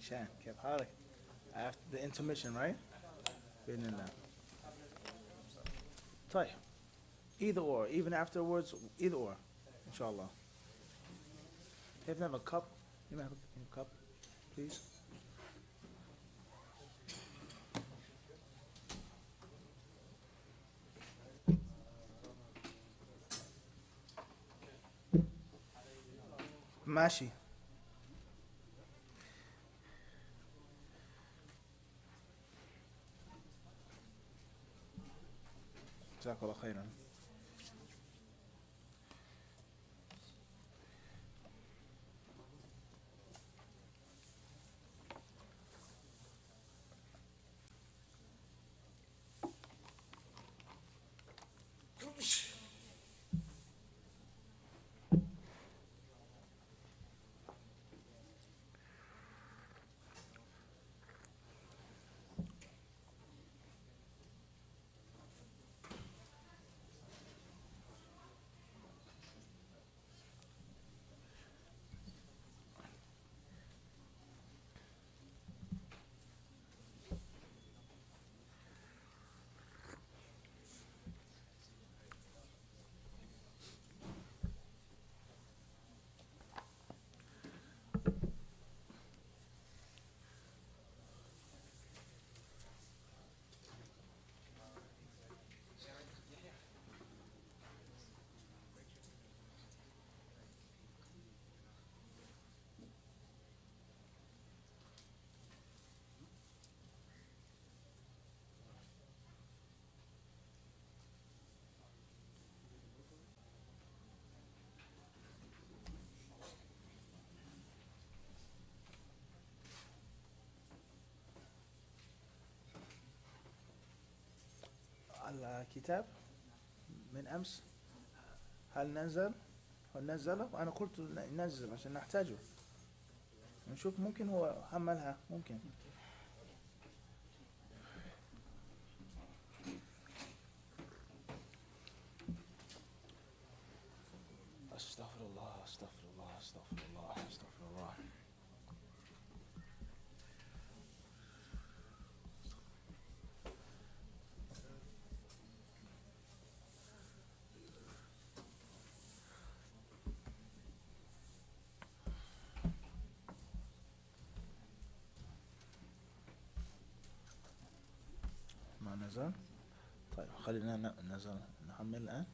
Shan, كيف حالك? After the intermission, right? بإذن الله. طيب. Either or, even afterwards, either or. Inshallah. If you have a cup, you may have a cup, please. ماشي. جزاك الله خيرا. الكتاب من أمس هل نزل؟ هل نزله؟ أنا قلت ننزل عشان نحتاجه. نشوف ممكن هو حملها ممكن. أستغفر الله أستغفر الله أستغفر الله أستغفر الله. ما نزل. طيب خلينا نزل نحمل الآن.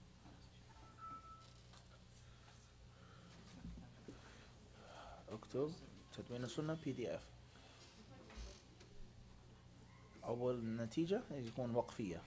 اكتب تدوين السنة PDF. أول نتيجة يكون وقفية.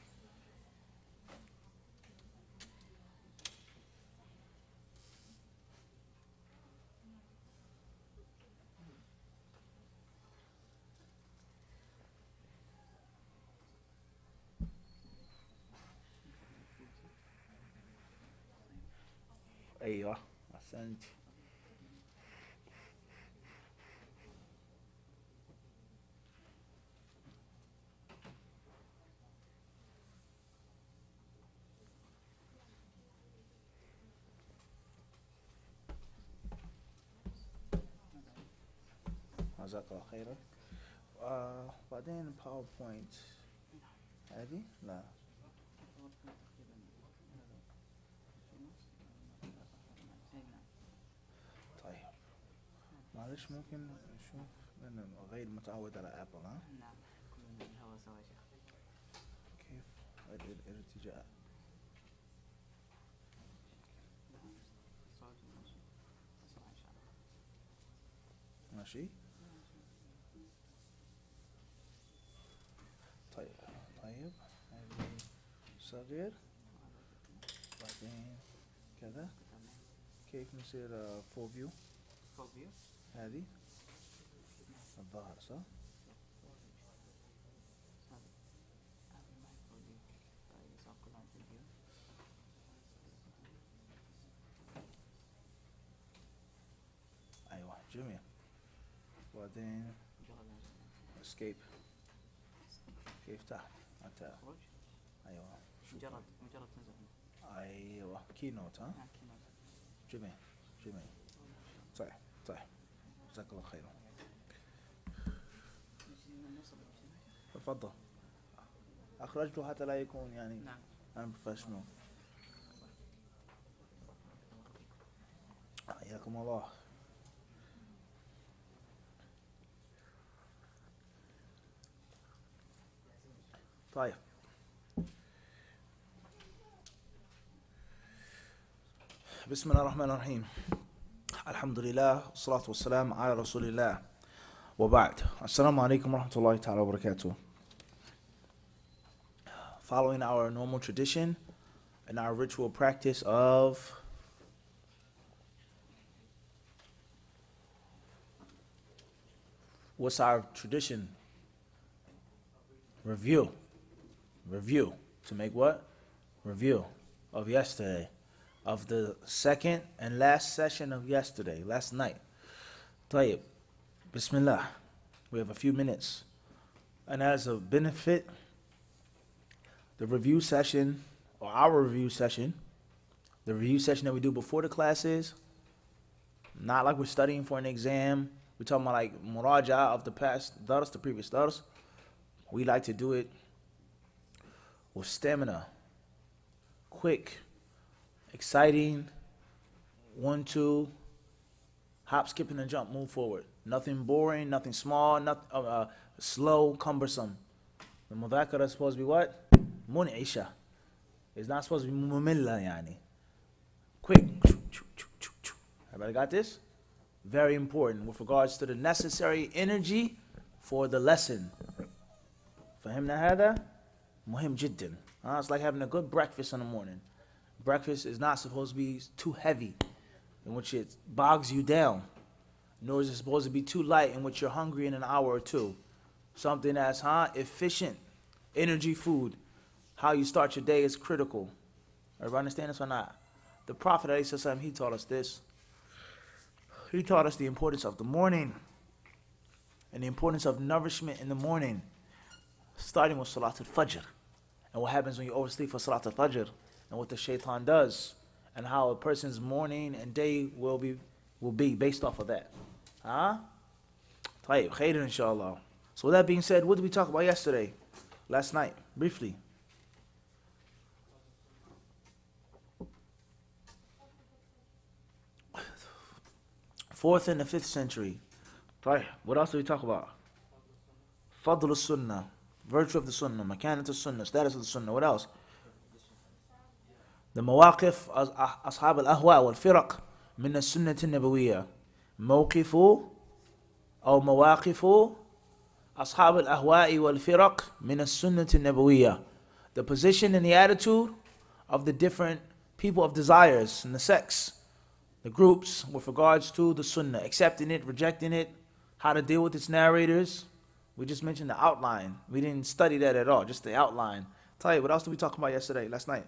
أيوة أحسنت. جزاك الله خيرا. بعدين باوربوينت هذه لا. طيب معلش ممكن نشوف لأن غير متعود على أبل. ها نعم كل الهواء سوا يا شيخ. كيف الارتجاء ماشي. طيب طيب هذه صغير بعدين كذا. كيف نصير فول فيو هذه الظاهر صح. أيوة جميل. بعدين escape كيف تحت حتى. أيوة مجرد تنزل. أيوة كينوت. ها جميل جميل. طيب طيب جزاك الله خيرا. تفضل. أخرجته حتى لا يكون يعني نعم. unprofessional. حياكم الله. طيب. بسم الله الرحمن الرحيم. الحمد لله والصلاة والسلام على رسول الله وبعد. Assalamu alaikum wa rahmatullahi ta'ala wa barakatuh. Following our normal tradition and our ritual practice of what's our tradition? Review. To make what? Review of yesterday. Of the second and last session of yesterday, last night. Tayyib. Bismillah. We have a few minutes. And as a benefit, the review session, or our review session, the review session that we do before the classes, not like we're studying for an exam. We're talking about like muraja of the past dars, the previous dars. We like to do it with stamina, quick, exciting, 1, 2, hop, skip, and a jump, move forward. Nothing boring, nothing small, nothing slow, cumbersome. The mudhakara is supposed to be what? Mun'isha. It's not supposed to be mumilla, yani. Quick. Everybody got this? Very important with regards to the necessary energy for the lesson. Fahimna hada? Muhim jiddan. It's like having a good breakfast in the morning. Breakfast is not supposed to be too heavy, in which it bogs you down. Nor is it supposed to be too light, in which you're hungry in an hour or two. Something that's efficient, energy food. How you start your day is critical. Everybody understand this or not? The Prophet ﷺ, he taught us this. He taught us the importance of the morning and the importance of nourishment in the morning, starting with Salat al-Fajr. And what happens when you oversleep for Salat al-Fajr, and what the shaitan does, and how a person's morning and day will be based off of that. Tayyib, khairan inshallah. So with that being said, what did we talk about yesterday? Last night, briefly. Fourth and the 5th century. Tayyib, what else did we talk about? Fadl al-Sunnah, virtue of the Sunnah, makanat al-Sunnah, status of the Sunnah. What else? The mawaqif ashab al-ahwa wal-firaq min al-sunnah al-nabawiyya. Mawqifu or mawaqifu ashab al-ahwa wal-firaq min al-sunnah al-nabawiyya. The position and the attitude of the different people of desires and the sects, the groups with regards to the sunnah, accepting it, rejecting it, how to deal with its narrators. We just mentioned the outline. We didn't study that at all, just the outline. Tell you, what else did we talk about yesterday, last night?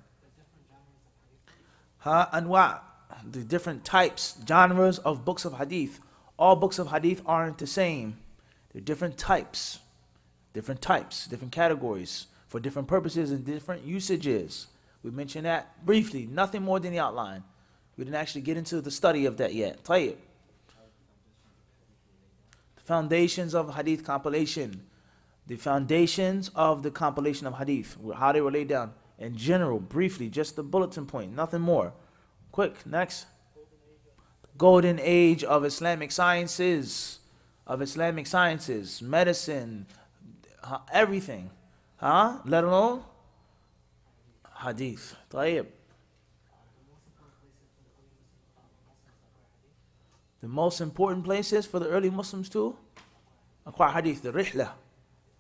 Anwa, the different types, genres of books of hadith. All books of hadith aren't the same. They're different types, different categories for different purposes and different usages. We mentioned that briefly, nothing more than the outline. We didn't actually get into the study of that yet. Tayyib. The foundations of Hadith Compilation. The foundations of the compilation of Hadith. How they were laid down. In general, briefly, just the bulletin point, nothing more. Quick, next. Golden age of Islamic sciences. Medicine, everything. Let alone Hadith. Tayyib. The most important places for the early Muslims to acquire hadith, the rihla.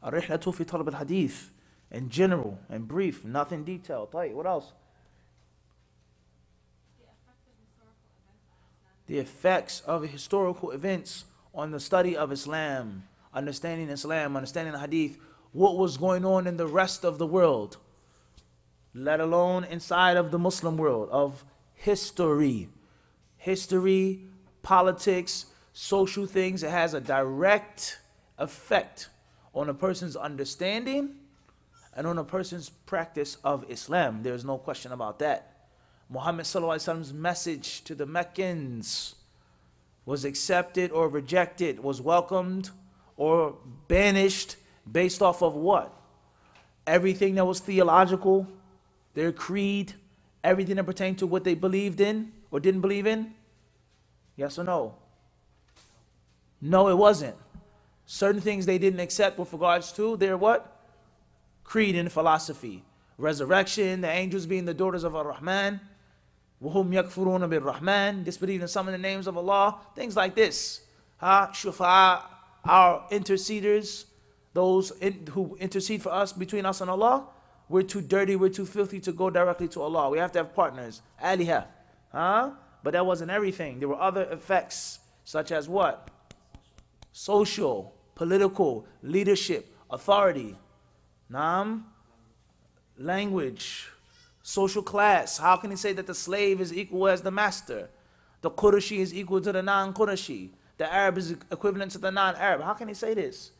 Ar-rihlatu fi talab al-hadith. In general and brief, nothing detailed. What else? The effects of historical events on the study of Islam, understanding the hadith, what was going on in the rest of the world, let alone inside of the Muslim world, of history, politics, social things. It has a direct effect on a person's understanding and on a person's practice of Islam. There's no question about that. Muhammad sallallahu alaihi wasallam's message to the Meccans was accepted or rejected, was welcomed or banished Based off of what? Everything that was theological, their creed, everything that pertained to what they believed in or didn't believe in? Yes or no? No, it wasn't. Certain things they didn't accept with regards to their what? Creed and philosophy. Resurrection, the angels being the daughters of Ar-Rahman. وَهُمْ يَكْفُرُونَ بِالرَّحْمَنِ, disbelieving in some of the names of Allah. Things like this. Shufa'a, our interceders, those who intercede for us, between us and Allah. We're too dirty, we're too filthy to go directly to Allah. We have to have partners. Aliha. But that wasn't everything. There were other effects, such as what? Social, political, leadership, authority, language, social class. How can he say that the slave is equal as the master? The Qurashi is equal to the non-Qurashi. The Arab is equivalent to the non-Arab. How can he say this?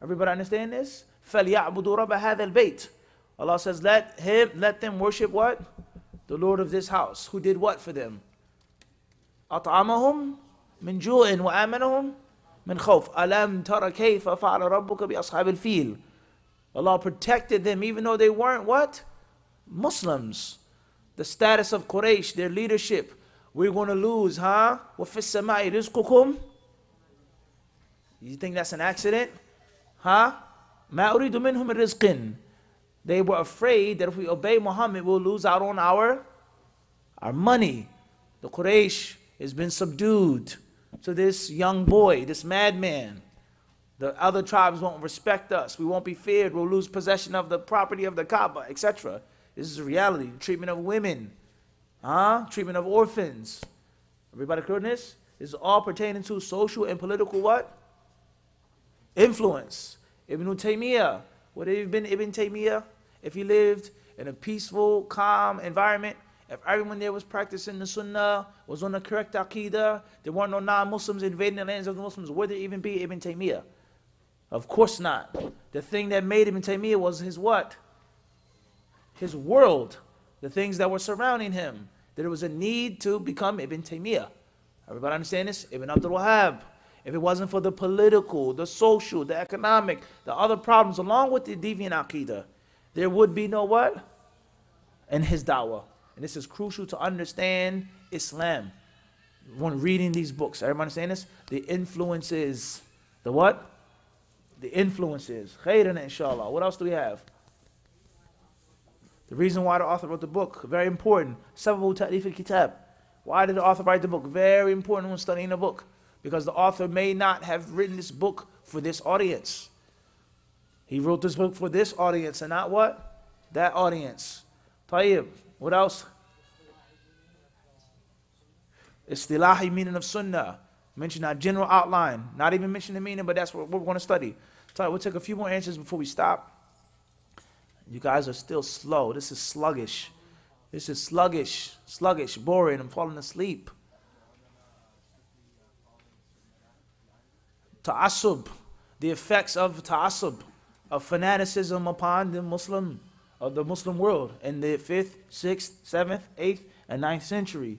Everybody understand this? فَلْيَعْبُدُوا رَبَّ هَذَا الْبَيْتِ. Allah says, let them worship what? The Lord of this house. Who did what for them? أَطْعَمَهُمْ مِنْ جُوءٍ وَآمَنَهُمْ مِنْ خَوْفٍ أَلَمْ تَرَ كَيْفَ فَعَلَ رَبُّكَ بِأَصْحَابِ الْفِيلِ. Allah protected them even though they weren't what? Muslims. The status of Quraysh, their leadership. We're going to lose, huh? وَفِي السَّمَاءِ رِزْقُكُمْ. You think that's an accident? Huh? مَا أُرِيدُ مِنْهُمْ رِزْقٍ. They were afraid that if we obey Muhammad, we'll lose out on our money. The Quraysh has been subdued to this young boy, this madman. The other tribes won't respect us. We won't be feared. We'll lose possession of the property of the Kaaba, etc. This is reality. Treatment of women. Treatment of orphans. Everybody clear on this? This is all pertaining to social and political what? Influence. Ibn Taymiyyah. Would it have been Ibn Taymiyyah if he lived in a peaceful, calm environment? If everyone there was practicing the Sunnah, was on the correct Aqidah, there weren't no non-Muslims invading the lands of the Muslims, would there even be Ibn Taymiyyah? Of course not. The thing that made Ibn Taymiyyah was his what? His world. The things that were surrounding him. That there was a need to become Ibn Taymiyyah. Everybody understand this? Ibn Abdul Wahhab. If it wasn't for the political, the social, the economic, the other problems, along with the deviant Aqidah, there would be no what? In his da'wah. And this is crucial to understand Islam. When reading these books, everybody understand this? The influences. The what? The influences. Khairan, inshallah. What else do we have? The reason why the author wrote the book, very important. Sababu ta'lif al-kitab. Why did the author write the book? Very important when studying the book. Because the author may not have written this book for this audience. He wrote this book for this audience and not what? That audience. Tayyib. What else? Istilahi meaning of Sunnah. Mention our general outline. Not even mention the meaning, but that's what we're going to study. So we'll take a few more answers before we stop. You guys are still slow. This is sluggish. This is sluggish. Sluggish, boring. I'm falling asleep. Ta'assub. The effects of ta'assub, of fanaticism upon the Muslim world in the 5th, 6th, 7th, 8th, and 9th century.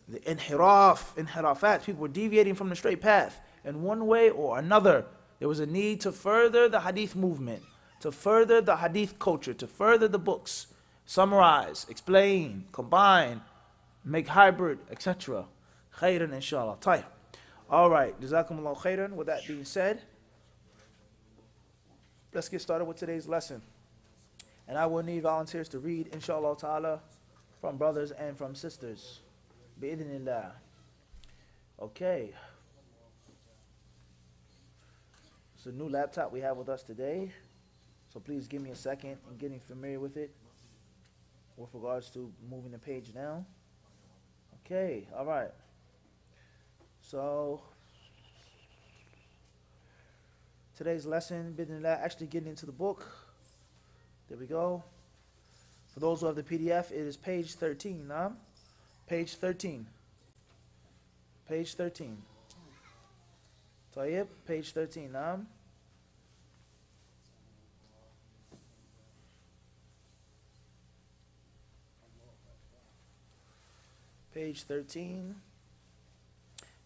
The inhirafat, people were deviating from the straight path in one way or another. There was a need to further the hadith movement, to further the hadith culture, to further the books, summarize, explain, combine, make hybrid, etc. Khairan, inshallah. Tayyib. All right, jazakumullah khairan. With that being said, let's get started with today's lesson. And I will need volunteers to read, inshallah ta'ala, from brothers and from sisters. Bi'idhnillah. Okay. It's a new laptop we have with us today. So please give me a second in getting familiar with it with regards to moving the page down. Okay, all right. So today's lesson, bi'idhnillah, actually getting into the book. There we go. For those who have the PDF, it is page 13, huh? Page 13. Page 13. Tayyib, page 13, huh? Page 13.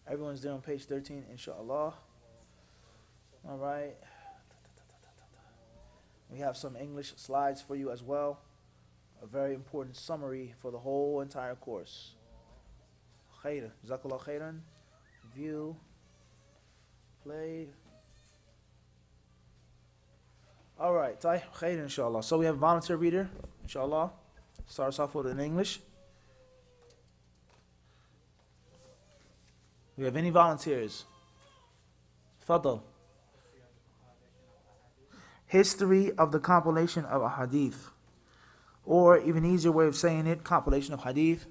Everyone's there on page 13, inshallah. All right. We have some English slides for you as well. A very important summary for the whole entire course. Khairan. Jazakallah khairan. View. Play. All right. Khairan, inshallah. So we have volunteer reader, inshallah. Starts off with in English. We have any volunteers? Fadl. History of the compilation of a hadith. Or even easier way of saying it, compilation of hadith.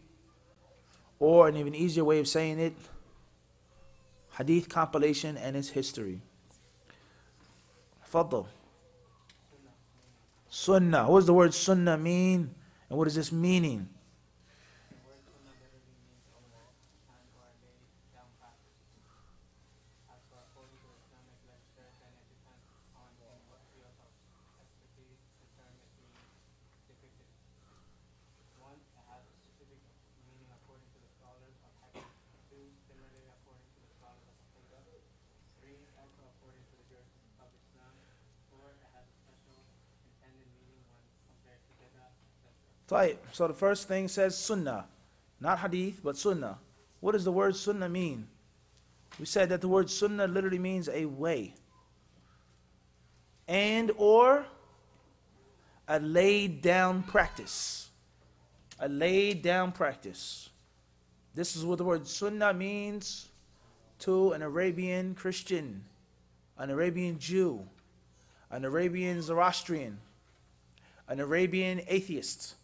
Or an even easier way of saying it, hadith compilation and its history. Fadl. Sunnah. What does the word sunnah mean? And what is this meaning? So the first thing says sunnah, not hadith, but sunnah. What does the word sunnah mean? We said that the word sunnah literally means a way, and or a laid down practice. A laid down practice. This is what the word sunnah means to an Arabian Christian, an Arabian Jew, an Arabian Zoroastrian, an Arabian atheist,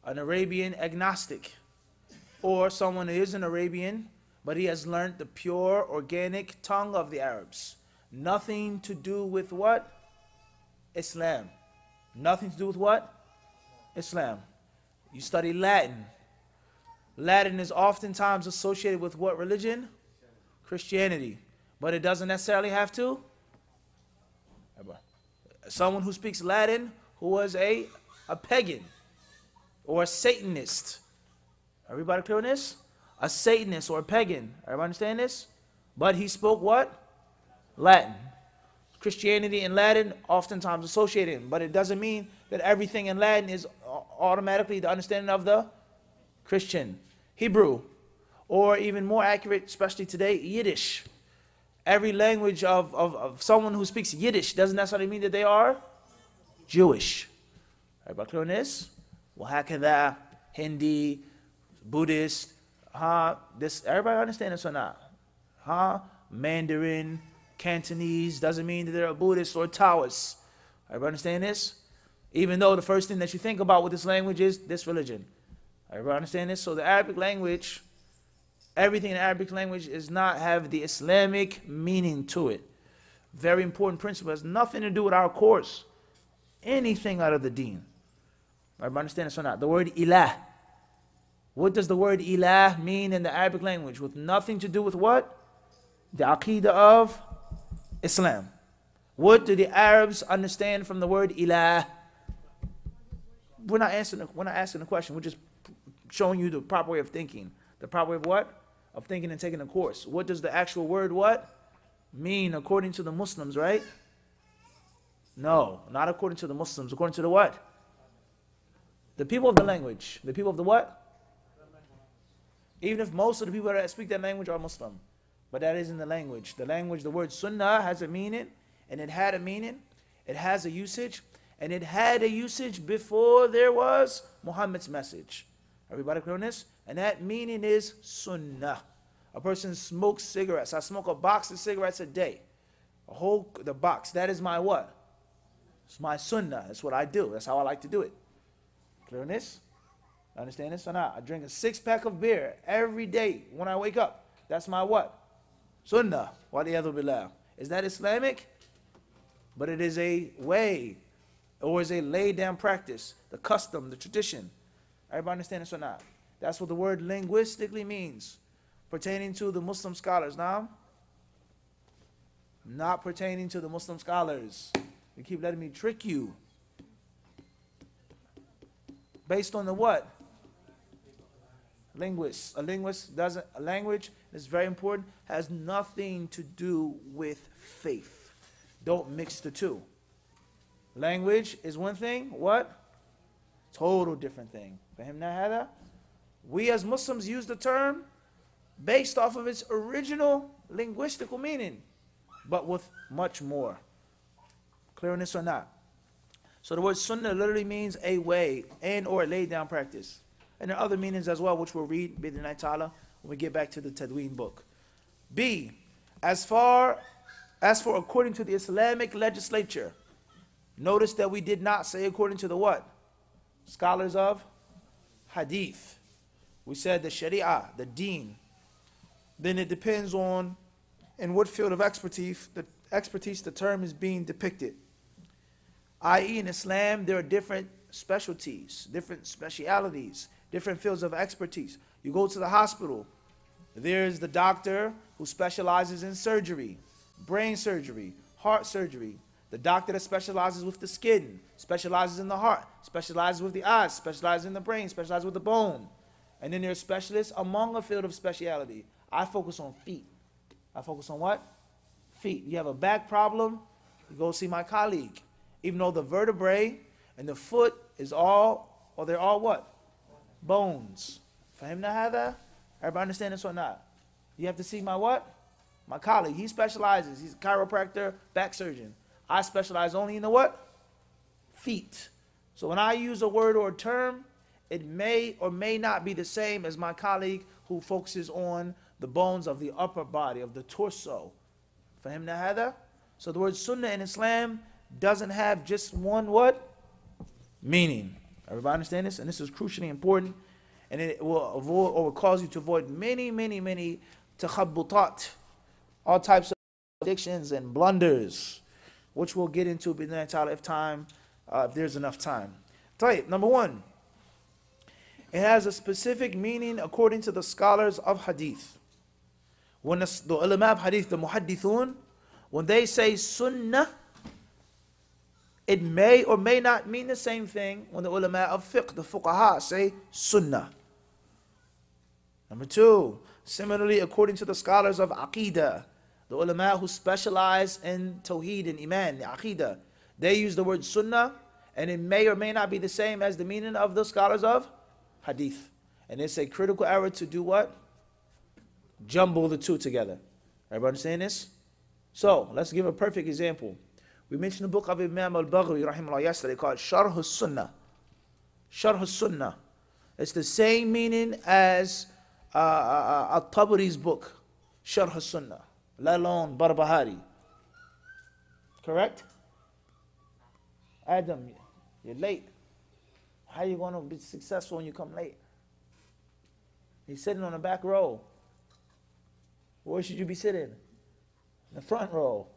an Arabian agnostic, or someone who is an Arabian, but he has learned the pure, organic tongue of the Arabs. Nothing to do with what? Islam. Nothing to do with what? Islam. You study Latin. Latin is oftentimes associated with what religion? Christianity. But it doesn't necessarily have to. Someone who speaks Latin who was a pagan or a Satanist. Everybody clear on this? A Satanist or a pagan. Everybody understand this? But he spoke what? Latin. Christianity and Latin oftentimes associated, but it doesn't mean that everything in Latin is automatically the understanding of the Christian. Hebrew, or even more accurate, especially today, Yiddish. Every language of someone who speaks Yiddish doesn't necessarily mean that they are Jewish. Everybody clear on this? Wahakada, Hindi, Buddhist, this, everybody understand this or not? Mandarin, Cantonese, doesn't mean that they're a Buddhist or a Taoist. Everybody understand this? Even though the first thing that you think about with this language is this religion. Everybody understand this? So the Arabic language, everything in the Arabic language does not have the Islamic meaning to it. Very important principle. It has nothing to do with our course. Anything out of the deen. Everybody understand this or not? The word ilah. What does the word ilah mean in the Arabic language? With nothing to do with what? The aqidah of Islam. What do the Arabs understand from the word ilah? We're not asking the question. We're just showing you the proper way of thinking. The proper way of what? Of thinking and taking a course. What does the actual word what? Mean according to the Muslims, right? No, not according to the Muslims. According to the what? The people of the language. The people of the what? Even if most of the people that speak that language are Muslim. But that isn't the language. The language, the word sunnah has a meaning, and it had a meaning. It has a usage, and it had a usage before there was Muhammad's message. Everybody clear on this? And that meaning is sunnah. A person smokes cigarettes. I smoke a box of cigarettes a day. The box. That is my what? It's my sunnah. That's what I do. That's how I like to do it. Clear on this? Understand this or not? I drink a 6-pack of beer every day when I wake up. That's my what? Sunnah. Waliyadhu billah. Is that Islamic? But it is a way, or is a laid down practice, the custom, the tradition. Everybody understand this or not? That's what the word linguistically means. Pertaining to the Muslim scholars. Now, not pertaining to the Muslim scholars. You keep letting me trick you. Based on the what? Linguist. A language it's very important, has nothing to do with faith. Don't mix the two. Language is one thing, what? Total different thing. فهمنا هذا? We as Muslims use the term based off of its original linguistical meaning, but with much more. Clear on this or not? So the word sunnah literally means a way and or laid down practice. And there are other meanings as well, which we'll read bid'nillahi ta'ala when we get back to the Tadween book. B, as for according to the Islamic legislature, notice that we did not say according to the what? Scholars of Hadith. We said the Sharia, the Deen. Then it depends on in what field of expertise the term is being depicted. I.e. in Islam, there are different specialties, different specialities, different fields of expertise. You go to the hospital, there's the doctor who specializes in surgery, brain surgery, heart surgery. The doctor that specializes with the skin, specializes in the heart, specializes with the eyes, specializes in the brain, specializes with the bone. And then there's specialists among a field of speciality. I focus on feet. I focus on what? Feet. You have a back problem, you go see my colleague. Even though the vertebrae and the foot is all, or they're all what? Bones. Fahimna hadha? Everybody understand this or not? You have to see my what? My colleague. He specializes. He's a chiropractor, back surgeon. I specialize only in the what? Feet. So when I use a word or a term, it may or may not be the same as my colleague who focuses on the bones of the upper body, of the torso. Fahimna hadha? So the word sunnah in Islam doesn't have just one what? Meaning. Everybody understand this? And this is crucially important. And it will avoid or will cause you to avoid many takhabbutat, all types of addictions and blunders, which we'll get into if there's enough time. Tayyib, number one, it has a specific meaning according to the scholars of hadith. When the ulama of hadith, the muhaddithun, when they say sunnah, it may or may not mean the same thing when the ulama of fiqh, the fuqaha, say sunnah. Number two, similarly, according to the scholars of aqidah, the ulama who specialize in tawheed and iman, the aqidah, they use the word sunnah, and it may or may not be the same as the meaning of the scholars of hadith. And it's a critical error to do what? Jumble the two together. Everybody understand this? So, let's give a perfect example. We mentioned the book of Imam al-Baghawi rahimahullah yesterday called Sharh al-Sunnah. Sharh al-Sunnah. It's the same meaning as Al-Tabari's book, Sharh al-Sunnah, let alone Barbahari. Correct? Adam, you're late. How are you going to be successful when you come late? He's sitting on the back row. Where should you be sitting? In the front row.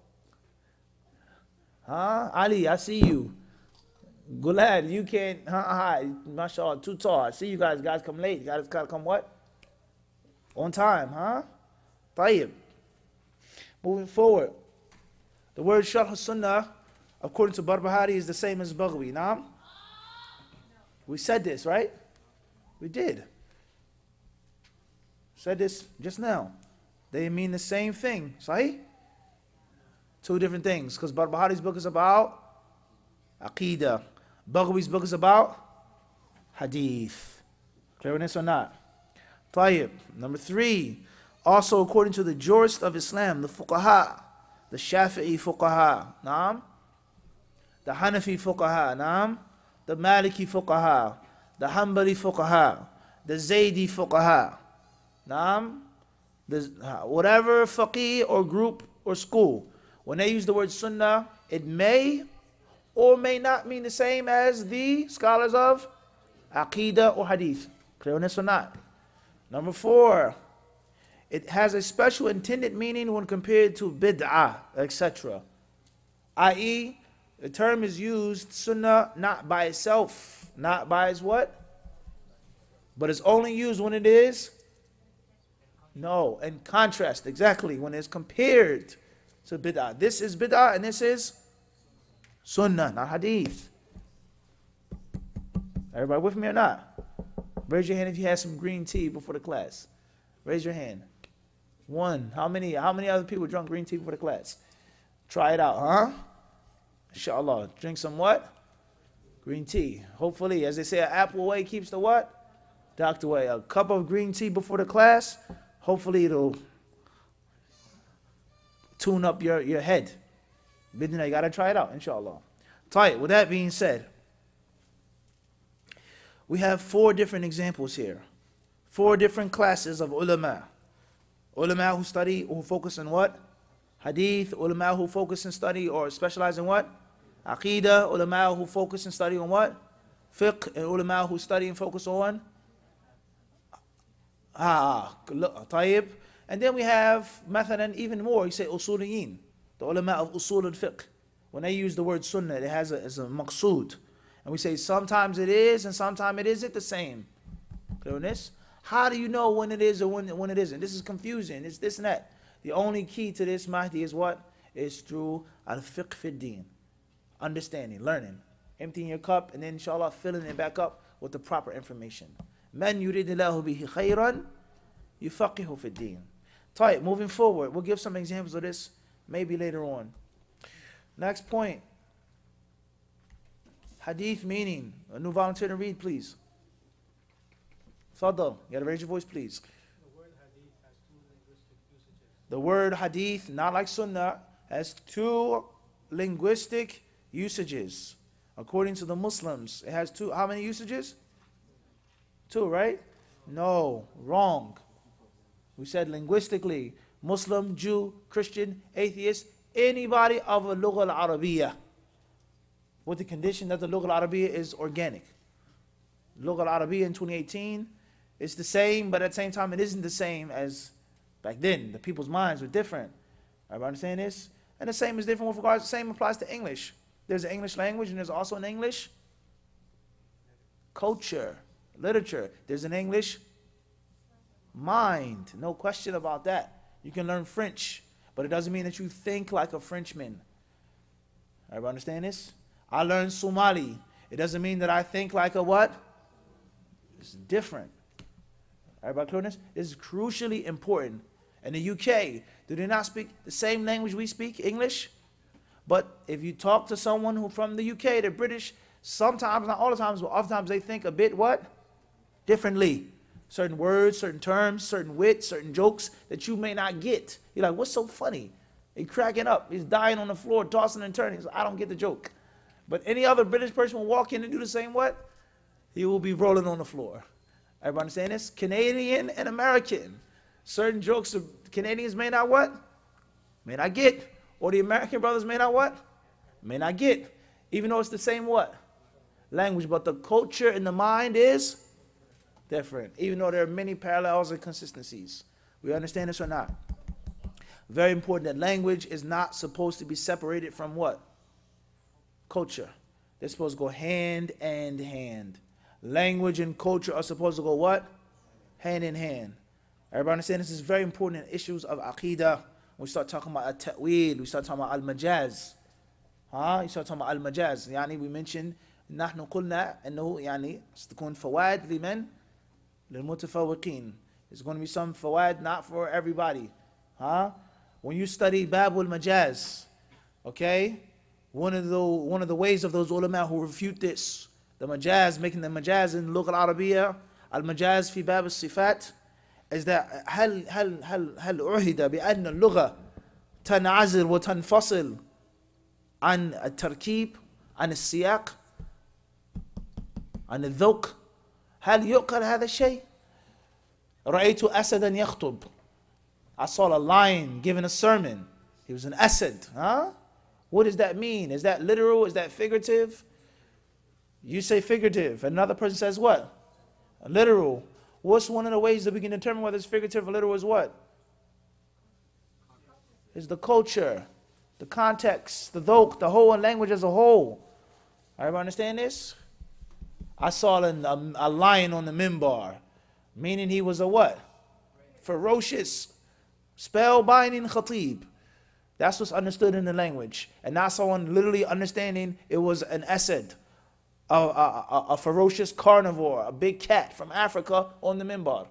Huh? Ali, I see you. Gulad, you can't, mashallah, too tall. I see you guys come late. You guys gotta come what? On time, huh? Tayyib. Moving forward. The word Sharh Sunnah, according to Barbahari, is the same as Baghawi. Naam? We said this, right? We did. Said this just now. They mean the same thing. Sahih? Two different things. Because Barbahari's book is about Aqidah. Baghawi's book is about Hadith. Clear on this or not? Tayyib. Number three. Also according to the jurists of Islam, the fuqaha, the Shafi'i fuqaha, naam, the Hanafi fuqaha, naam, the Maliki fuqaha, the Hanbali fuqaha, the Zaydi fuqaha, naam, whatever faqih or group or school, when they use the word sunnah, it may or may not mean the same as the scholars of aqidah or hadith. Clear on this or not? Number four, it has a special intended meaning when compared to bid'ah, etc. I.e., the term is used, sunnah, not by itself, not by its what? But it's only used when it is? No, in contrast, exactly, when it's compared to bid'ah. This is bid'ah and this is sunnah, not hadith. Everybody with me or not? Raise your hand if you had some green tea before the class. Raise your hand. One. How many other people drunk green tea before the class? Try it out, huh? Inshallah. Drink some what? Green tea. Hopefully, as they say, an apple away keeps the what? Doctor away. A cup of green tea before the class, hopefully it'll tune up your head. Bidna, you gotta try it out, inshallah. Tight. With that being said, we have 4 different examples here. 4 different classes of ulama. Ulama who study, who focus on what? Hadith. Ulama who focus and study or specialize in what? Aqidah. Ulama who focus and study on what? Fiqh. And ulama who study and focus on tayyib. And then we have mathalan even more, you say usuliyin, the ulama of usul al-fiqh. When they use the word sunnah, it has a maqsood. And we say sometimes it is and sometimes it isn't the same. Clear on this? How do you know when it is or when it isn't? This is confusing. It's this and that. The only key to this, Mahdi, is what? Is through al-fiqh fi din. Understanding, learning. Emptying your cup and then inshallah filling it back up with the proper information. Man yuridillahu bihi khayran yufaqihu fi din. Tight, moving forward, we'll give some examples of this maybe later on. Next point. Hadith meaning. A new volunteer to read, please. Fadal, you gotta raise your voice, please. The word hadith has 2 linguistic usages. The word hadith, not like sunnah, has 2 linguistic usages. According to the Muslims, it has 2. How many usages? 2, right? No, wrong. We said linguistically, Muslim, Jew, Christian, atheist, anybody of a lugha al-Arabiyyah, with the condition that the lugha al-Arabiyyah is organic. Lugha al-Arabiyyah in 2018 is the same, but at the same time it isn't the same as back then. The people's minds were different. Everybody understand this? And the same is different with regards, the same applies to English. There's an English language and there's also an English culture, literature. There's an English mind. No question about that. You can learn French, but it doesn't mean that you think like a Frenchman. Everybody understand this? I learned Somali. It doesn't mean that I think like a what? It's different. Everybody clear on this? This is crucially important. In the UK, do they not speak the same language we speak, English? But if you talk to someone who from the UK, they're British, sometimes, not all the times, but oftentimes they think a bit what? Differently. Certain words, certain terms, certain wit, certain jokes that you may not get. You're like, what's so funny? He's cracking up. He's dying on the floor, tossing and turning. I don't get the joke. But any other British person will walk in and do the same what? He will be rolling on the floor. Everybody understand this? Canadian and American. Certain jokes the Canadians may not what? May not get. Or the American brothers may not what? May not get. Even though it's the same what? Language. But the culture and the mind is different. Even though there are many parallels and consistencies. We understand this or not? Very important that language is not supposed to be separated from what? Culture. They're supposed to go hand in hand. Language and culture are supposed to go what? Hand in hand. Everybody understand this is very important in issues of aqidah. We start talking about at-ta'wil, we start talking about al-majaz. You start talking about al-majaz. We mentioned نحن قلنا انه ستكون فوائد لمن؟ للمتفوقين. There's going to be some fawaid not for everybody. When you study Babul Majaz, okay, one of the ways of those ulama who refute this, the majaz, making the majaz in Lugha al-Arabiyyah, al-majaz fi bab al-sifat, is that هل عهد بأن اللغة تنعزل وتنفصل عن التركيب عن السياق عن الذوق؟ هل يعقل هذا الشيء؟ رأيت أسدا يخطب. I saw a lion giving a sermon. He was an asad. What does that mean? Is that literal? Is that figurative? You say figurative. Another person says what? Literal. What's one of the ways that we can determine whether it's figurative or literal is what? Is the culture, the context, the dhawq, the whole language as a whole. Everybody understand this? I saw a lion on the minbar, meaning he was a what? Ferocious, spellbinding khatib. That's what's understood in the language. And not someone literally understanding it was an asad, a ferocious carnivore, a big cat from Africa on the minbar.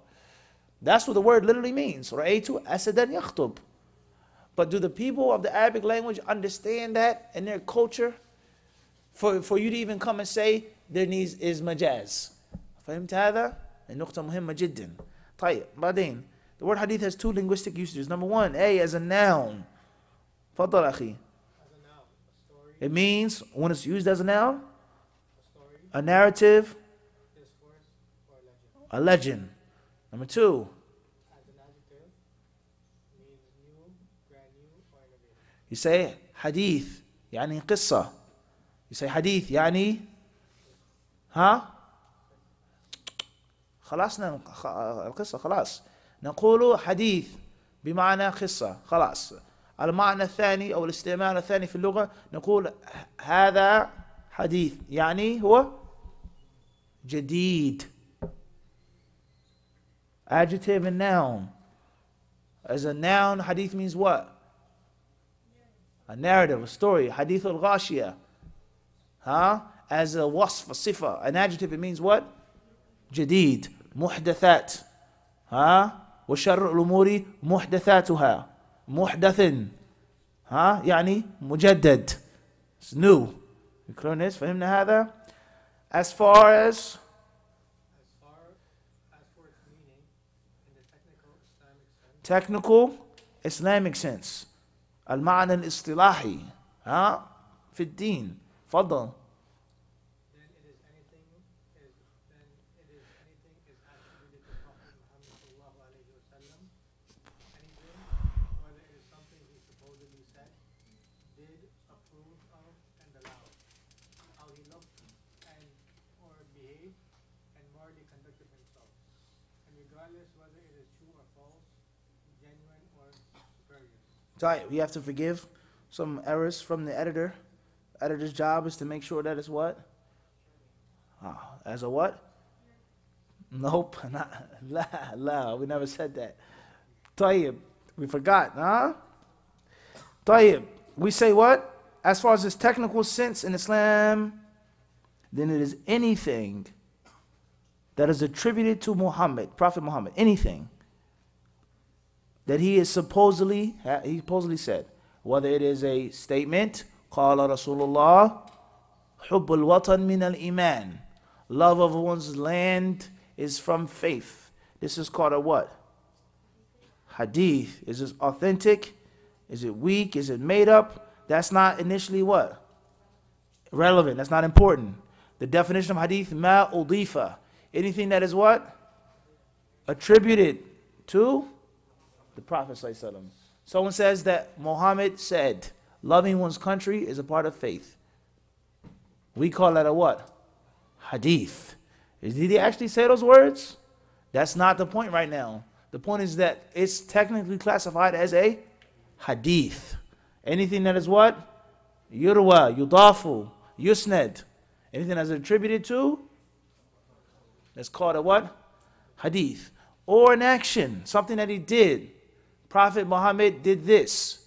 That's what the word literally means. رَأَيْتُ أَسَدًا يَخْطُبُ. But do the people of the Arabic language understand that in their culture? For you to even come and say there needs is majaz. فهمت هذا؟ النقطة مهمة جدا. طيب بعدين the word hadith has two linguistic usages. Number one, A, as a noun. تفضل أخي. As a noun, a story, It means when it's used as a noun, a story, a narrative, discourse, or a legend. a legend. Number two, As an adjective, means new, brand new, or innovative. you say hadith يعني قصة. You say hadith يعني ها خلاصنا القصة خلاص نقول حديث بمعنى قصة خلاص. المعنى الثاني أو الاستعمال الثاني في اللغة نقول هذا حديث يعني هو جديد. Adjective and noun. As a noun, hadith means what? A narrative, a story. Hadith al-ghashiyah. Huh? As a wasf, a sifa. An adjective, it means what? جديد. محدثات. Huh? وشر الأمور محدثاتها. محدث. Huh? يعني مجدد. It's new. You clear on this? فهمنا هذا? As far as As for its meaning, in the technical Islamic sense, technical Islamic sense. المعنى الاصطلاحي ها في الدين. تفضل. then it is anything is attributed to Prophet Muhammad sallallahu alayhi wa sallam. Anything, whether it is something he supposedly said, did, approved of, and allowed. How he looked and or behaved and morally conducted himself. And regardless whether it is true or false, genuine or superior. Right, we have to forgive some errors from the editor. Editor's job is to make sure that it's what? As a what? Nope, not la. We never said that. طيب, we forgot, huh? طيب, we say what? As far as its technical sense in Islam, then it is anything that is attributed to Muhammad, Prophet Muhammad, anything that he supposedly said, whether it is a statement, قال رسول الله حب الوطن من الإيمان, love of one's land is from faith. This is called a what? Hadith. Is it authentic? Is it weak? Is it made up? That's not initially what? Relevant. That's not important. The definition of hadith, ma udifa, anything that is what? Attributed to the Prophet ﷺ. Someone says that Muhammad said, loving one's country is a part of faith. We call that a what? Hadith. Did he actually say those words? That's not the point right now. The point is that it's technically classified as a hadith. Anything that is what? Yurwa, yudafu, yusnad. Anything that's attributed to, that's called a what? Hadith. Or an action, something that he did. Prophet Muhammad did this.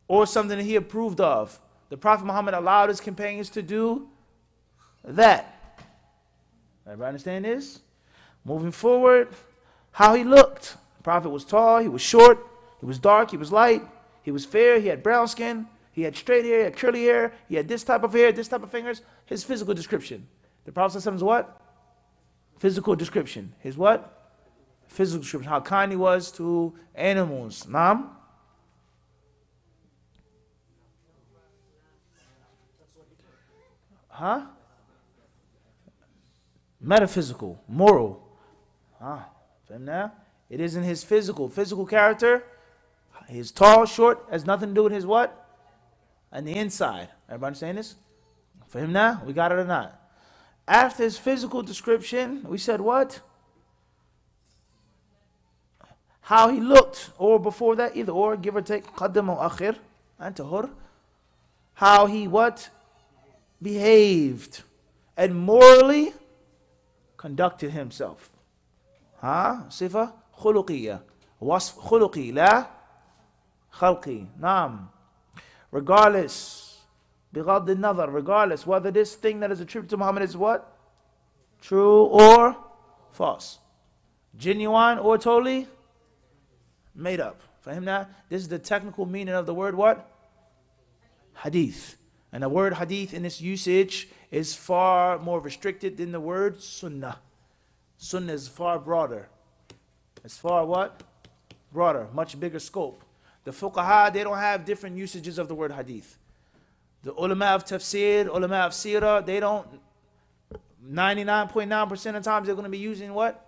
Or something that he approved of. The Prophet Muhammad allowed his companions to do that. Everybody understand this? Moving forward, how he looked. The Prophet was tall, he was short, he was dark, he was light, he was fair, he had brown skin, he had straight hair, he had curly hair, he had this type of hair, this type of fingers. His physical description. The Prophet ﷺ's what? Physical description. His what? Physical description. How kind he was to animals. Naam? Huh? Metaphysical, moral. Now, it isn't his physical character. His tall, short, has nothing to do with his what? And the inside. Everybody saying this? For him now, we got it or not? After his physical description, we said what? How he looked, or before that, either or, give or take, qaddam or akhir, antahur. How he what? Behaved and morally conducted himself. صفة خلقية. وصف خلقي لا خلقي. نعم. Regardless, بغض النظر, regardless whether this thing that is attributed to Muhammad is what? True or false. Genuine or totally made up. For him now, this is the technical meaning of the word what? Hadith. And the word hadith in its usage is far more restricted than the word sunnah. Sunnah is far broader. It's far what? Broader, much bigger scope. The fuqaha, they don't have different usages of the word hadith. The ulama of tafsir, ulama of seerah, they don't, 99.9% of the times they're going to be using what?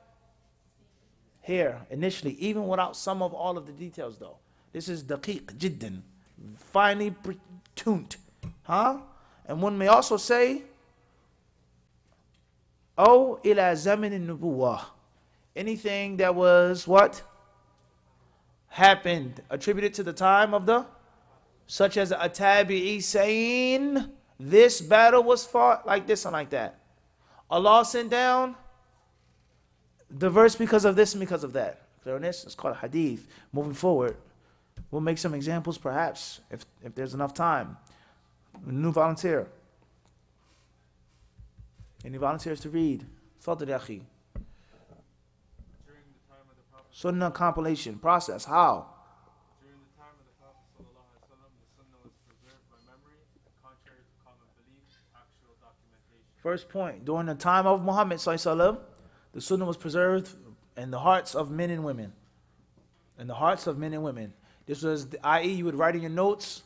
Here, initially, even without some of all of the details though. This is daqiq, jiddan, finely tuned. Huh? And one may also say, oh, ila zaman al-nubuwah. Anything that was what? Happened, attributed to the time of the, such as a tabi'i saying, this battle was fought like this and like that. Allah sent down the verse because of this and because of that. Clear on this? It's called hadith. Moving forward, we'll make some examples perhaps, if there's enough time. New volunteer. Any volunteers to read? Fadl ya akhi. Sunnah compilation process. How? During the time of the Prophet ﷺ, the Sunnah was preserved by memory, and contrary to common belief, actual documentation. First point. During the time of Muhammad ﷺ, the Sunnah was preserved in the hearts of men and women. In the hearts of men and women. This was, i.e., you would write in your notes,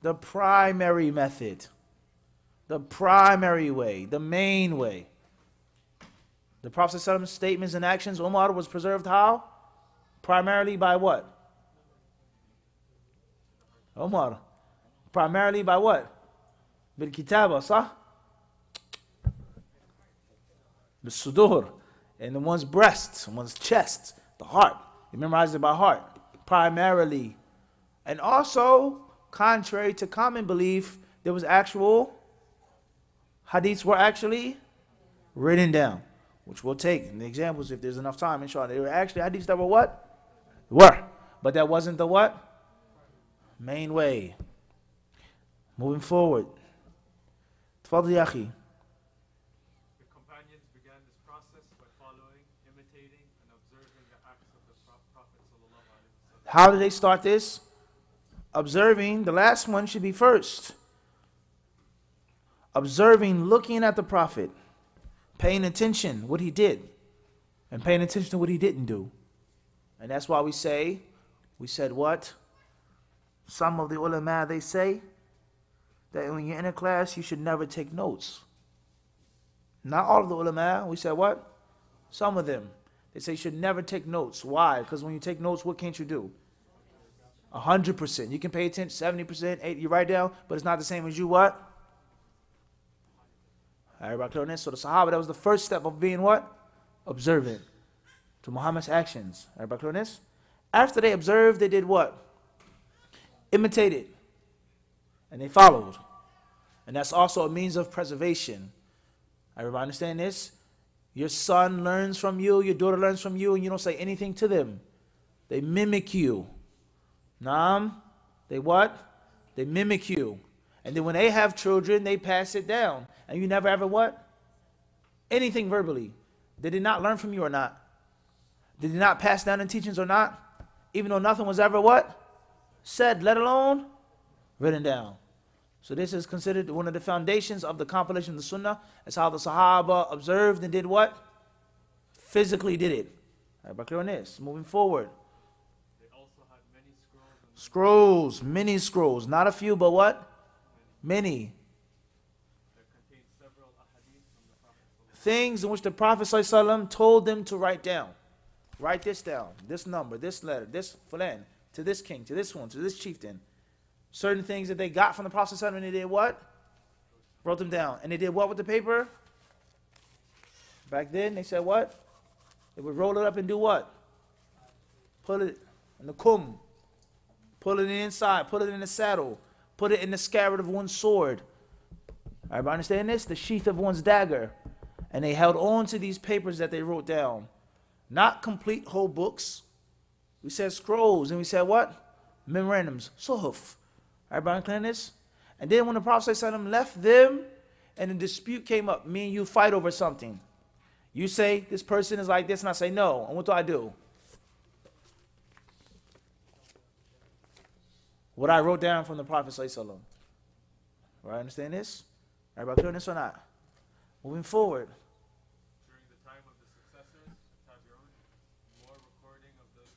the primary method, the primary way, the main way. The Prophet's statements and actions, Umar was preserved how? Primarily by what? Umar. Primarily by what? Bil kitaba, sah? Bil sudur. And the one's breast, one's chest, the heart. You memorize it by heart. Primarily. And also, contrary to common belief, there was actual hadiths were actually written down, which we'll take in the examples if there's enough time, inshallah. They were actually hadiths that were what? Were. But that wasn't the what? Main way. Moving forward. Tfadl ya akhi. The companions began this process by following, imitating, and observing the acts of the Prophet ﷺ. How did they start this? Observing, the last one should be first. Observing, looking at the Prophet, paying attention what he did, and paying attention to what he didn't do. And that's why we said what? Some of the ulama, they say that when you're in a class, you should never take notes. Not all of the ulama, we said what? Some of them. They say you should never take notes. Why? Because when you take notes, what can't you do? 100%. You can pay attention, 70%, 80%, you write down, but it's not the same as you what? Everybody clear on this? So the Sahaba, that was the first step of being what? Observant to Muhammad's actions. Everybody clear on this? After they observed, they did what? Imitated. And they followed. And that's also a means of preservation. Everybody understand this? Your son learns from you, your daughter learns from you, and you don't say anything to them. They mimic you. Naam? They what? They mimic you. And then when they have children, they pass it down. And you never ever what? Anything verbally. They did not learn from you or not. Did they not pass down in teachings or not? Even though nothing was ever what? Said, let alone written down. So this is considered one of the foundations of the compilation of the Sunnah. That's how the Sahaba observed and did what? Physically did it. Everybody clear on this? Moving forward. They also had many scrolls. Scrolls, many scrolls. Not a few, but what? Many. That contained several ahadith from the Prophet. Things in which the Prophet ﷺ told them to write down. Write this down. This number, this letter, this fulan, to this king, to this one, to this chieftain. Certain things that they got from the Prophet ﷺ, and they did what? Wrote them down. And they did what with the paper? Back then, they said what? They would roll it up and do what? Put it in the kum. Pull it inside. Put it in the saddle. Put it in the scabbard of one's sword. Everybody understand this? The sheath of one's dagger. And they held on to these papers that they wrote down. Not complete whole books. We said scrolls. And we said what? Memorandums. Suhuf. Everybody understand this? And then when the Prophet ﷺ left them and a dispute came up, me and you fight over something. You say this person is like this, and I say no. And what do? What I wrote down from the Prophet ﷺ. Right? Understand this? Everybody clear on this or not? Moving forward. During the time of the successors, Tabi'un, more recording of those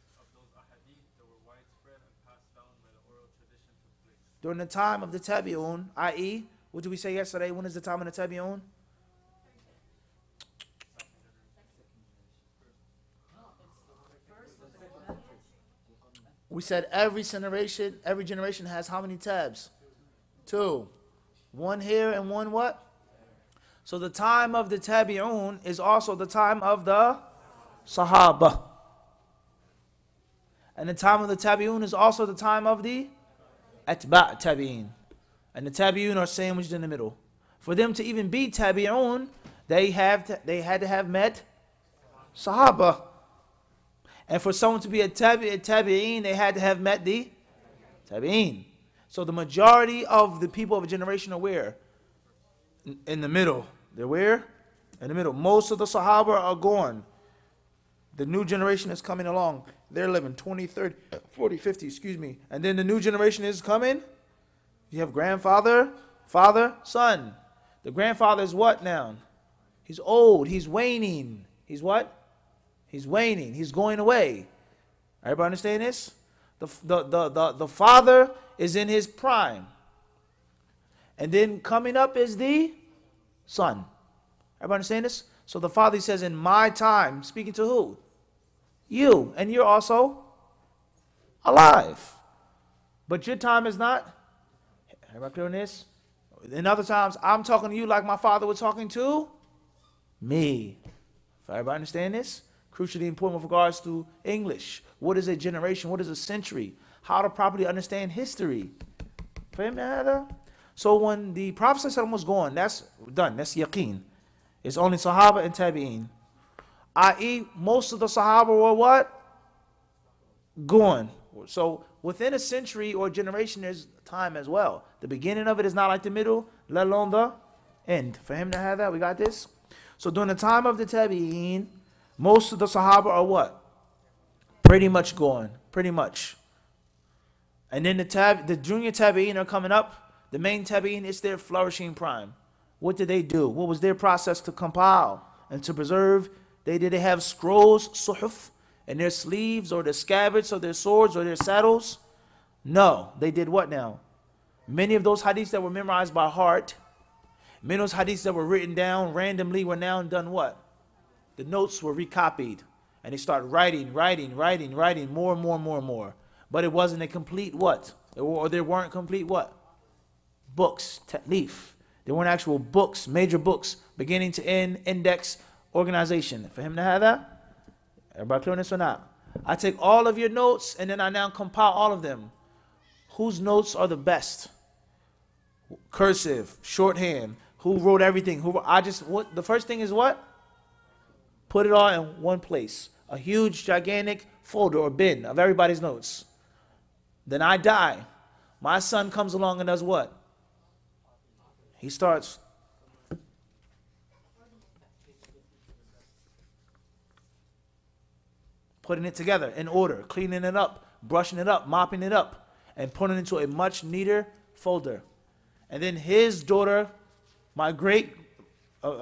ahadith that were widespread and passed down by the oral tradition took place. During the time of the Tabi'un, i.e., what did we say yesterday? When is the time of the Tabi'un? We said every generation has how many tabs? 2. One here and one what? So the time of the Tabi'un is also the time of the Sahaba. And the time of the Tabi'un is also the time of the Atba' Tabi'in. And the Tabi'un are sandwiched in the middle. For them to even be Tabi'un, they had to have met Sahaba. And for someone to be a Tabi'in, they had to have met the Tabi'in. So the majority of the people of a generation are where? In the middle. They're where? In the middle. Most of the Sahaba are gone. The new generation is coming along. They're living 20, 30, 40, 50, excuse me. And then the new generation is coming. You have grandfather, father, son. The grandfather is what now? He's old. He's waning. He's what? He's waning. He's going away. Everybody understand this? The father is in his prime. And then coming up is the son. Everybody understand this? So the father says, in my time, speaking to who? You. And you're also alive. But your time is not. Everybody clear on this? In other times, I'm talking to you like my father was talking to me. Everybody understand this? Crucially important with regards to English. What is a generation? What is a century? How to properly understand history. So when the Prophet ﷺ was gone, that's done. That's yaqeen. It's only Sahaba and Tabi'een. I.e., most of the Sahaba were what? Gone. So within a century or generation, there's time as well. The beginning of it is not like the middle, let alone the end. For him to have that, we got this. So during the time of the Tabi'een, most of the Sahaba are what? Pretty much gone. Pretty much. And then the junior Tabi'een are coming up. The main Tabi'een is their flourishing prime. What did they do? What was their process to compile and to preserve? Did they have scrolls, suhuf, in their sleeves or their scabbards or their swords or their saddles? No. They did what now? Many of those hadiths that were memorized by heart, many of those hadiths that were written down randomly were now done what? The notes were recopied. And they started writing more and more. But it wasn't a complete what? Or there weren't complete what? Books, ta'leef. There weren't actual books, major books, beginning to end, index, organization. For him to have that? Everybody clear on this or not? I take all of your notes and then I now compile all of them. Whose notes are the best? Cursive, shorthand. Who wrote everything? The first thing is what? Put it all in one place. A huge, gigantic folder or bin of everybody's notes. Then I die. My son comes along and does what? He starts putting it together in order, cleaning it up, brushing it up, mopping it up, and putting it into a much neater folder. And then his daughter,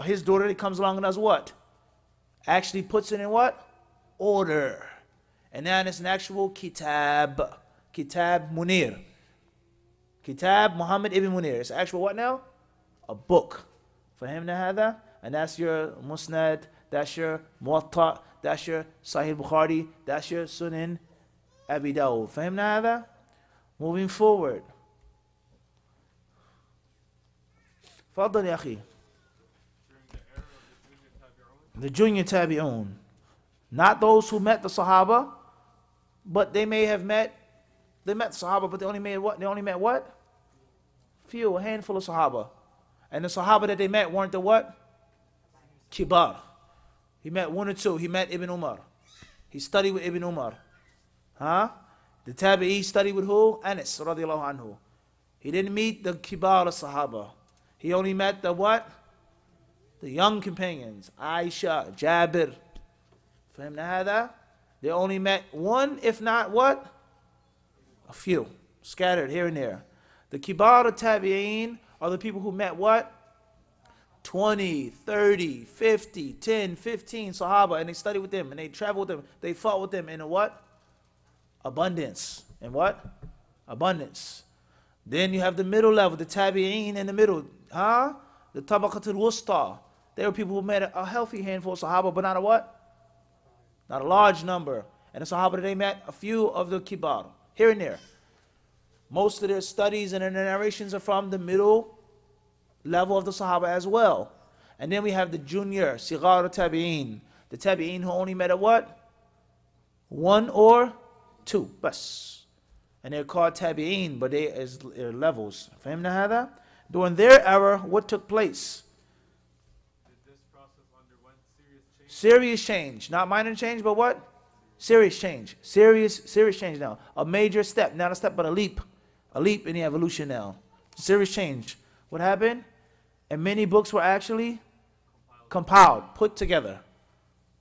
his daughter that comes along and does what? Actually puts it in what? Order. And then it's an actual kitab. Kitab Munir. Kitab Muhammad ibn Munir. It's actual what now? A book. For him to have that. And that's your Musnad. That's your Muwatta. That's your Sahih Bukhari. That's your Sunan Abi Dawud. For him to have that. Moving forward. Fadal ya akhi. The junior Tabi'un. Not those who met the Sahaba, but they may have met the Sahaba, but they only met what? They only met what? A handful of Sahaba. And the Sahaba that they met weren't the what? Kibar. He met one or two. He met Ibn Umar. He studied with Ibn Umar. The Tabi'i studied with who? Anas radiallahu anhu. He didn't meet the Kibar of Sahaba. He only met the what? The young companions, Aisha, Jabir. فهمنا هذا? They only met one, if not what? A few, scattered here and there. The Kibar Tabi'een are the people who met what? 20, 30, 50, 10, 15 Sahaba, and they studied with them, and they traveled with them, they fought with them in a what? Abundance. In what? Abundance. Then you have the middle level, the Tabi'een in the middle. Huh? The Tabaqatul Wusta. They were people who met a healthy handful of Sahaba, but not a what? Not a large number. And the Sahaba they met, a few of the Kibar, here and there. Most of their studies and their narrations are from the middle level of the Sahaba as well. And then we have the junior, Sigar Tabi'een. The Tabi'een who only met at what? One or two. Bas. And they're called Tabi'een, but they as levels. فهمنا هذا? During their era, what took place? This process underwent serious change. Serious change. Not minor change, but what? Serious change. Serious change now. A major step. Not a step, but a leap. A leap in the evolution now. Serious change. What happened? And many books were actually compiled, put together.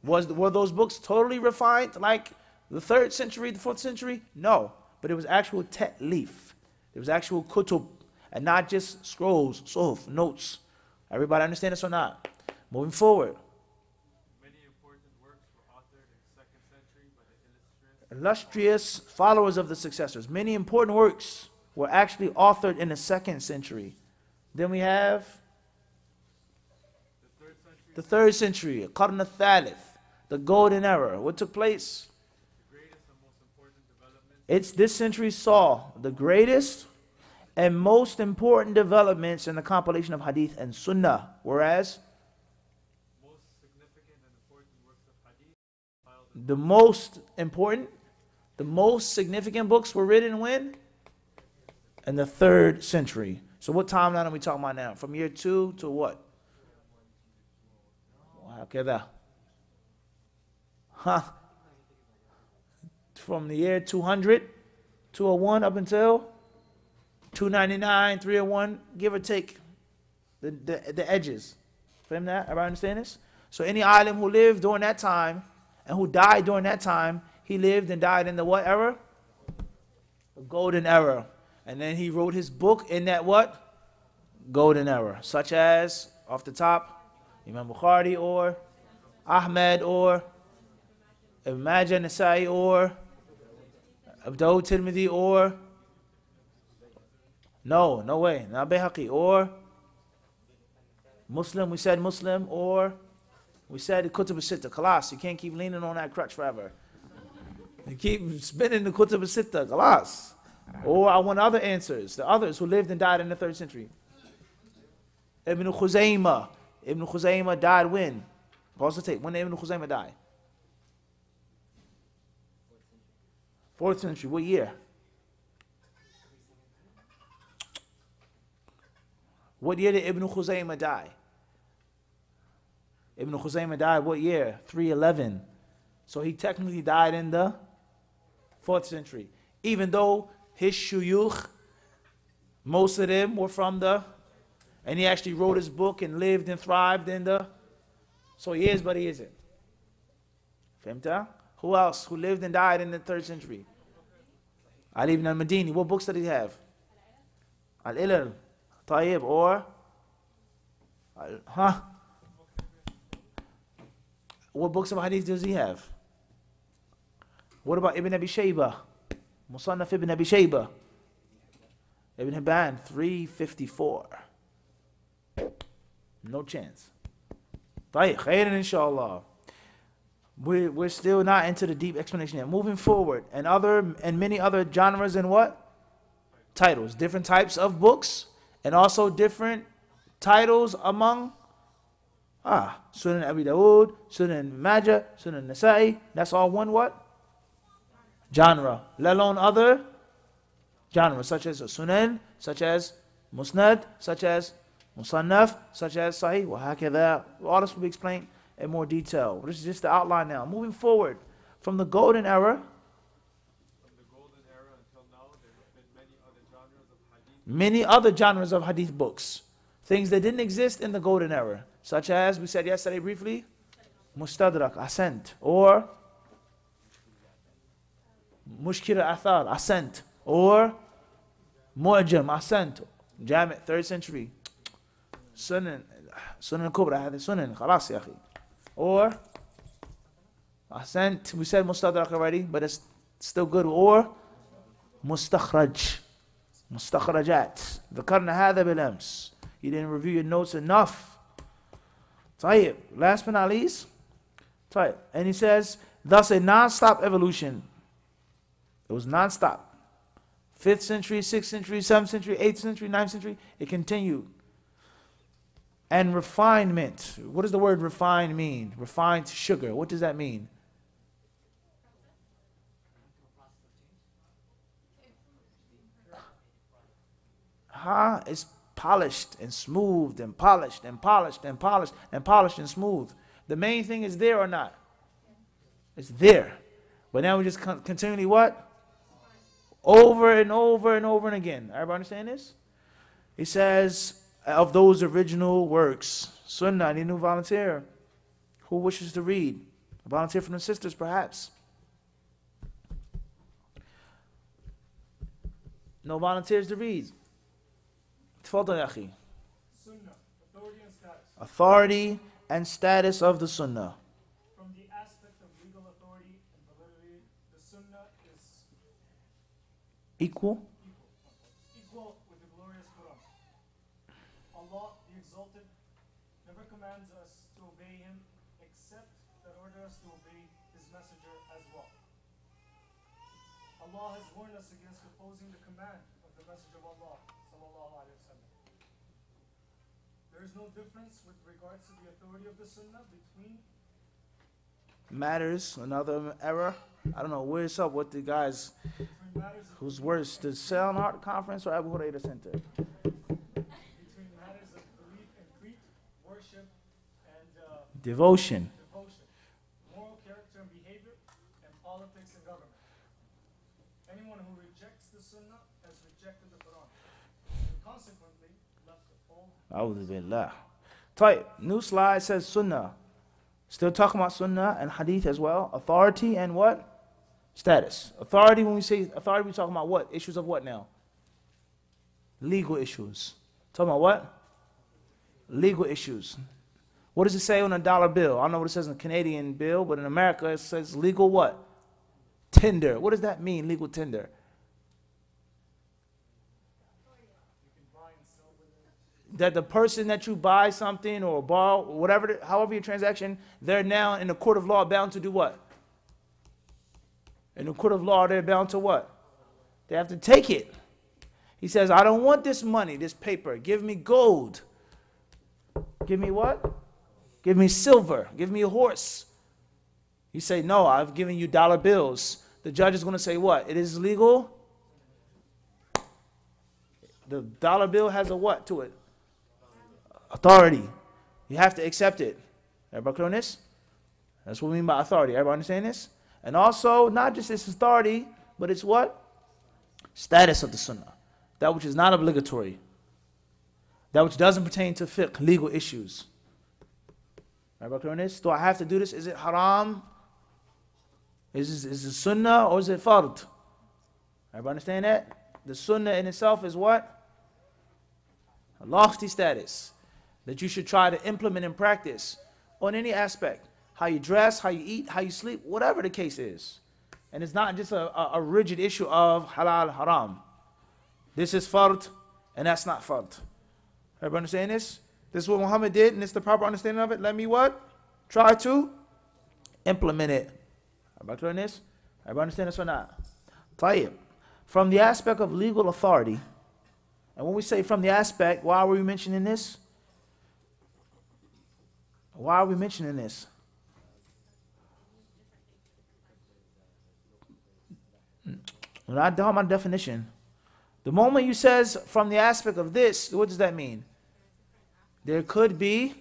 Were those books totally refined like the 3rd century, the 4th century? No. But it was actual ta'leef. It was actual kutub. And not just scrolls, suhuf, notes. Everybody understand this or not? Moving forward. Many important works were authored in the 2nd century by the illustrious Illustrious followers of the successors. Many important works were actually authored in the 2nd century. Then we have the 3rd century, Qarn al-Thalith, the golden era. What took place? The greatest and most important development. This century saw the greatest and most important developments in the compilation of Hadith and Sunnah, whereas Most significant and important works of Hadith compiled the most important, the most significant books were written when? In the 3rd century. So what timeline are we talking about now? From year 2 to what? وهكذا. Huh? From the year 200, 201 up until 299, 301, give or take the edges. From that, everybody understand this? So any alim who lived during that time and who died during that time, he lived and died in the what era? The golden era. And then he wrote his book in that what? Golden era. Such as, off the top, Imam Bukhari or Ahmed or Ibn Majah Nasai or Abu Dawud Tirmidhi or no way, not Bayhaqi or Muslim, we said Muslim or we said the Kutub al-Sitta. Khalas, you can't keep leaning on that crutch forever. You keep spinning the Kutub al-Sitta. Khalas. Or I want other answers. The others who lived and died in the 3rd century. Ibn Khuzaymah. Ibn Khuzaymah died when? Pause the tape. When did Ibn Khuzaymah die? 4th century. What year? What year did Ibn Khuzaymah die? Ibn Khuzaymah died what year? 311. So he technically died in the 4th century. Even though his shuyukh, most of them were from and he actually wrote his book and lived and thrived in so he is, but he isn't. Fahmta? Who else? Who lived and died in the 3rd century? Ali ibn al-Madini. What books did he have? Al-Ilal, Tayyib, or? What books of hadith does he have? What about Ibn Abi Shaybah? Musannaf Ibn Abi Shaybah. Ibn Hibban, 354. No chance. Right, khairan inshallah. We're still not into the deep explanation yet. Moving forward, and many other genres and what? Titles. Different types of books, and also different titles among Sunan Abi Dawud, Sunan Majah, Sunan Nasa'i. That's all one what? Genre. Let alone other genres such as Sunan, such as Musnad, such as Musannaf, such as Sahih, وهكذا. All this will be explained in more detail. This is just the outline now. Moving forward, from the golden era, until now, there have been many other genres of hadith. Many other genres of hadith books. Things that didn't exist in the golden era, such as we said yesterday briefly, mustadrak, ascent, or mushkil athar, ascent, or mu'jam, ascent, jami', 3rd century, sunan kubra, hadith sunan, khalas ya akhi. Or ascent, we said mustadrak already, but it's still good. Or mustakhraj, mustakhrajat, ذكرنا هذا بالأمس. You didn't review your notes enough. طيب, last but not least, طيب, and he says, thus a non-stop evolution. It was non-stop. 5th century, 6th century, 7th century, 8th century, 9th century, it continued. And refinement. What does the word refine mean? Refined sugar. What does that mean? It's polished and smoothed and polished and polished and polished and polished and smooth. The main thing is there or not? It's there. But now we just continually what? Over and over and over and again. Everybody understand this? He says, of those original works, Sunnah, any new volunteer who wishes to read? A volunteer from the sisters, perhaps. No volunteers to read. تفضل يا أخي. Sunnah, authority and status. Authority and status of the Sunnah. From the aspect of legal authority and validity, the Sunnah is Equal. equal with the glorious Quran. Allah, the Exalted, never commands us to obey Him except that order us to obey His Messenger as well. Allah has warned us against opposing the command of the Messenger of Allah, sallallahu alaihi wasallam. There is no difference with regards to the authority of the Sunnah between Matters, another error. I don't know where's up with the guys. matters of Who's worse, the Sound Art Conference or Abu Huraira Center? between matters of belief and creed, worship and Devotion. devotion, moral character and behavior, and politics and government. Anyone who rejects the Sunnah has rejected the Quran, and consequently left the full. A'udhu billah. Type. New slide says Sunnah. Still talking about Sunnah and Hadith as well. Authority and what? Status. Authority, when we say authority, we're talking about what? Issues of what now? Legal issues. Talking about what? Legal issues. What does it say on a dollar bill? I don't know what it says in a Canadian bill, but in America it says legal what? Tender. What does that mean, legal tender? That the person that you buy something or borrow, whatever, however your transaction, they're now in the court of law bound to do what? In the court of law, they're bound to what? They have to take it. He says, I don't want this money, this paper. Give me gold. Give me what? Give me silver. Give me a horse. You say, no, I've given you dollar bills. The judge is going to say what? It is legal? The dollar bill has a what to it? Authority. You have to accept it. Everybody clear on this? That's what we mean by authority. Everybody understand this? And also, not just its authority, but it's what? Status of the Sunnah. That which is not obligatory. That which doesn't pertain to fiqh, legal issues. Everybody clear on this? Do I have to do this? Is it haram? Is it Sunnah or is it fard? Everybody understand that? The Sunnah in itself is what? A lofty status that you should try to implement and practice on any aspect. How you dress, how you eat, how you sleep, whatever the case is. And it's not just a rigid issue of halal, haram. This is fard, and that's not fard. Everybody understand this? This is what Muhammad did, and it's the proper understanding of it. Let me what? Try to implement it. Everybody clear on this? Everybody understand this or not? Tayyib. From the aspect of legal authority, and when we say from the aspect, why are we mentioning this? Why are we mentioning this? When I do my definition, the moment you says from the aspect of this, what does that mean? There could be,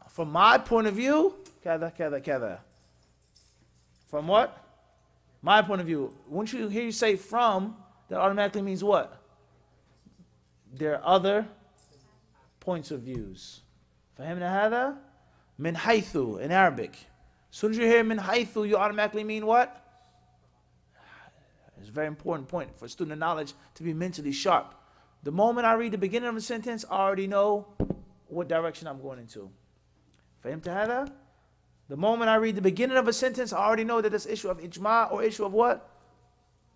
from my point of view, kada. From what? My point of view. Once you hear you say from, that automatically means what? There are other points of views. فهمنا هذا؟ من حيث in Arabic. As soon as you hear من حيث, you automatically mean what? It's a very important point for student knowledge to be mentally sharp. The moment I read the beginning of a sentence, I already know what direction I'm going into. فهمت هذا? The moment I read the beginning of a sentence, I already know that it's issue of ijma or issue of what?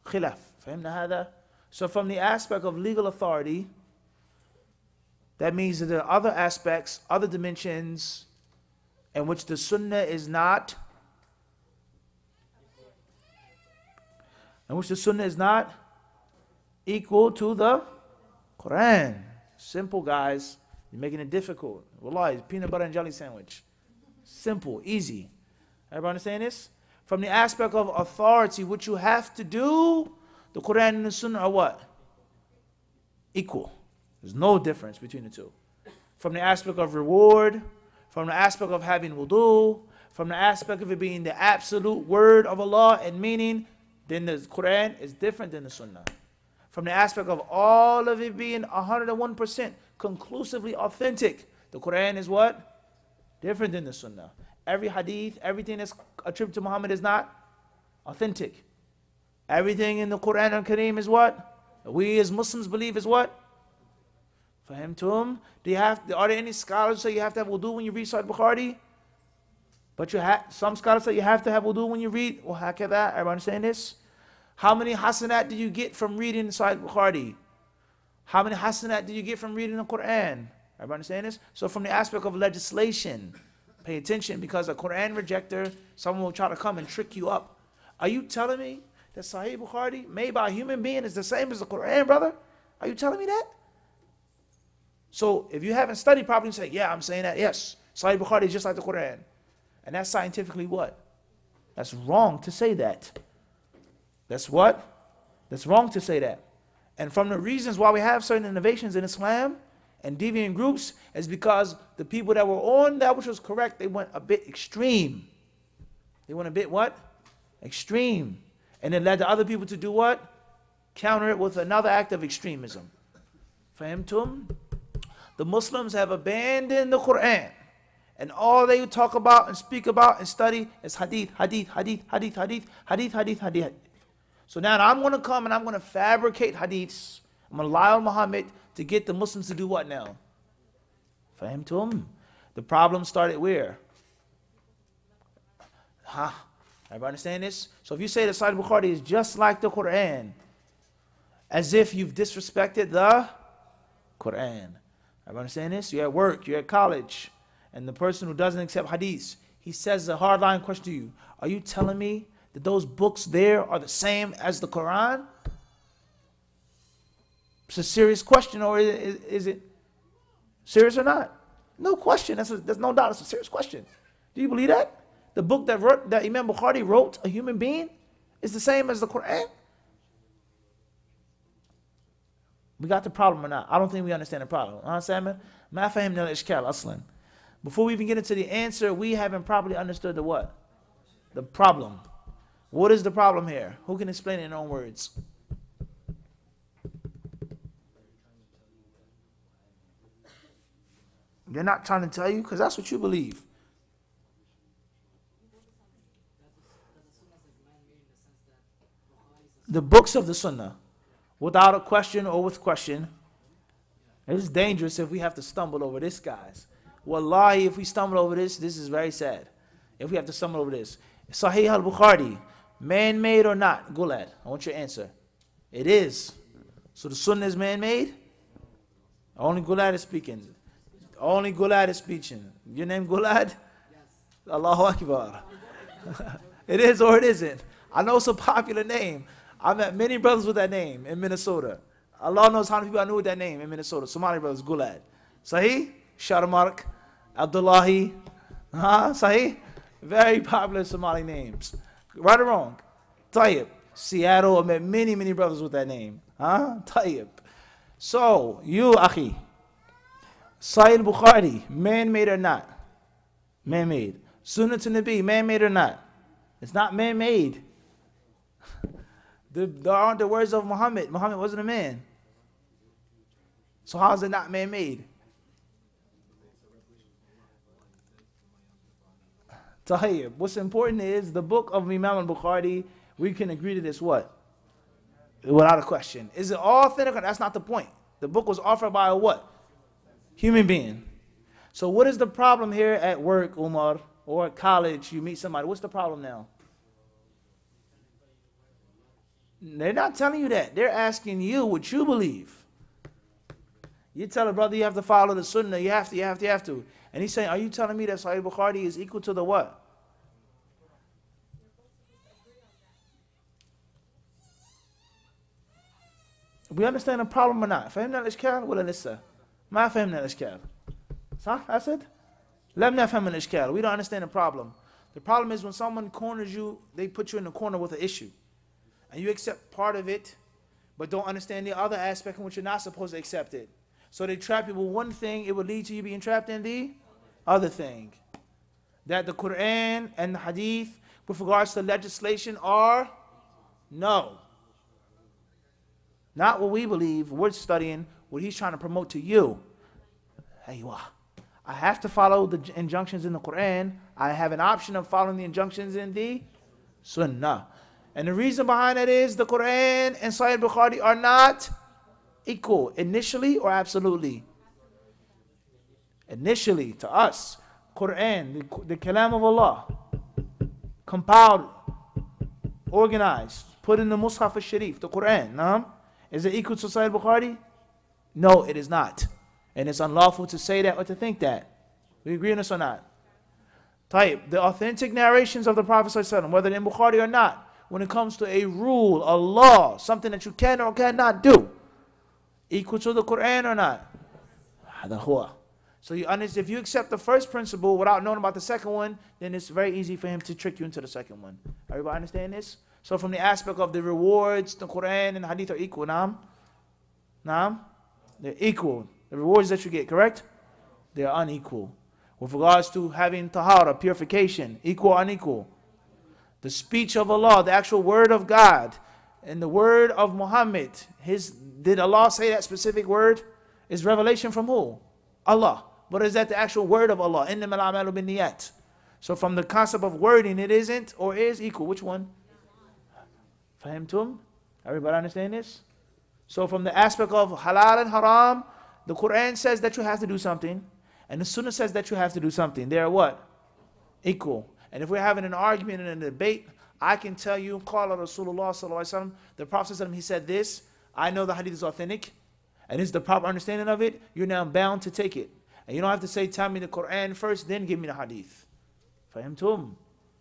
Khilaf. فهمنا هذا? So from the aspect of legal authority, that means that there are other aspects, other dimensions in which the Sunnah is not, equal to the Quran. Simple, guys. You're making it difficult. Wallahi, peanut butter and jelly sandwich. Simple, easy. Everybody understand this? From the aspect of authority, what you have to do, the Quran and the Sunnah are what? Equal. There's no difference between the two. From the aspect of reward, from the aspect of having wudu, from the aspect of it being the absolute word of Allah and meaning, then the Quran is different than the Sunnah. From the aspect of all of it being 101% conclusively authentic, the Quran is what? Different than the Sunnah. Every hadith, everything that's attributed to Muhammad is not authentic. Everything in the Quran and Kareem is what? We as Muslims believe is what? Fahimtum? Are there any scholars who say you have to have wudu when you read Sahih Bukhari? But some scholars say you have to have wudu when you read. Well, how can that? Everyone understand this? How many hasanat do you get from reading Sahih Bukhari? How many hasanat do you get from reading the Quran? Everyone understand this? So from the aspect of legislation, pay attention, because a Quran rejector, someone will try to come and trick you up. Are you telling me that Sahih Bukhari, made by a human being, is the same as the Quran, brother? Are you telling me that? So if you haven't studied properly, say, yeah, I'm saying that. Yes, Sahih Bukhari is just like the Quran. And that's scientifically what? That's wrong to say that. That's what? That's wrong to say that. And from the reasons why we have certain innovations in Islam and deviant groups is because the people that were on that which was correct, they went a bit extreme. They went a bit what? Extreme. And it led the other people to do what? Counter it with another act of extremism. Fahimtum? The Muslims have abandoned the Quran. And all they talk about and speak about and study is hadith, hadith, hadith, hadith, hadith, hadith, hadith, hadith. So now I'm going to come and I'm going to fabricate hadiths. I'm going to lie on Muhammad to get the Muslims to do what now? Fahimtum? The problem started where? Everybody understand this? So if you say the Sahih Bukhari is just like the Quran, as if you've disrespected the Quran. Everybody understand this? You're at work, you're at college, and the person who doesn't accept hadiths, he says a hardline question to you. Are you telling me that those books there are the same as the Quran? It's a serious question, or is it serious or not? No question. There's no doubt. It's a serious question. Do you believe that? The book that Imam Bukhari wrote, a human being, is the same as the Quran? We got the problem or not? I don't think we understand the problem. Understand? Ma fahimna al-ishkal aslan. Before we even get into the answer, we haven't properly understood the what? The problem. What is the problem here? Who can explain it in their own words? They're not trying to tell you because that's what you believe. The books of the Sunnah, without a question or with question. It's dangerous if we have to stumble over this, guys. Wallahi, if we stumble over this is very sad. If we have to stumble over this. Sahih al-Bukhari, man-made or not? Gulad, I want your answer. It is. So the Sunnah is man-made? Only Gulad is speaking. Only Gulad is speaking. Your name Gulad? Yes. Allahu Akbar. It is or it isn't. I know it's a popular name. I met many brothers with that name in Minnesota. Allah knows how many people I knew with that name in Minnesota. Somali brothers, Gulad. Sahih? Sharamark, Abdullahi. Sahih? Very popular Somali names. Right or wrong? Tayyib. Seattle, I met many, many brothers with that name. Tayyib. So, you, Akhi. Sahih Bukhari, man-made or not? Man-made. Sunnah to Nabi, man-made or not? It's not man-made. There aren't the words of Muhammad. Muhammad wasn't a man. So how is it not man-made? Tayyib. What's important is the book of Imam al-Bukhari, we can agree to this what? Without a question. Is it authentic? That's not the point. The book was authored by a what? Human being. So what is the problem here at work, Umar, or at college? You meet somebody. What's the problem now? They're not telling you that. They're asking you what you believe. You tell a brother you have to follow the Sunnah. You have to. And he's saying, are you telling me that Sahih Bukhari is equal to the what? We understand the problem or not? فهمنا الإشكال ولا لسه؟ ما فهمنا الإشكال. صح أسد؟ لم نفهم الإشكال. We don't understand the problem. The problem is when someone corners you, they put you in the corner with an issue. And you accept part of it, but don't understand the other aspect in which you're not supposed to accept it. So they trap you with one thing, it will lead to you being trapped in the other thing. That the Quran and the Hadith, with regards to legislation, are no. Not what we believe, we're studying, what he's trying to promote to you. Aywa. I have to follow the injunctions in the Quran. I have an option of following the injunctions in the Sunnah. And the reason behind that is the Quran and Sahih Bukhari are not equal, initially or absolutely. Initially, to us, Quran, the Kalam of Allah, compiled, organized, put in the Mus'haf al-Sharif, the Quran, is it equal to Sahih Bukhari? No, it is not. And it's unlawful to say that or to think that. We agree on this or not? Tayyib, the authentic narrations of the Prophet ﷺ, whether in Bukhari or not, when it comes to a rule, a law, something that you can or cannot do, equal to the Quran or not? So you understand, if you accept the first principle without knowing about the second one, then it's very easy for him to trick you into the second one. Everybody understand this? So from the aspect of the rewards, the Quran and the Hadith are equal. Naam? They're equal. The rewards that you get, correct? They are unequal. With regards to having tahara, purification, equal or unequal? The speech of Allah, the actual word of God, and the word of Muhammad, did Allah say that specific word? Is revelation from who? Allah. But is that the actual word of Allah? إِنَّمَا الْأَعْمَالُ بِالنِّيَّاتِ. So from the concept of wording, it isn't or is equal. Which one? Fahimtum? Everybody understand this? So from the aspect of halal and haram, the Quran says that you have to do something, and the Sunnah says that you have to do something. They are what? Equal. And if we're having an argument and a debate, I can tell you, Qala Rasulullah sallallahu alaihi wasallam, the Prophet sallallahu alaihi wasallam, he said this. I know the Hadith is authentic, and this is the proper understanding of it. You're now bound to take it, and you don't have to say, tell me the Quran first, then give me the Hadith. Fahimtum?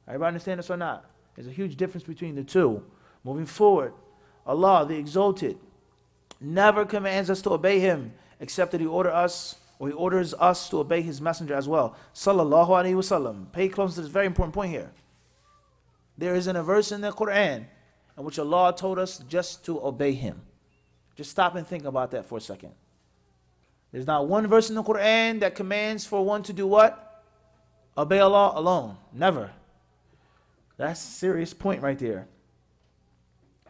Everybody understand this or not? There's a huge difference between the two. Moving forward, Allah, the Exalted, never commands us to obey Him, except that He orders us to obey His Messenger as well. Sallallahu Alaihi Wasallam. Pay close to this very important point here. There isn't a verse in the Quran in which Allah told us just to obey Him. Just stop and think about that for a second. There's not one verse in the Quran that commands for one to do what? Obey Allah alone. Never. That's a serious point right there.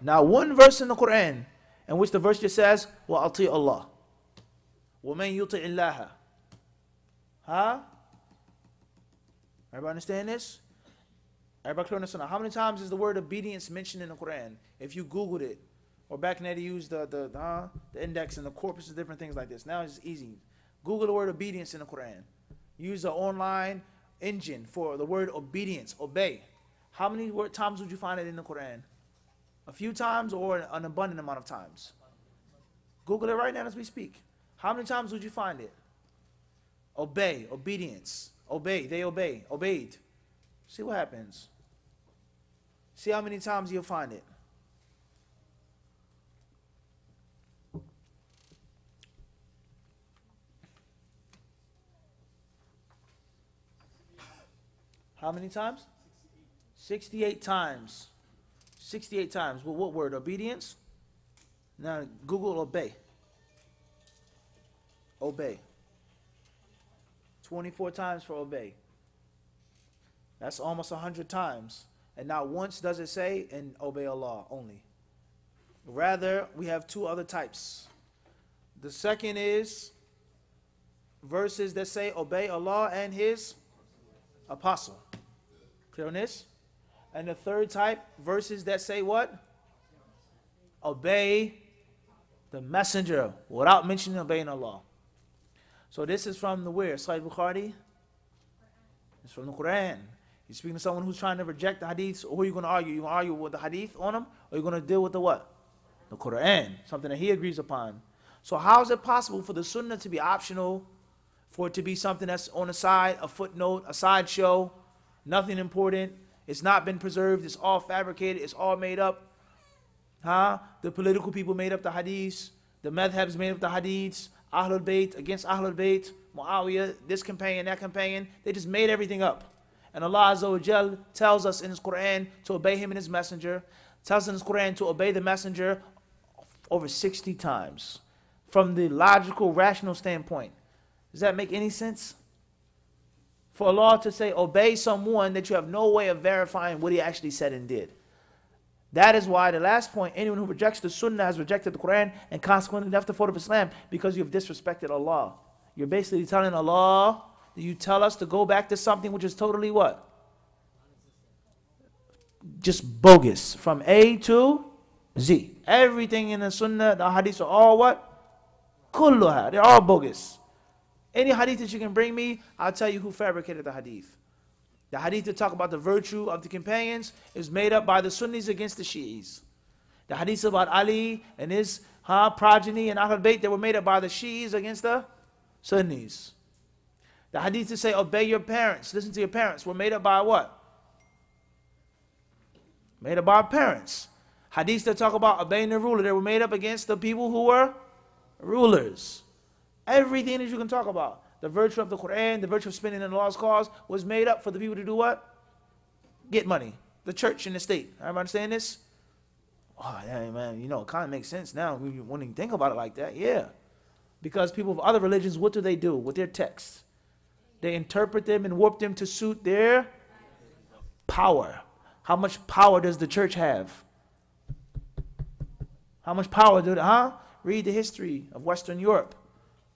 Now, one verse in the Quran in which the verse just says, وَأَطِيعُ اللَّهِ وَمَنْ يُطِعِ اللَّهَ. Everybody understand this? Everybody clear on this? How many times is the word obedience mentioned in the Quran? If you Googled it, or back in there they used the index and the corpus and different things like this. Now it's easy. Google the word obedience in the Quran. Use the online engine for the word obedience, obey. How many times would you find it in the Quran? A few times or an abundant amount of times? Google it right now as we speak. How many times would you find it? Obey, obedience, obey, they obey, obeyed. See what happens. See how many times you'll find it. How many times? 68 times. 68 times. Well, what word? Obedience? Now, Google obey. Obey. 24 times for obey. That's almost 100 times. And not once does it say, and obey Allah only. Rather, we have two other types. The second is verses that say, obey Allah and His apostle. Clear on this? And the third type, verses that say what? Obey the messenger without mentioning obeying Allah. So this is from the where? Sahih Bukhari? It's from the Quran. You're speaking to someone who's trying to reject the hadiths, or who are you going to argue? You're going to argue with the hadith on them, or you're going to deal with the what? The Quran, something that he agrees upon. So how is it possible for the sunnah to be optional, for it to be something that's on the side, a footnote, a sideshow, nothing important, it's not been preserved, it's all fabricated, it's all made up? The political people made up the hadiths, the madhabs made up the hadiths, Ahlul Bayt against Ahlul Bayt, Muawiyah, this companion, that companion, they just made everything up. And Allah Azza wa Jal tells us in His Quran to obey Him and His Messenger, tells us in His Quran to obey the Messenger over 60 times. From the logical, rational standpoint, does that make any sense? For Allah to say, obey someone that you have no way of verifying what he actually said and did. That is why the last point, anyone who rejects the Sunnah has rejected the Quran and consequently left the fold of Islam, because you have disrespected Allah. You're basically telling Allah that you tell us to go back to something which is totally what? Just bogus. From A to Z. Everything in the Sunnah, the Hadiths are all what? Kulluha. They're all bogus. Any hadith that you can bring me, I'll tell you who fabricated the hadith. The hadith that talk about the virtue of the companions is made up by the Sunnis against the Shi'is. The hadith about Ali and his progeny and Ahlul Bayt, they were made up by the Shi'is against the Sunnis. The hadith that say obey your parents, listen to your parents, were made up by what? Made up by parents. Hadiths that talk about obeying the ruler, they were made up against the people who were rulers. Everything that you can talk about, the virtue of the Quran, the virtue of spending in Allah's cause, was made up for the people to do what? Get money. The church and the state. Everybody understand this? Oh, yeah, man, you know, it kind of makes sense now when you think about it like that. Yeah. Because people of other religions, what do they do with their texts? They interpret them and warp them to suit their power. How much power does the church have? How much power do they, Read the history of Western Europe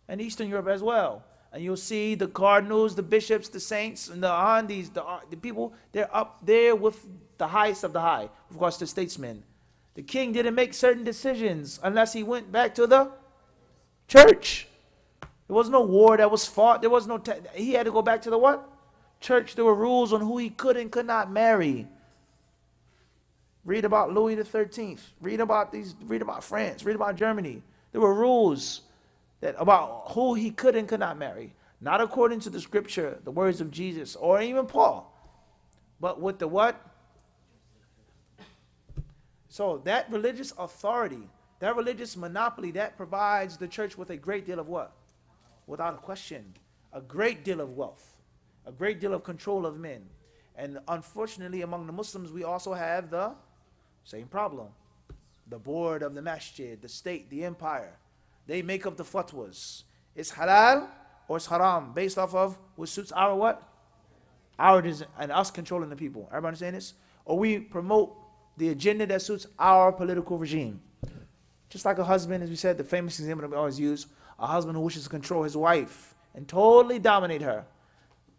and Eastern Europe as well. And you'll see the cardinals, the bishops, the saints, and the people, they're up there with the highest of the high. Of course, the statesmen. The king didn't make certain decisions unless he went back to the church. There was no war that was fought. There was no, he had to go back to the what? Church. There were rules on who he could and could not marry. Read about Louis XIII. Read about France. Read about Germany. There were rules about who he could and could not marry. Not according to the scripture, the words of Jesus, or even Paul. But with the what? So that religious authority, that religious monopoly, that provides the church with a great deal of what? Without a question. A great deal of wealth. A great deal of control of men. And unfortunately, among the Muslims, we also have the same problem. The board of the masjid, the state, the empire. They make up the fatwas. It's halal or it's haram, based off of what suits our what? Our desire, and us controlling the people. Everybody understand this? Or we promote the agenda that suits our political regime. Just like a husband, as we said, the famous example that we always use, a husband who wishes to control his wife and totally dominate her.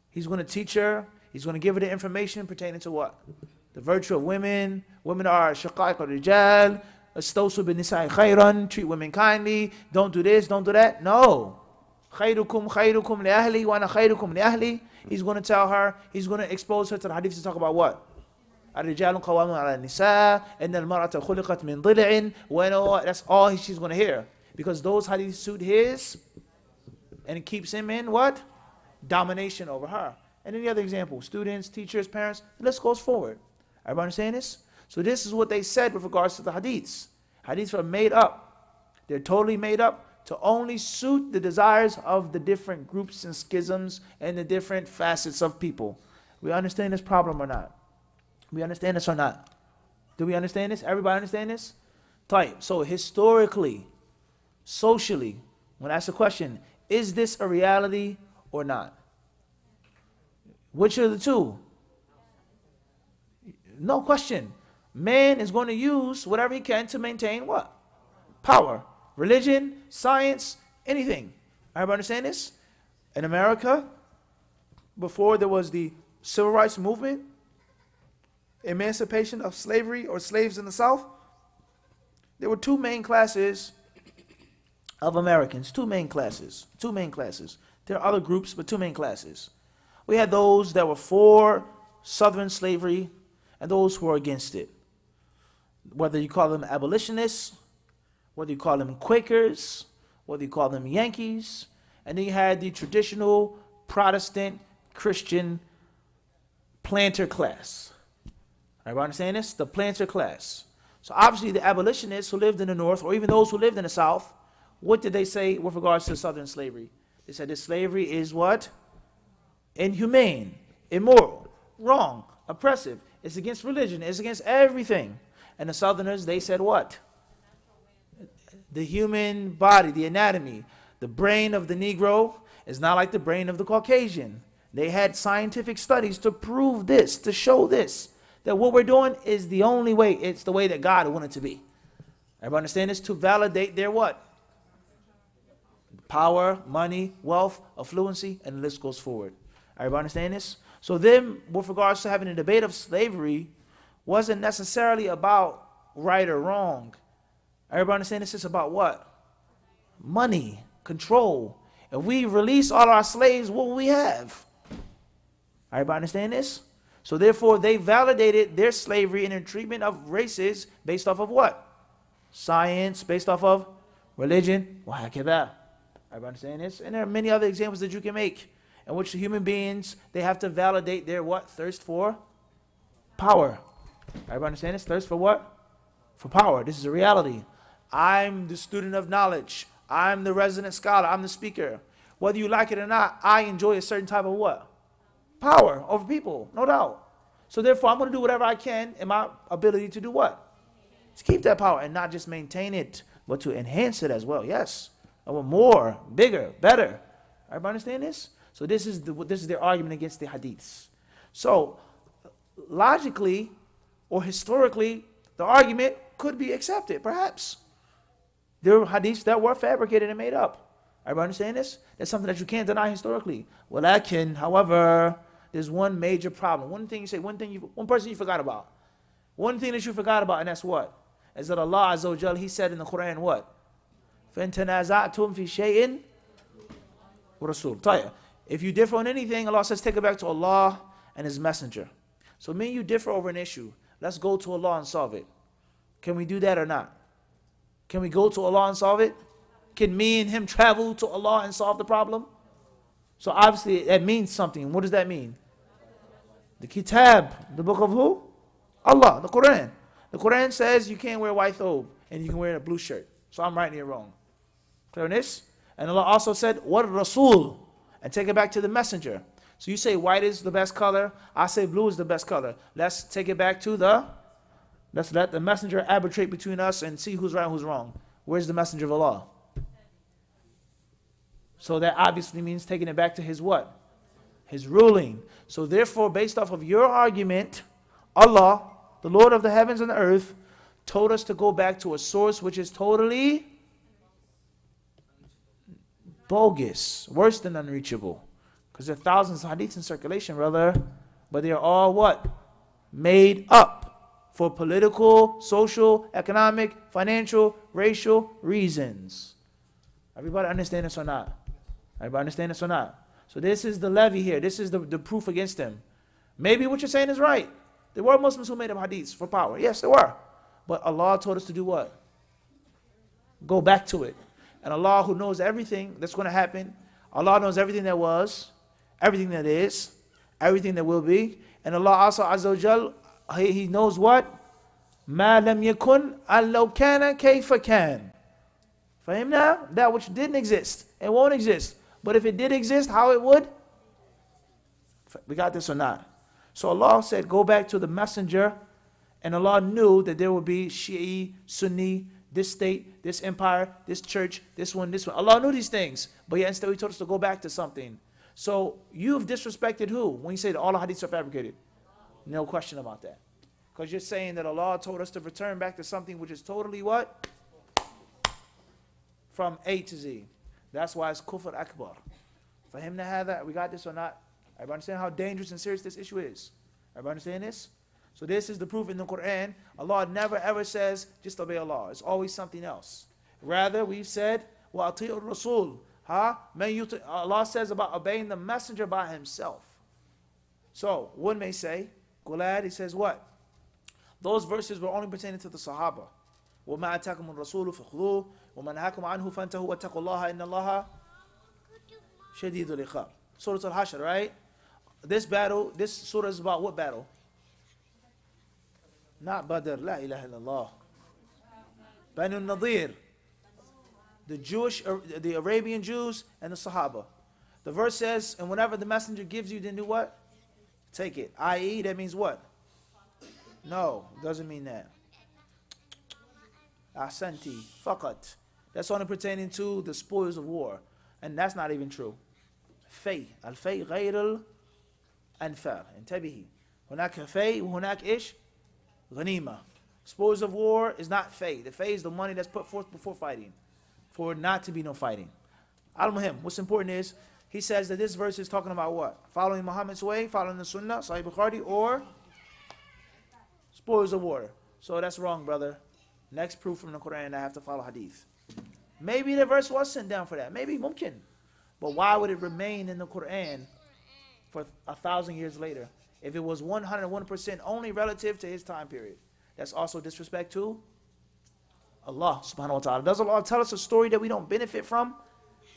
He's going to teach her, he's going to give her the information pertaining to what? The virtue of women. Women are shaqaiq al-rijal. Astawsu bin-nisa'i khayran. Treat women kindly. Don't do this, don't do that. No. Khayrukum li ahli wa ana khayrukum li ahli. He's going to tell her, he's going to expose her to the hadith to talk about what? Al-rijalu qawamun ala nisa, inna al-mar'ata khuliqat min dhil'in. That's all she's going to hear. Because those hadiths suit his, and it keeps him in what? Domination over her. And any other example, students, teachers, parents, the list goes forward. Everybody understand this? So this is what they said with regards to the hadiths. Hadiths are made up. They're totally made up to only suit the desires of the different groups and schisms and the different facets of people. We understand this problem or not? We understand this or not? Do we understand this? Everybody understand this? Type. So historically, socially, when I ask the question, is this a reality or not? Which of the two? No question. Man is going to use whatever he can to maintain what? Power. Religion, science, anything. Everybody understand this? In America, before there was the civil rights movement, emancipation of slavery or slaves in the South, there were two main classes of Americans. Two main classes. There are other groups, but two main classes. We had those that were for Southern slavery and those who were against it. Whether you call them abolitionists, whether you call them Quakers, whether you call them Yankees, and then you had the traditional Protestant Christian planter class. Everybody understand this? The planter class. So obviously the abolitionists who lived in the North, or even those who lived in the South, what did they say with regards to Southern slavery? They said this slavery is what? Inhumane, immoral, wrong, oppressive. It's against religion. It's against everything. And the Southerners, they said what? The human body, the anatomy, the brain of the Negro is not like the brain of the Caucasian. They had scientific studies to prove this, to show this, that what we're doing is the only way. It's the way that God wanted it to be. Everybody understand this? To validate their what? Power, money, wealth, affluency, and the list goes forward. Everybody understand this? So then, with regards to having a debate of slavery, wasn't necessarily about right or wrong. Everybody understand this? It's about what? Money, control. If we release all our slaves, what will we have? Everybody understand this? So therefore, they validated their slavery and their treatment of races based off of what? Science, based off of religion. Everybody understand this? And there are many other examples that you can make in which the human beings, they have to validate their what? Thirst for power. Everybody understand this? Thirst for what? For power. This is a reality. I'm the student of knowledge. I'm the resident scholar. I'm the speaker. Whether you like it or not, I enjoy a certain type of what? Power over people, no doubt. So therefore, I'm going to do whatever I can in my ability to do what? To keep that power and not just maintain it, but to enhance it as well. Yes. I want more, bigger, better. Everybody understand this? So this is their argument against the hadiths. So logically or historically, the argument could be accepted, perhaps. There were hadiths that were fabricated and made up. Everybody understand this? That's something that you can't deny historically. Well, I can, however, there's one major problem. One person you forgot about. One thing that you forgot about, and that's what? Is that Allah Azza wa Jal, He said in the Quran what? فَإِن تَنَازَعْتُمْ فِي شَيْءٍ وَرَسُولٍ طيب. If you differ on anything, Allah says take it back to Allah and His Messenger. So me and you differ over an issue. Let's go to Allah and solve it. Can we do that or not? Can we go to Allah and solve it? Can me and him travel to Allah and solve the problem? So obviously that means something. What does that mean? The Kitab, the book of who? Allah, the Quran. The Quran says you can't wear a white thobe and you can wear a blue shirt. So I'm right and you're wrong. Clear on this? And Allah also said, what Rasul? And take it back to the messenger. So you say white is the best color. I say blue is the best color. Let's take it back to let's let the messenger arbitrate between us and see who's right and who's wrong. Where's the messenger of Allah? So that obviously means taking it back to his what? His ruling. So therefore, based off of your argument, Allah, the Lord of the heavens and the earth, told us to go back to a source which is totally bogus, worse than unreachable. Because there are thousands of hadiths in circulation, brother. But they are all what? Made up for political, social, economic, financial, racial reasons. Everybody understand this or not? Everybody understand this or not? So this is the levy here. This is the proof against them. Maybe what you're saying is right. There were Muslims who made up hadiths for power. Yes, there were. But Allah told us to do what? Go back to it. And Allah, who knows everything that's going to happen, Allah knows everything that was, everything that is, everything that will be. And Allah also Azza wa Jal, He knows what? مَا لَمْ يَكُنْ أَلَّوْ كَانَ كَيْفَ كَانَ. For him now, that which didn't exist, it won't exist. But if it did exist, how it would? We got this or not? So Allah said, go back to the messenger. And Allah knew that there would be Shi'i, Sunni, this state, this empire, this church, this one, this one. Allah knew these things. But yet instead He told us to go back to something. So you've disrespected who? When you say that all the hadiths are fabricated. No question about that. Because you're saying that Allah told us to return back to something which is totally what? From A to Z. That's why it's kufr akbar. For him to have that, we got this or not? Everybody understand how dangerous and serious this issue is? Everybody understand this? So this is the proof in the Quran. Allah never ever says, just obey Allah. It's always something else. Rather, we've said, وَأَطِيعُ الرَّسُولِ Allah says about obeying the messenger by himself. So, one may say, Gulad, he says what? Those verses were only pertaining to the Sahaba. وَمَا أَتَاكُمُ الرَّسُولُ فَخُذُوهُ وَمَا نَهَاكُمْ عَنْهُ فَانْتَهُوا وَاتَّقُوا اللَّهَ إِنَّ اللَّهَ شَدِيدُ الْعِقَابِ. Surah Al-Hashr, right? This surah is about what battle? Not Badr, la ilaha illallah. Banu Nadir. The Arabian Jews and the Sahaba. The verse says, and whenever the messenger gives you, then do what? Take it. I.e., that means what? No, doesn't mean that. Ahsanti, faqat. That's only pertaining to the spoils of war. And that's not even true. Fay. Al-fay ghayr al-anfar. Intabihi. Hunak fay, hunak ish? Ghanima. Spoils of war is not fay. The fay is the money that's put forth before fighting. For not to be no fighting. Al-Muhim, what's important is, he says that this verse is talking about what? Following Muhammad's way, following the Sunnah, Sahih Bukhari, or spoils of war. So that's wrong, brother. Next proof from the Quran, I have to follow Hadith. Maybe the verse was sent down for that. Maybe, mumkin. But why would it remain in the Quran for 1,000 years later? If it was 101% only relative to his time period. That's also disrespect to Allah subhanahu wa ta'ala. Does Allah tell us a story that we don't benefit from?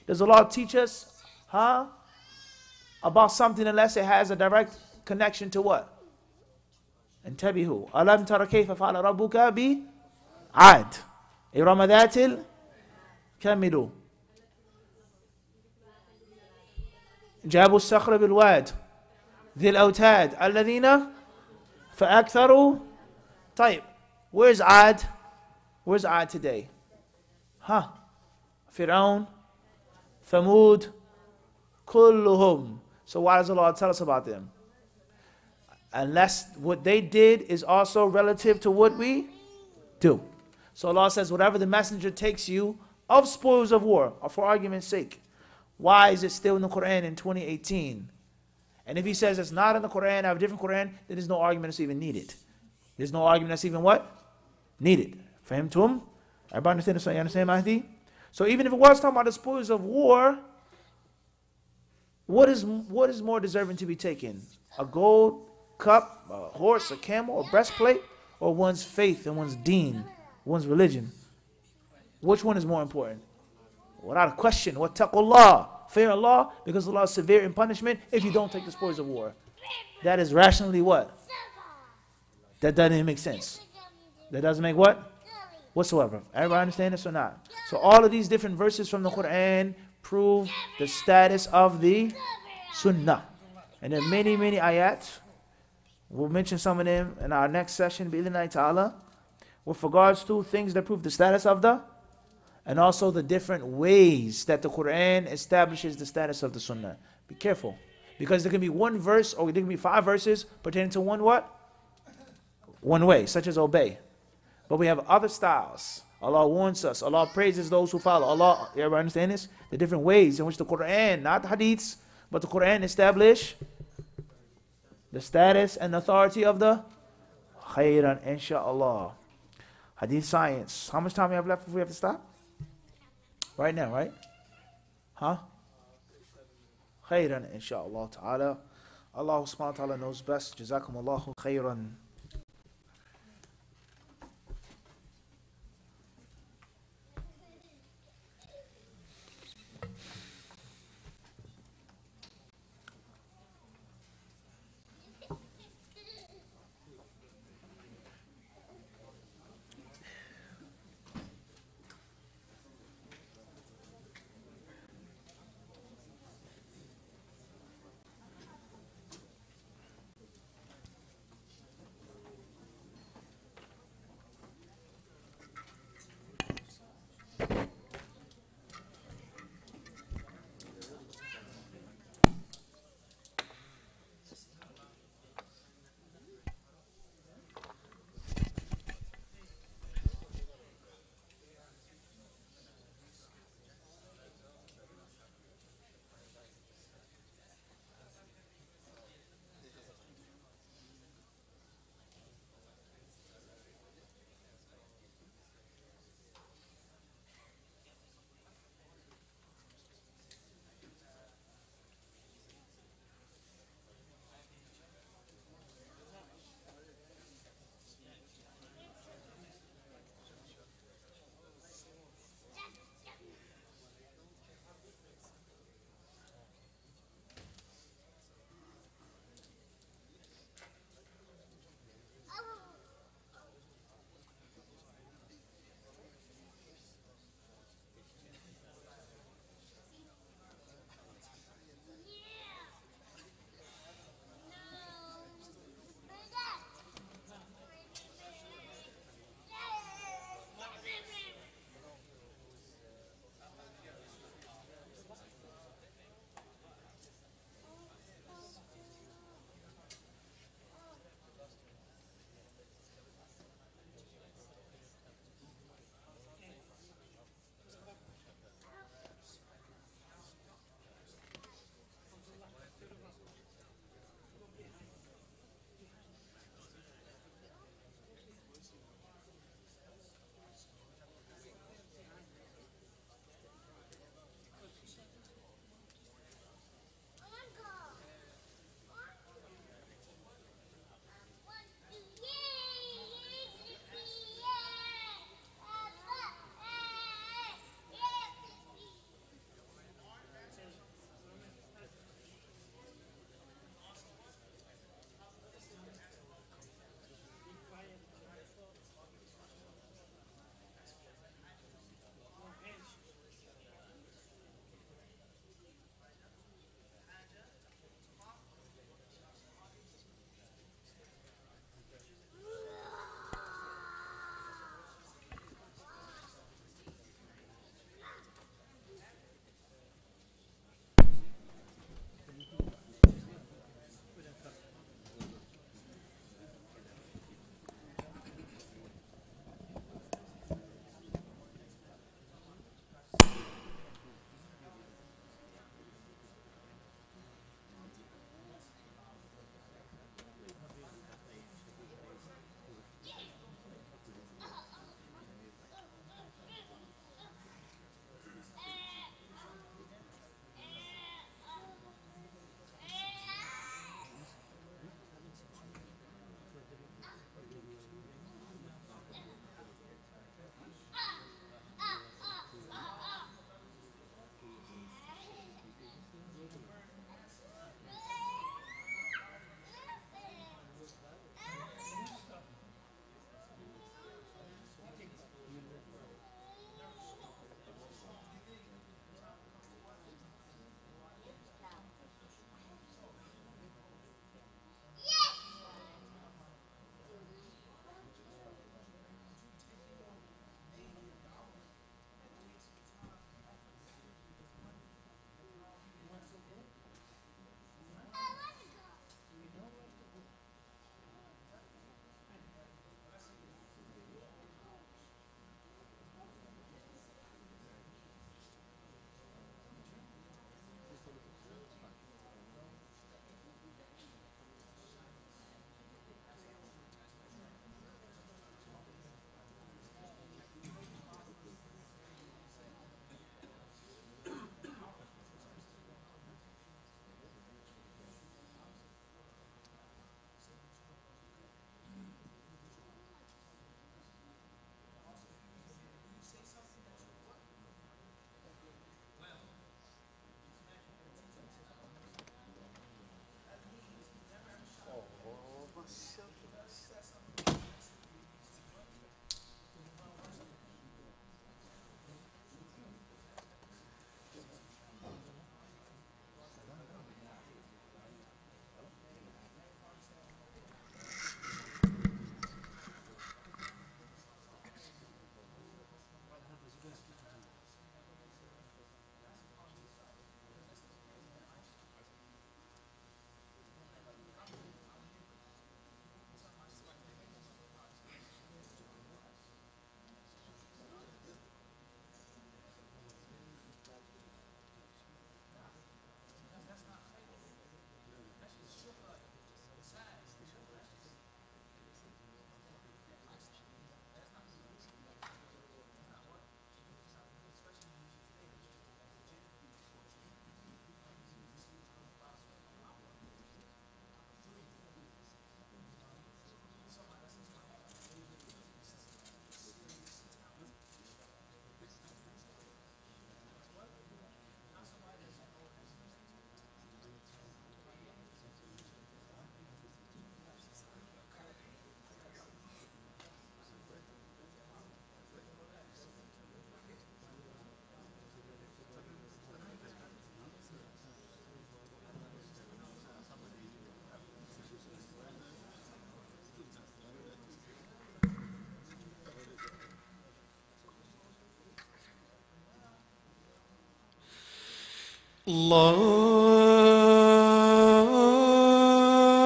Does Allah teach us about something unless it has a direct connection to what? انتبهوا ألم تر كيف فعل ربك بعاد إرم ذات كملوا جابوا الصخر بالواد ذي الأوتاد الذين فأكثروا. طيب, where's Ad? Where's Ad today? Fir'aun, Thamud, kulluhum. So why does Allah tell us about them? Unless what they did is also relative to what we do. So Allah says, whatever the messenger takes you of spoils of war, or for argument's sake, why is it still in the Quran in 2018? And if he says it's not in the Quran, I have a different Quran, then there's no argument that's even needed. There's no argument that's even what? Needed. Fahimtum? Everybody understand this? You understand, Mahdi? So even if it was talking about the spoils of war, what is more deserving to be taken? A gold cup, a horse, a camel, a breastplate, or one's faith and one's deen, one's religion? Which one is more important? Without a question, wattaqullah, fear Allah, because Allah is severe in punishment if you don't take the spoils of war. That is rationally what? That doesn't make sense. That doesn't make what? Whatsoever. Everybody understand this or not? So all of these different verses from the Quran prove the status of the Sunnah. And there are many, many ayats. We'll mention some of them in our next session, bi'idhnillahi ta'ala, with regards to things that prove the status of the, and also the different ways that the Quran establishes the status of the Sunnah. Be careful. Because there can be one verse, or there can be 5 verses pertaining to one what? One way, such as obey. But we have other styles. Allah warns us. Allah praises those who follow. Allah, everybody understand this? The different ways in which the Quran, not the hadiths, but the Quran establish the status and authority of the khayran, inshaAllah. Hadith science. How much time we have left before we have to stop? Right now, right? Khayran, inshaAllah ta'ala. Allah subhanahu wa ta'ala knows best. Jazakumullahu khayran.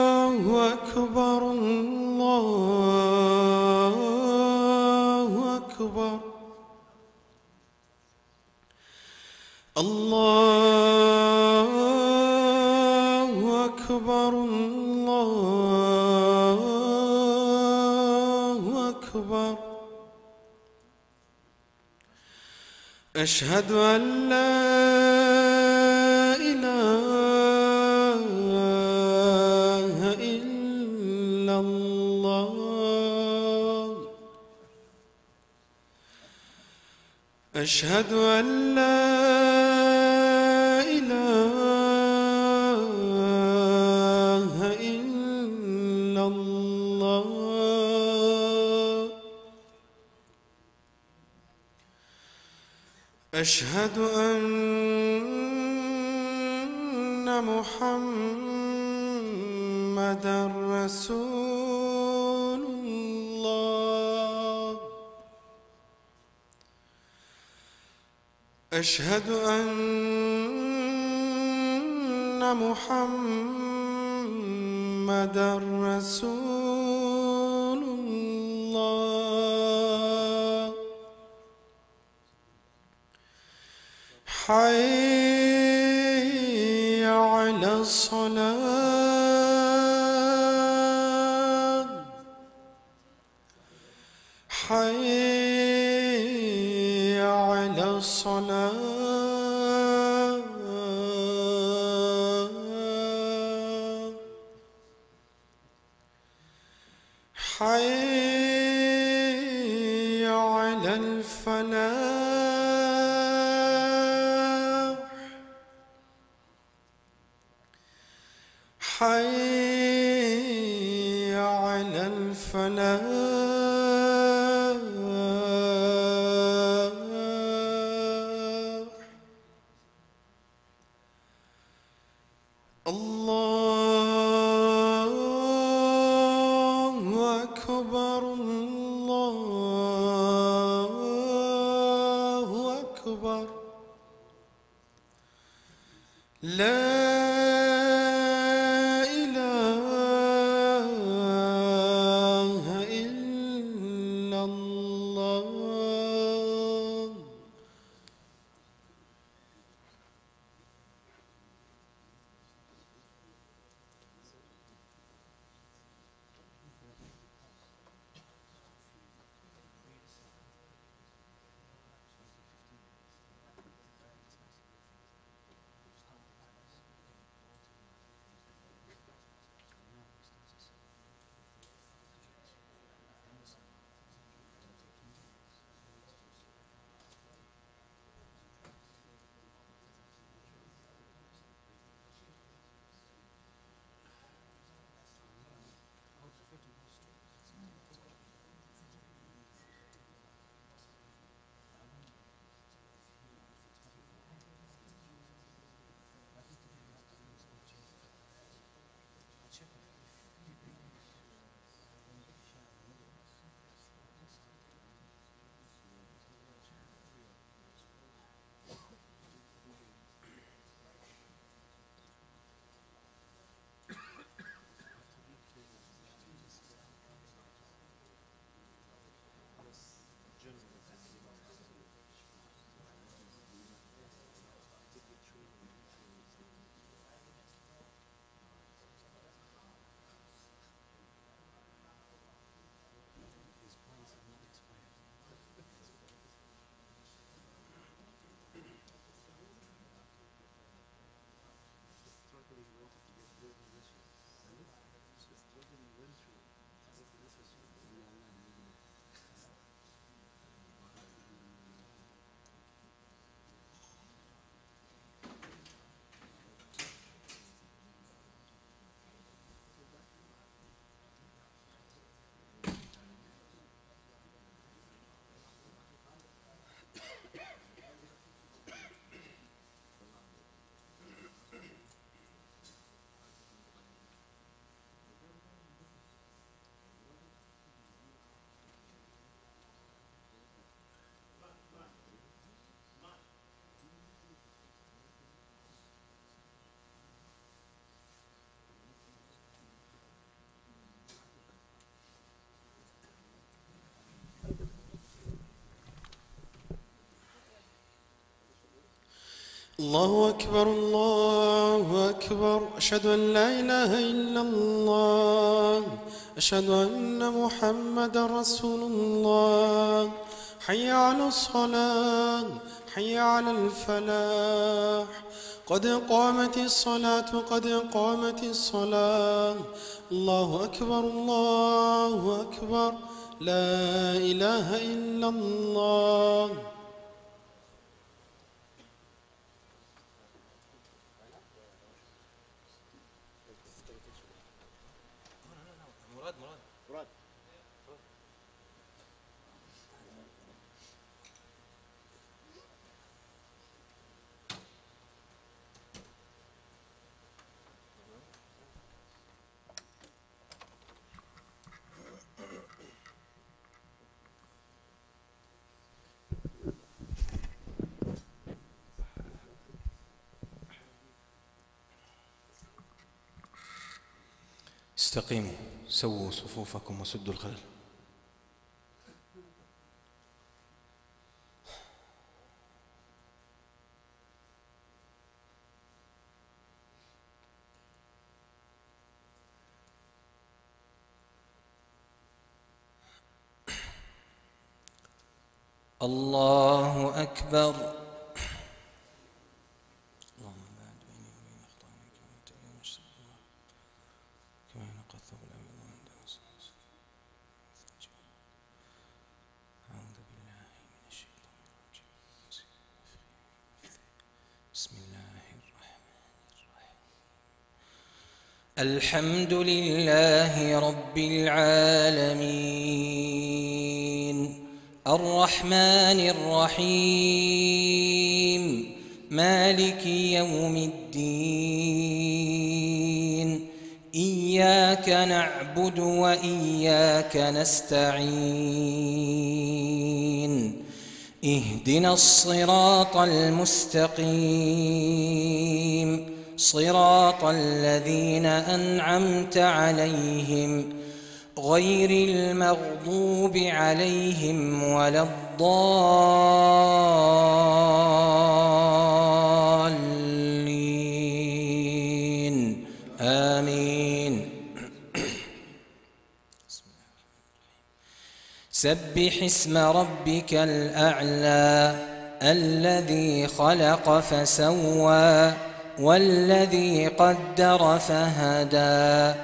الله أكبر الله أكبر الله أكبر الله أكبر أشهد أن لا إله إلا الله أشهد أن لا إله إلا الله أشهد أن محمدًا رسول الله أشهد أن محمدًا رسول الله حي على الصلاة حي على الصلاة حي على الفلاح حي على الفلاح الله أكبر الله أكبر لا إله إلا الله أكبر الله أكبر أشهد أن لا إله إلا الله أشهد أن محمدا رسول الله حي على الصلاة حي على الفلاح قد قامت الصلاة قد قامت الصلاة الله أكبر الله أكبر لا إله إلا الله استقيموا سووا صفوفكم وسدوا الخلل الله أكبر الحمد لله رب العالمين الرحمن الرحيم مالك يوم الدين إياك نعبد وإياك نستعين اهدنا الصراط المستقيم صراط الذين أنعمت عليهم غير المغضوب عليهم ولا الضالين آمين سبح اسم ربك الأعلى الذي خلق فسوى والذي قدر فهدى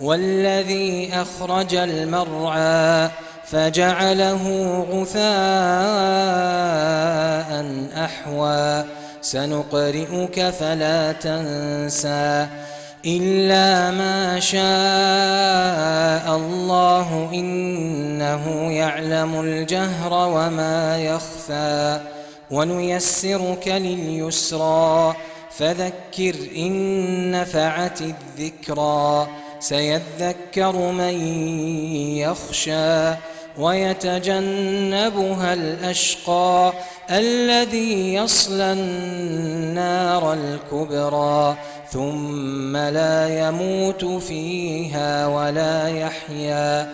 والذي أخرج المرعى فجعله غثاء أحوى سنقرئك فلا تنسى إلا ما شاء الله إنه يعلم الجهر وما يخفى ونيسرك لليسرى فذكر إن نفعت الذكرى سيذكر من يخشى ويتجنبها الأشقى الذي يصلى النار الكبرى ثم لا يموت فيها ولا يحيا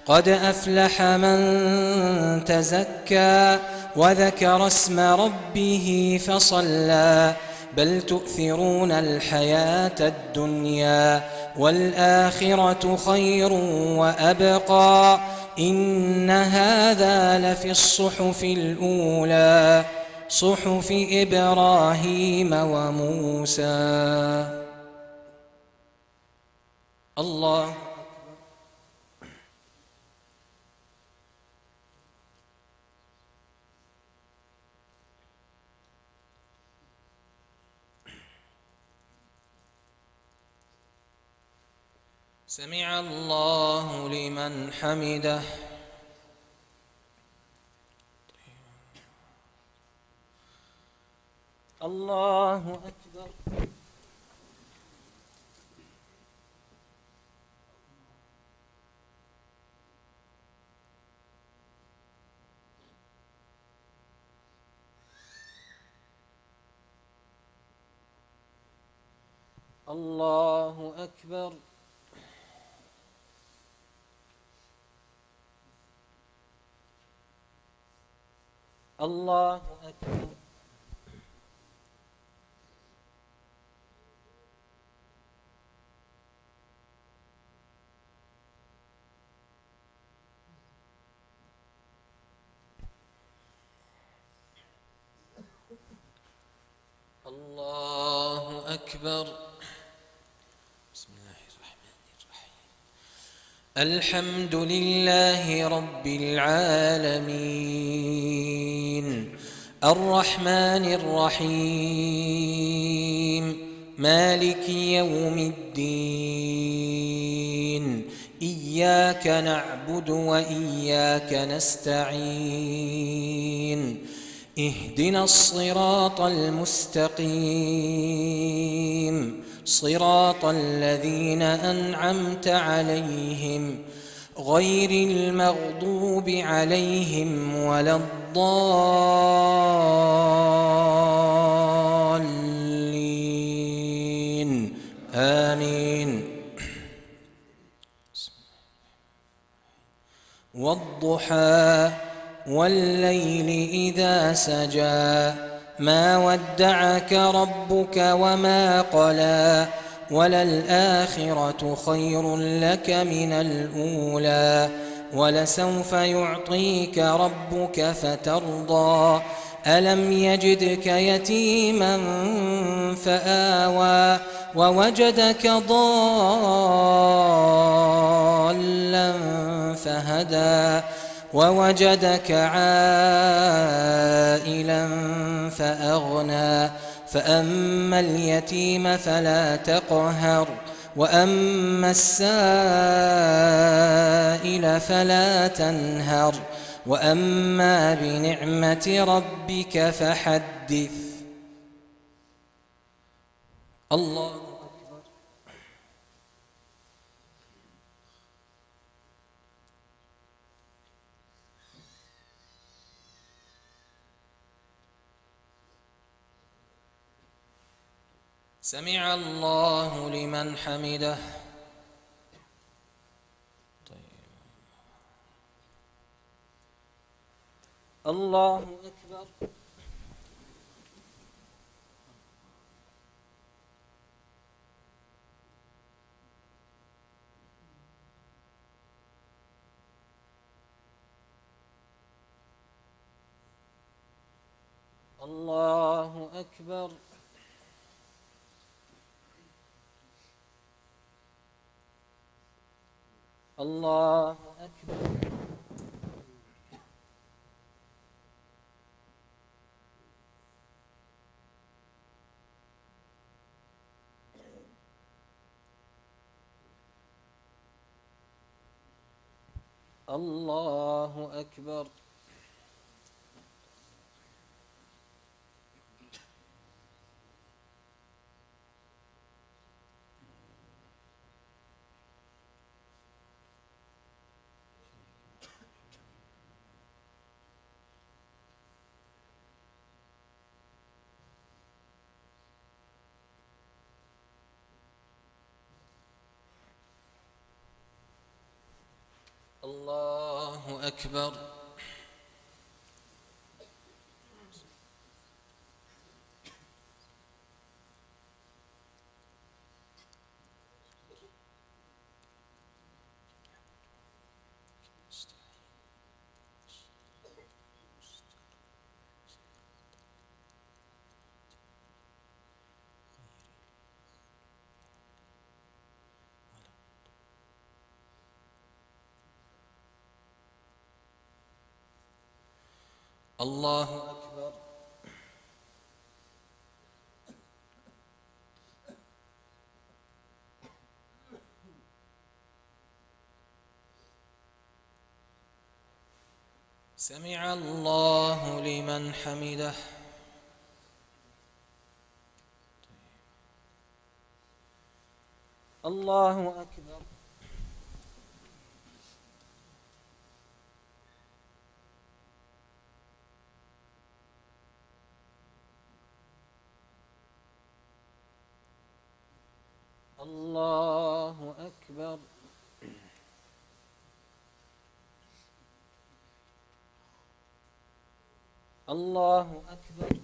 قد أفلح من تزكى وذكر اسم ربه فصلى بل تؤثرون الحياة الدنيا والآخرة خير وأبقى إن هذا لفي الصحف الأولى صحف إبراهيم وموسى الله سمع الله لمن حمده الله أكبر الله أكبر الله أكبر الله أكبر. بسم الله الرحمن الرحيم. الحمد لله رب العالمين الرحمن الرحيم مالك يوم الدين إياك نعبد وإياك نستعين اهدنا الصراط المستقيم صراط الذين أنعمت عليهم غير المغضوب عليهم ولا الضالين آمين. والضحى والليل إذا سجى ما ودعك ربك وما قلى وللآخرة خير لك من الأولى ولسوف يعطيك ربك فترضى ألم يجدك يتيما فآوى ووجدك ضالا فهدى ووجدك عائلا فأغنى فأما اليتيم فلا تقهر وأما السائل فلا تنهر وأما بنعمة ربك فحدث. الله أكبر. سمع الله لمن حمده. الله أكبر. الله أكبر. الله أكبر. الله أكبر. الله أكبر. الله أكبر. سمع الله لمن حمده. الله أكبر. الله أكبر. الله أكبر.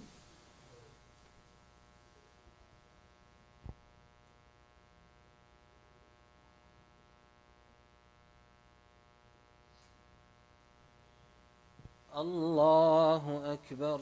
الله أكبر.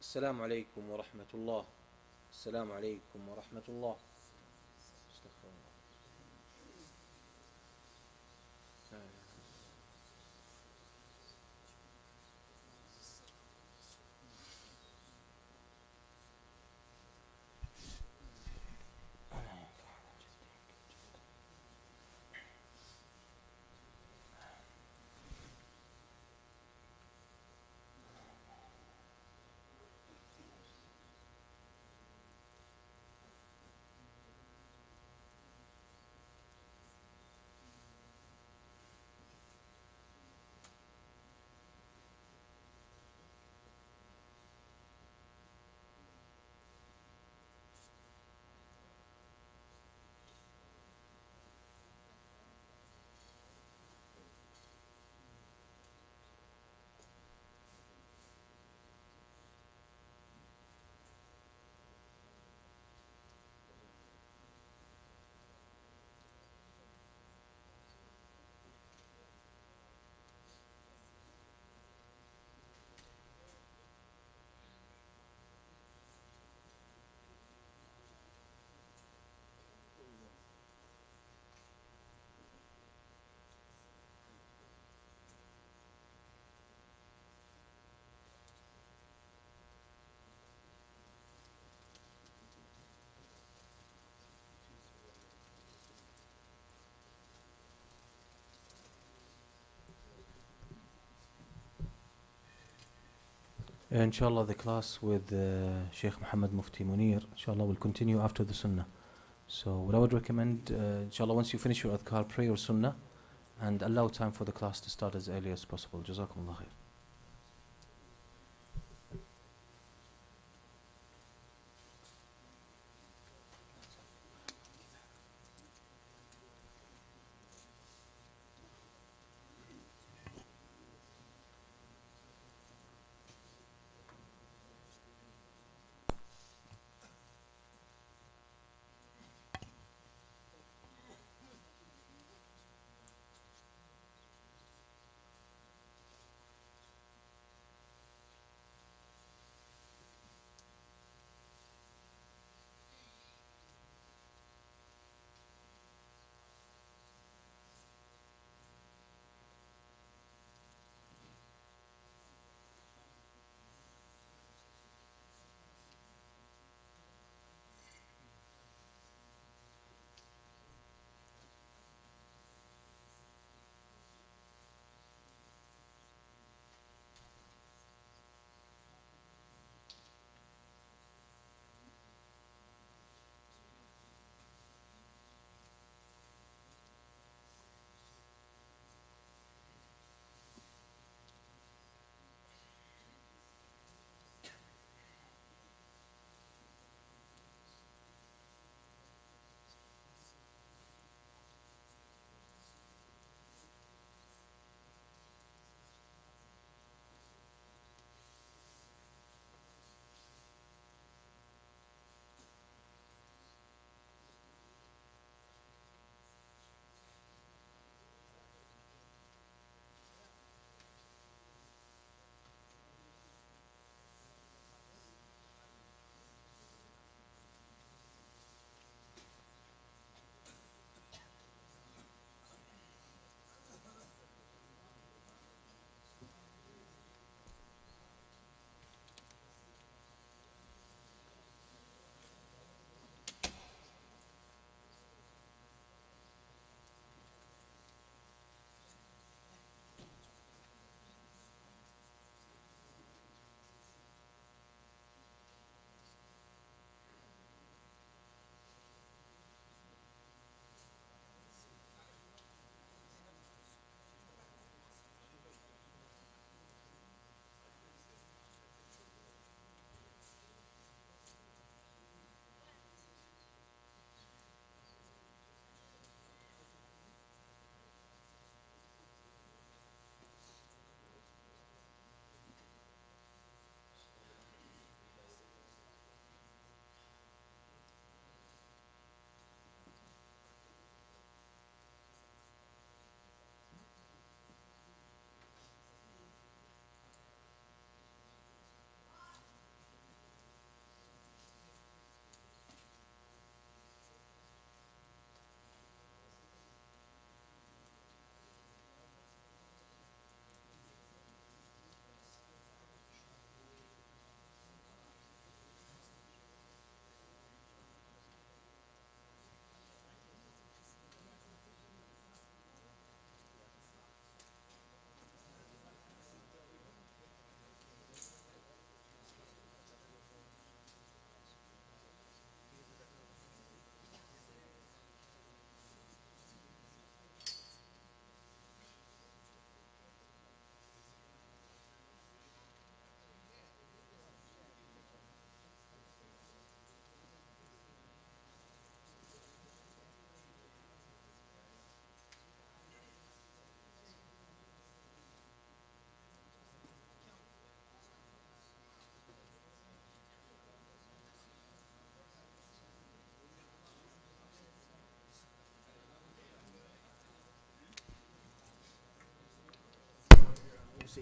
السلام عليكم ورحمة الله. السلام عليكم ورحمة الله. استغفر الله. Inshallah, the class with Sheikh Muhammad Mufti Munir, inshallah, will continue after the Sunnah. So what I would recommend, inshallah, once you finish your adhkar, pray your Sunnah and allow time for the class to start as early as possible. Jazakumullah khair.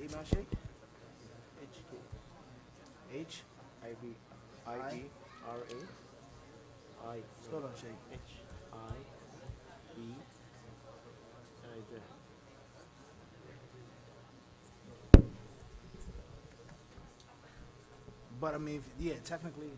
email, Sheikh? H. I-V-I-E-R-A Hold on, Sheikh. H-I-E right there. But I mean, yeah, technically.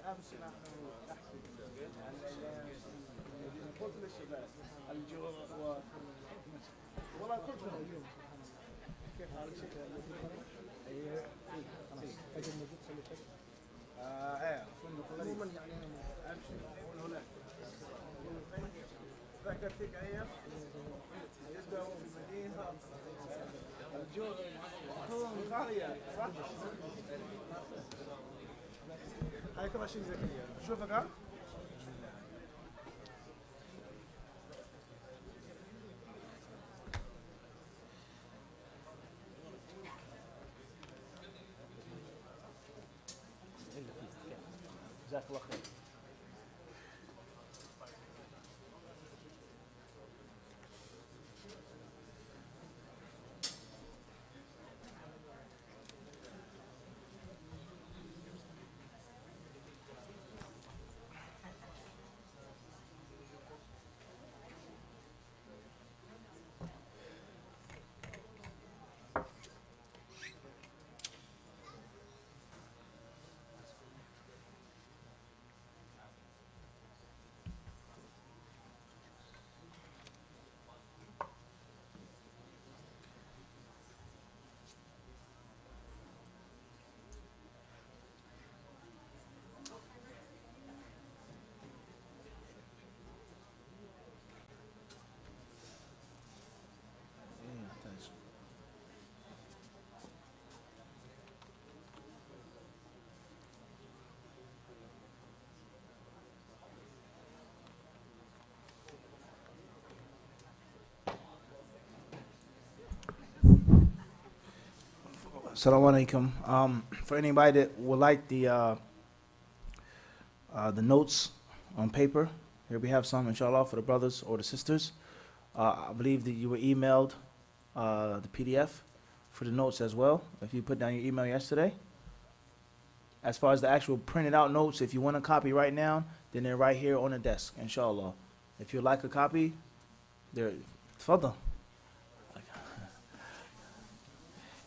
بالامس نحن نحكي قلت للشباب الجوع والله قلت لهم اليوم كيف حالك شيخ؟ ايه اجل موجود خلي فكره ايه فندق عموما يعني امشي هناك ذكرت فيك ايام يبداوا في المدينه الجوع خالية صح؟ هاي كمان شيء زكية شوفك ها؟ جزاك الله خير. Assalamu alaikum. For anybody that would like the notes on paper, here we have some, inshallah, for the brothers or the sisters. I believe that you were emailed the PDF for the notes as well, if you put down your email yesterday. As far as the actual printed out notes, if you want a copy right now, then they're right here on the desk, inshallah. If you'd like a copy, they're, tfadal.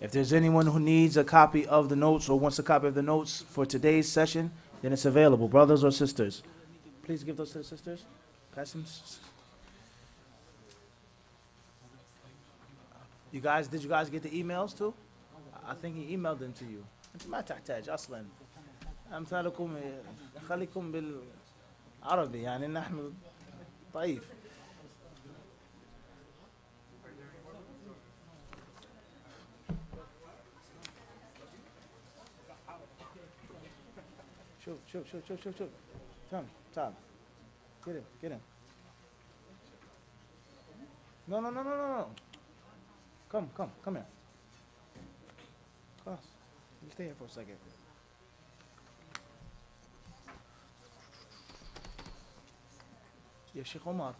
If there's anyone who needs a copy of the notes or wants a copy of the notes for today's session, then it's available, brothers or sisters. Please give those to the sisters. Pass them. You guys, did you guys get the emails too? I think he emailed them to you. ما تحتاج أصلاً. أمثالكم خليكم عربي يعني نحن طيب. شوف تعال. Get him. No. Come here. خلاص. You stay here for a second. يا شيخ عمر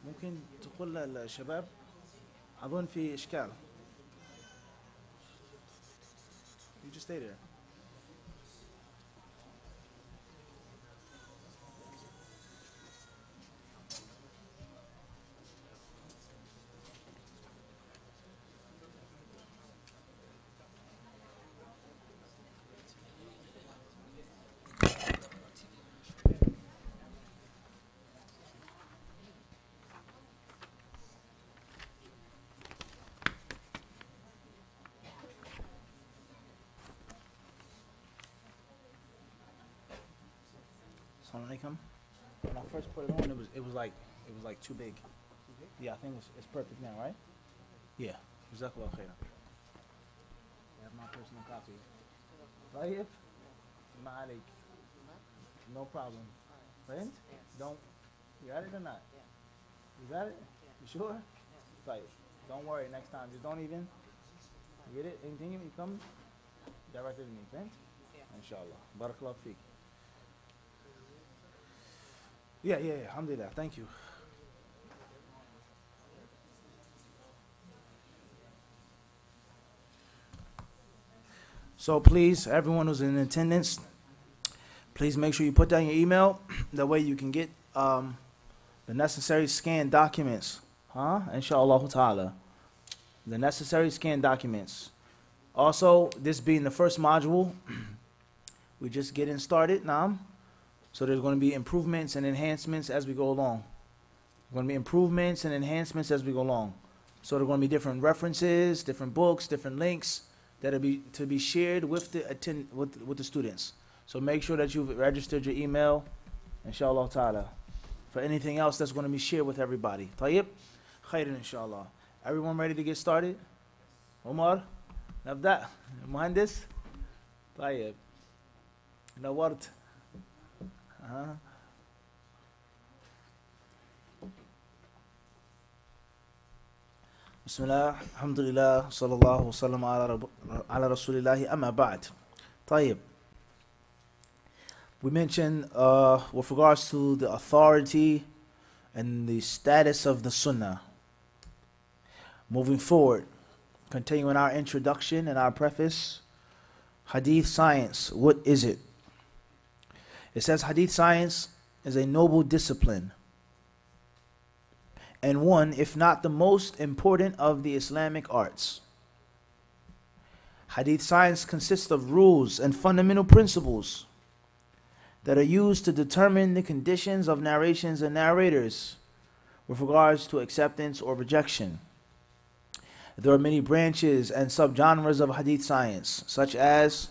ممكن تقول للشباب أظن في إشكال. You just stay there. Assalamualaikum. When I first put it on, it was like too big. Yeah, I think it's perfect now, right? Yeah. Jazakallah khairan. I have my personal copy. طيب. ما عليك. No problem. Friend? Don't. You got it or not? You got it? You sure? طيب. Don't worry. Next time, just don't even. You get it? Anything you come directly to me, friend? Inshallah. Barakallah feek. Yeah. Alhamdulillah. Thank you. So please, everyone who's in attendance, please make sure you put down your email. That way you can get the necessary scanned documents. Inshallah ta'ala. The necessary scanned documents. Also, this being the first module, we're just getting started now. So there's going to be improvements and enhancements as we go along. There's going to be improvements and enhancements as we go along. So there are going to be different references, different books, different links that will be to be shared with the students. So make sure that you've registered your email, inshallah ta'ala, for anything else that's going to be shared with everybody. Tayyib? Khairan inshallah. Everyone ready to get started? Omar? Nabda? Muhandis? Tayyib. Nawart? Bismillah, alhamdulillah, sallallahu wa sallam ala rasulillahi, amma ba'd. Tayyib. We mentioned with regards to the authority and the status of the Sunnah. Moving forward, continuing our introduction and our preface, Hadith science, what is it? It says Hadith science is a noble discipline and one, if not the most important of the Islamic arts. Hadith science consists of rules and fundamental principles that are used to determine the conditions of narrations and narrators with regards to acceptance or rejection. There are many branches and subgenres of Hadith science, such as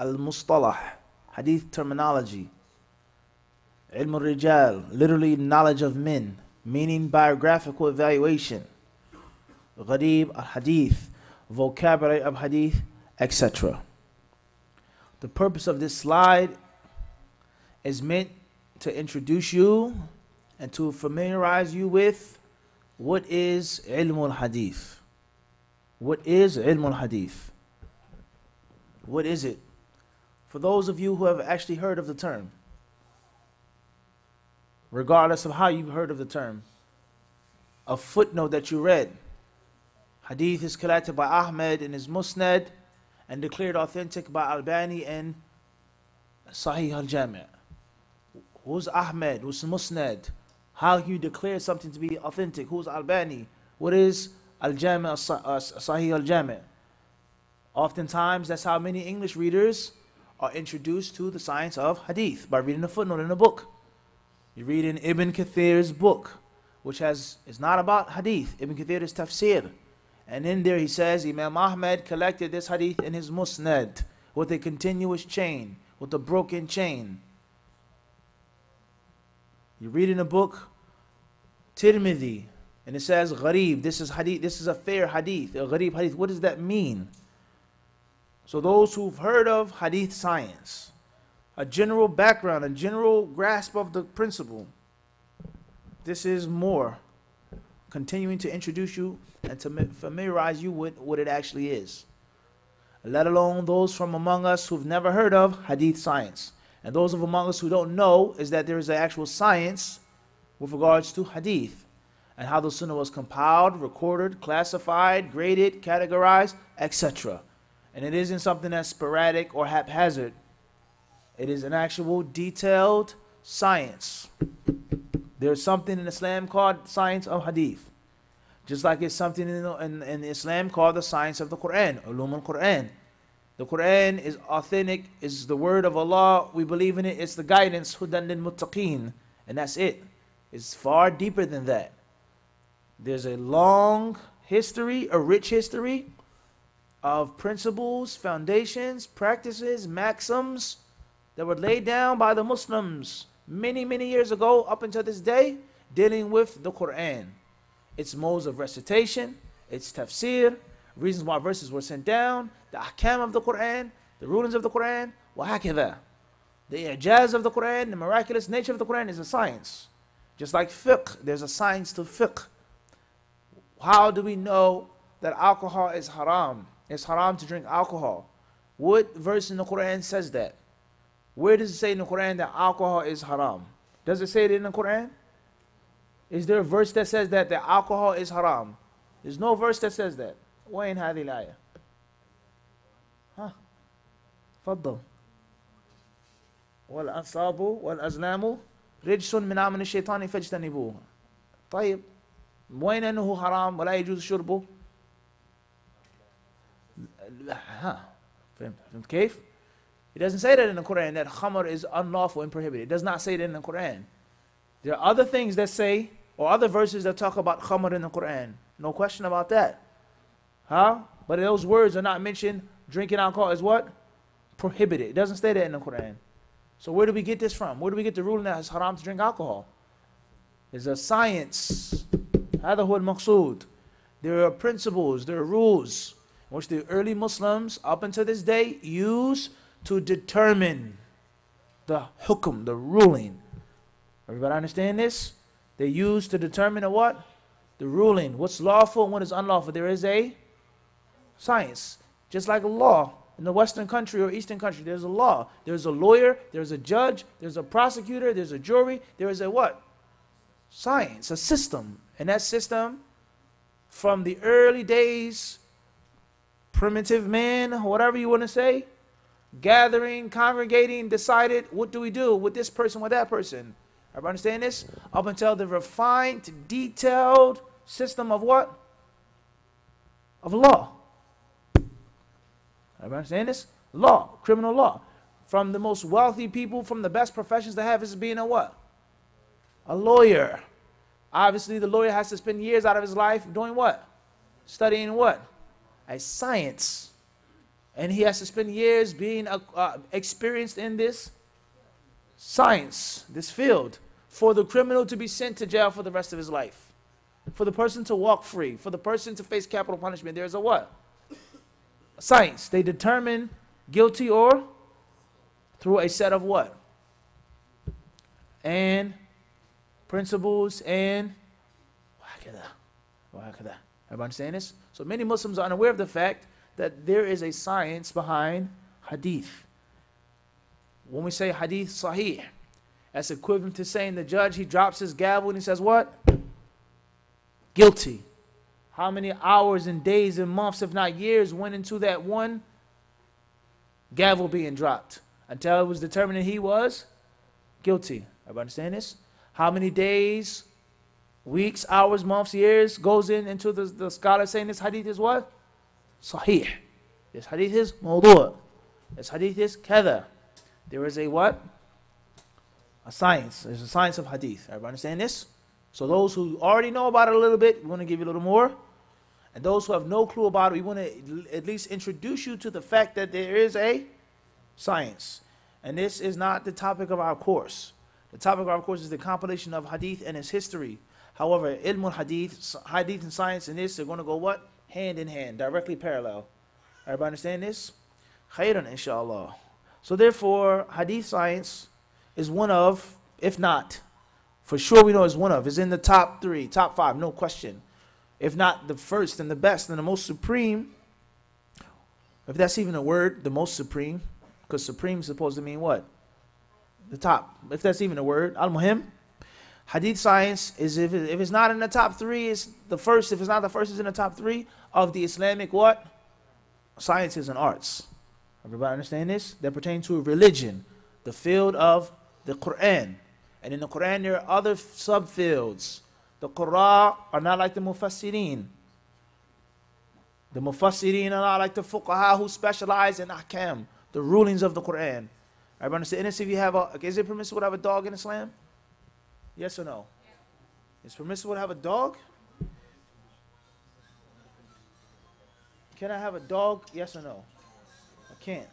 al-mustalah, Hadith terminology, ilm al-rijal, literally knowledge of men, meaning biographical evaluation, gharib al-hadith, vocabulary of hadith, etc. The purpose of this slide is meant to introduce you and to familiarize you with what is ilm al-hadith. What is ilm al-hadith? What is it? For those of you who have actually heard of the term, regardless of how you've heard of the term, a footnote that you read, hadith is collected by Ahmed in his Musnad and declared authentic by Albani in Sahih al-Jami'. Who's Ahmed? Who's Musnad? How you declare something to be authentic? Who's Albani? What is al-Jami', Sahih al-Jami'? Oftentimes, that's how many English readers are introduced to the science of hadith, by reading a footnote in a book. You read in Ibn Kathir's book, which is not about hadith. Ibn Kathir is tafsir. And in there he says, Imam Ahmed collected this hadith in his Musnad with a continuous chain, with a broken chain. You read in a book, Tirmidhi, and it says gharib. This is hadith. This is a fair hadith, a gharib hadith. What does that mean? So those who've heard of hadith science, a general background, a general grasp of the principle, this is more continuing to introduce you and to familiarize you with what it actually is. Let alone those from among us who've never heard of hadith science. And those of among us who don't know is that there is an actual science with regards to hadith and how the sunnah was compiled, recorded, classified, graded, categorized, etc. And it isn't something that's sporadic or haphazard. It is an actual detailed science. There's something in Islam called science of hadith. Just like it's something in Islam called the science of the Quran, ulum al-Quran. The Quran is authentic, is the word of Allah. We believe in it. It's the guidance, hudan lil muttaqeen. And that's it. It's far deeper than that. There's a long history, a rich history of principles, foundations, practices, maxims that were laid down by the Muslims many, many years ago up until this day, dealing with the Quran. Its modes of recitation, its tafsir, reasons why verses were sent down, the ahkam of the Quran, the rulings of the Quran, وهكذا. The i'jaz of the Quran, the miraculous nature of the Quran is a science. Just like fiqh, there's a science to fiqh. How do we know that alcohol is haram? It's haram to drink alcohol. What verse in the Quran says that? Where does it say in the Quran that alcohol is haram? Does it say it in the Quran? Is there a verse that says that the alcohol is haram? There's no verse that says that. وين هذه الآية؟ ها تفضل. والأنصاب والأزلام رجس من عمل الشيطان فاجتنبوه. طيب وين أنه حرام ولا يجوز شربه؟ ها فهمت كيف؟ It doesn't say that in the Quran that khamr is unlawful and prohibited. It does not say that in the Quran. There are other things that say, or other verses that talk about khamr in the Quran. No question about that. Huh? But those words are not mentioned. Drinking alcohol is what? Prohibited. It doesn't say that in the Quran. So where do we get this from? Where do we get the ruling that it's haram to drink alcohol? There's a science. هذا هو المقصود. There are principles, there are rules, which the early Muslims, up until this day, use to determine the hukum, the ruling. Everybody understand this? They use to determine a what? The ruling. What's lawful and what is unlawful. There is a science. Just like a law. In the Western country or Eastern country, there's a law. There's a lawyer, there's a judge, there's a prosecutor, there's a jury, there is a what? Science, a system. And that system, from the early days, primitive man, whatever you want to say, gathering, congregating, decided, what do we do with this person, with that person? Everybody understand this? Up until the refined, detailed system of what? Of law. Everybody understand this? Law, criminal law. From the most wealthy people, from the best professions to have is being a what? A lawyer. Obviously, the lawyer has to spend years out of his life doing what? Studying what? A science. And he has to spend years being experienced in this science, this field, for the criminal to be sent to jail for the rest of his life. For the person to walk free. For the person to face capital punishment. There's a what? Science. They determine guilty or through a set of what? And principles and everybody understand this? So many Muslims are unaware of the fact that there is a science behind hadith. When we say hadith sahih, that's equivalent to saying the judge, he drops his gavel and he says what? Guilty. How many hours and days and months, if not years, went into that one gavel being dropped until it was determined that he was guilty. Everybody understand this? How many days, weeks, hours, months, years goes into the scholar saying this hadith is what? Sahih. This hadith is mawdu'. This hadith is kada. There is a what? A science. There's a science of hadith. Everybody understand this? So those who already know about it a little bit, we want to give you a little more. And those who have no clue about it, we want to at least introduce you to the fact that there is a science. And this is not the topic of our course. The topic of our course is the compilation of hadith and its history. However, ilm hadith, hadith and science and this, they're going to go what? Hand in hand, directly parallel. Everybody understand this? Khairan, inshallah. So therefore, hadith science is one of, if not, for sure we know it's one of, is in the top 3, top 5, no question. If not the first and the best and the most supreme, if that's even a word, the most supreme, because supreme is supposed to mean what? The top. If that's even a word, al-muhim. Hadith science is, if it's not in the top 3, it's the first. If it's not the first, it's in the top 3 of the Islamic what? Sciences and arts. Everybody understand this? That pertain to religion, the field of the Quran. And in the Quran, there are other subfields. The Qur'an are not like the Mufassirin. The Mufassirin are not like the Fuqaha who specialize in ahkam, the rulings of the Quran. Everybody understand this? If you have is it permissible to have a dog in Islam? Yes or no? It's permissible to have a dog? Can I have a dog? Yes or no? I can't.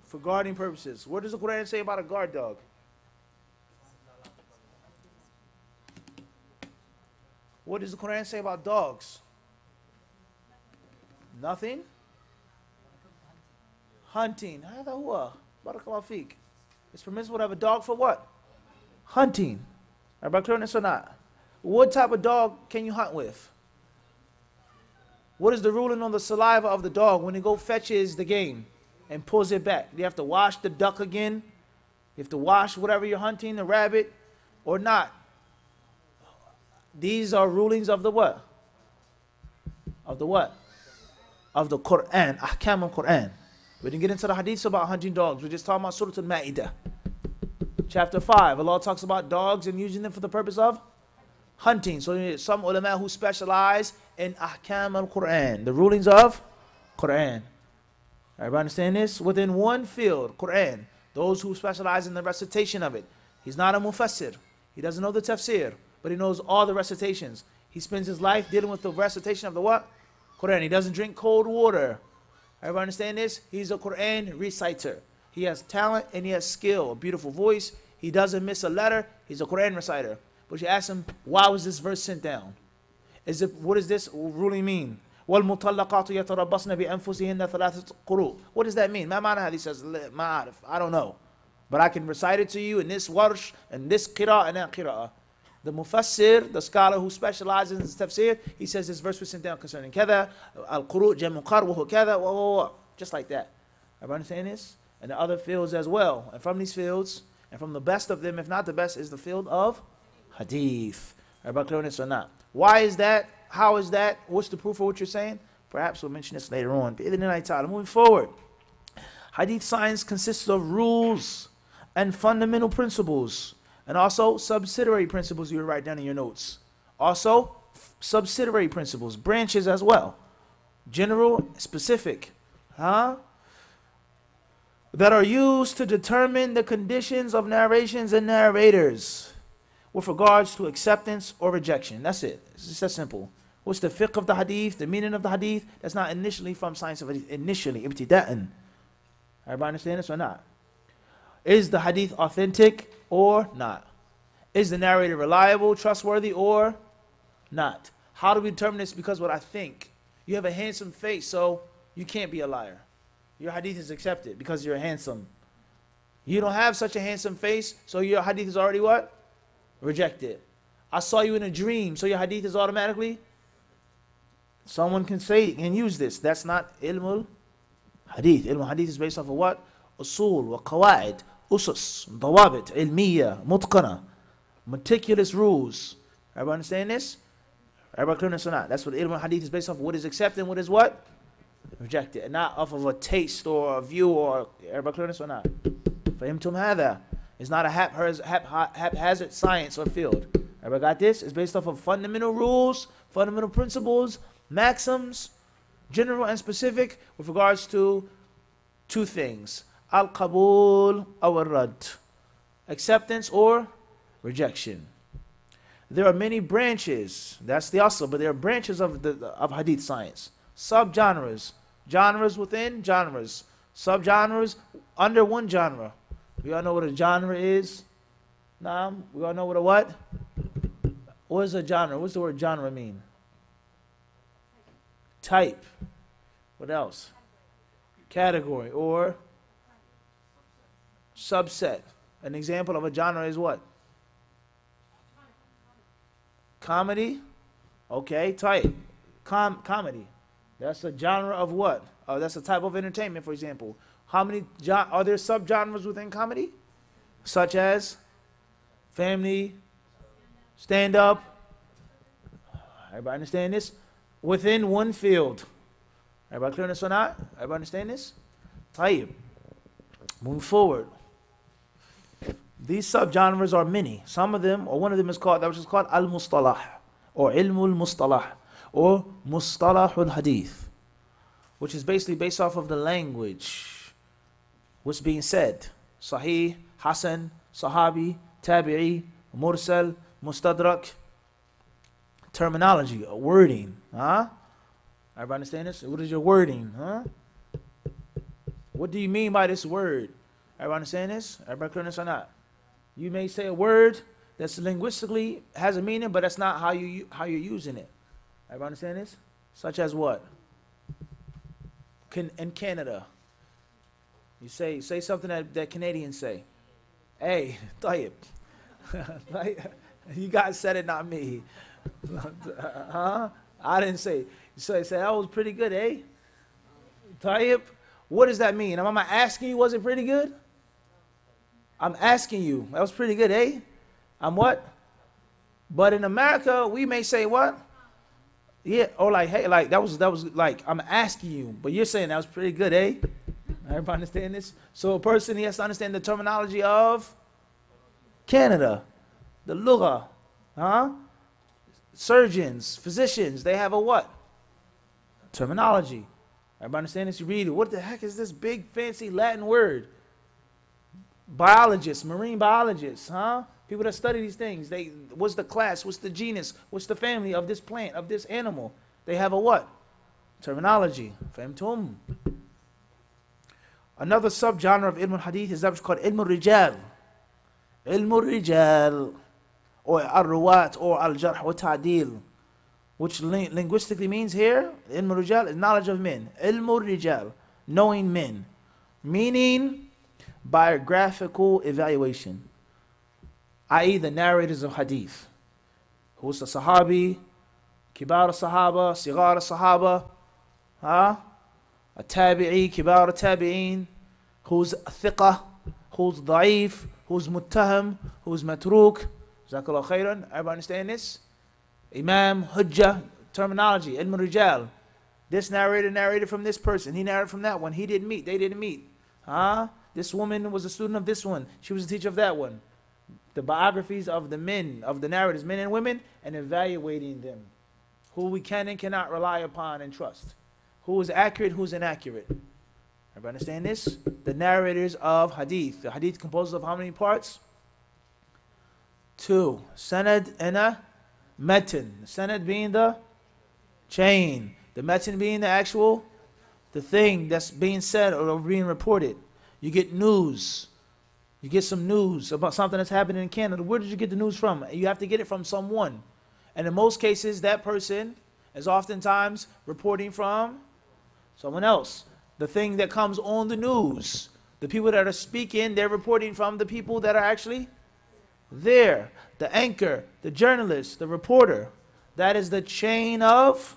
For guarding purposes. What does the Quran say about a guard dog? What does the Quran say about dogs? Nothing? Hunting. Hada huwa. Barakallahu feek. It's permissible to have a dog for what? Hunting. Everybody clear on this or not? What type of dog can you hunt with? What is the ruling on the saliva of the dog when it go fetches the game and pulls it back? Do you have to wash the duck again? You have to wash whatever you're hunting, the rabbit, or not? These are rulings of the what? Of the what? Of the Quran, ahkam al-Quran. We didn't get into the hadiths about hunting dogs. We're just talking about Surah Al-Ma'idah. Chapter 5, Allah talks about dogs and using them for the purpose of hunting. So some ulama who specialize in ahkam al-Quran, the rulings of Quran. Everybody understand this? Within one field, Quran, those who specialize in the recitation of it. He's not a mufassir. He doesn't know the tafsir, but he knows all the recitations. He spends his life dealing with the recitation of the what? Quran. He doesn't drink cold water. Everybody understand this? He's a Quran reciter. He has talent and he has skill, a beautiful voice. He doesn't miss a letter. He's a Quran reciter. But you ask him, why was this verse sent down? What does this ruling mean? وَالْمُطَلَّقَاتُ يَتَرَبَّصْنَ بِأَنفُسِهِنَّ ثَلَاثَةَ قُرُوءٍ. What does that mean? ما معنى? He says, ما أعرف. I don't know. But I can recite it to you in this warsh, and this qira'ah, and that qira'ah. The mufassir, the scholar who specializes in tafsir, he says this verse was sent down concerning kada, al-quru' jamu qarwuhu kada, just like that. Everybody understand this? And the other fields as well. And from these fields, and from the best of them, if not the best, is the field of hadith. Everybody clear on this or not? Why is that? How is that? What's the proof of what you're saying? Perhaps we'll mention this later on. Moving forward. Hadith science consists of rules and fundamental principles, and also subsidiary principles you would write down in your notes. Also, subsidiary principles, branches as well. General, specific. That are used to determine the conditions of narrations and narrators with regards to acceptance or rejection. That's it. It's just that simple. What's the fiqh of the hadith, the meaning of the hadith? That's not initially from science of hadith. Initially, ibtida'an. Everybody understand this or not? Is the hadith authentic or not? Is the narrator reliable, trustworthy or not? How do we determine this? Because what I think. You have a handsome face, so you can't be a liar. Your hadith is accepted because you're handsome. You don't have such a handsome face, so your hadith is already what? Rejected. I saw you in a dream, so your hadith is automatically. Someone can say and use this. That's not ilmul hadith. Ilmul hadith is based off of what? Usul wa qawaid, usus, dawabit, ilmiya, mutqana, meticulous rules. Everybody understand this? Everybody clear this or not? That's what ilmul hadith is based off of. What is accepted and what is what? Rejected. And not off of a taste or a view or. Everybody clear this or not? Fahimtum hadha. It's not a haphazard science or field. Everybody got this? It's based off of fundamental rules, fundamental principles, maxims, general and specific, with regards to two things. Al-qabul or rad. Acceptance or rejection. There are many branches. That's the asl, but there are branches of hadith science. Subgenres. Genres within genres. Subgenres under one genre. We all know what a genre is. Nah, we all know what a what? What is a genre? What's the word genre mean? Type. What else? Category or subset. An example of a genre is what? Comedy. Okay, type. Comedy. That's a genre of what? That's a type of entertainment, for example. How many are there subgenres within comedy? Such as family, stand-up. Everybody understand this? Within one field. Everybody clear on this or not? Everybody understand this? Tayyib. Moving forward. These subgenres are many. Some of them, or one of them is called, that which is called al-mustalah, or ilmul mustalah, or mustalahul hadith, which is basically based off of the language, what's being said. Sahih, Hasan, Sahabi, Tabi'i, Mursal, Mustadrak. Terminology, wording. Huh? Everybody understand this? What is your wording? Huh? What do you mean by this word? Everybody understand this? Everybody clear this or not? You may say a word that's linguistically has a meaning, but that's not how you're using it. Everybody understand this? Such as what? In Canada, you say something that Canadians say. Hey, Tayyip. You guys said it, not me. Huh? I didn't say. So say that was pretty good, eh? Tayyip. What does that mean? Am I asking you, was it pretty good? I'm asking you. That was pretty good, eh? I'm what? But in America, we may say what? Yeah, or like, hey, like that was like, I'm asking you, but you're saying that was pretty good, eh? Everybody understand this? So a person, he has to understand the terminology of Canada, the lugha, huh? Surgeons, physicians, they have a what? Terminology. Everybody understand this? You read it. What the heck is this big fancy Latin word? Biologists, marine biologists, huh? People that study these things. What's the class? What's the genus? What's the family of this plant, of this animal? They have a what? Terminology. Fahimtum. Another subgenre of ilm al-hadith is that which is called ilm al-rijal. Ilm al-rijal. Or al-ruwat or al-jarh wa ta'dil. Which linguistically means here, ilm al-rijal is knowledge of men. Ilm al-rijal. Knowing men. Meaning biographical evaluation, i.e. the narrators of hadith. Who's the sahabi, kibar sahaba, sigar sahaba, huh? A tabi'i, kibar tabi'in, who's thiqah, who's da'if, who's muttaham, who's matruk. Jazakallah khairan. Everybody understand this? Imam, hujjah, terminology, ilm rijal. This narrator narrated from this person, he narrated from that one, he didn't meet, they didn't meet. Huh? This woman was a student of this one. She was a teacher of that one. The biographies of the men, of the narrators, men and women, and evaluating them. Who we can and cannot rely upon and trust. Who is accurate, who's inaccurate. Everybody understand this? The narrators of hadith. The hadith composed of how many parts? 2. Sanad and a metin. The sanad being the chain. The metin being the thing that's being said or being reported. You get news. You get some news about something that's happening in Canada. Where did you get the news from? You have to get it from someone. And in most cases, that person is oftentimes reporting from someone else. The thing that comes on the news. The people that are speaking, they're reporting from the people that are actually there. The anchor, the journalist, the reporter. That is the chain of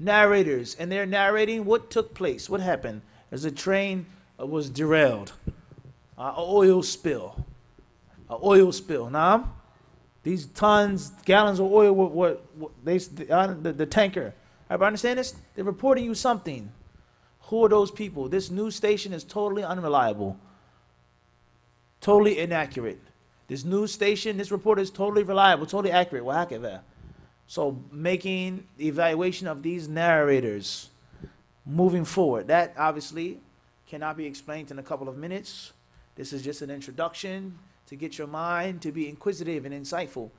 narrators. And they're narrating what took place, what happened. There's a train was derailed. An oil spill. An oil spill. Now, these tons, gallons of oil were the tanker. Everybody understand this? They're reporting you something. Who are those people? This news station is totally unreliable. Totally inaccurate. This news station, this reporter is totally reliable, totally accurate. So making the evaluation of these narrators moving forward. That obviously cannot be explained in a couple of minutes. This is just an introduction to get your mind to be inquisitive and insightful.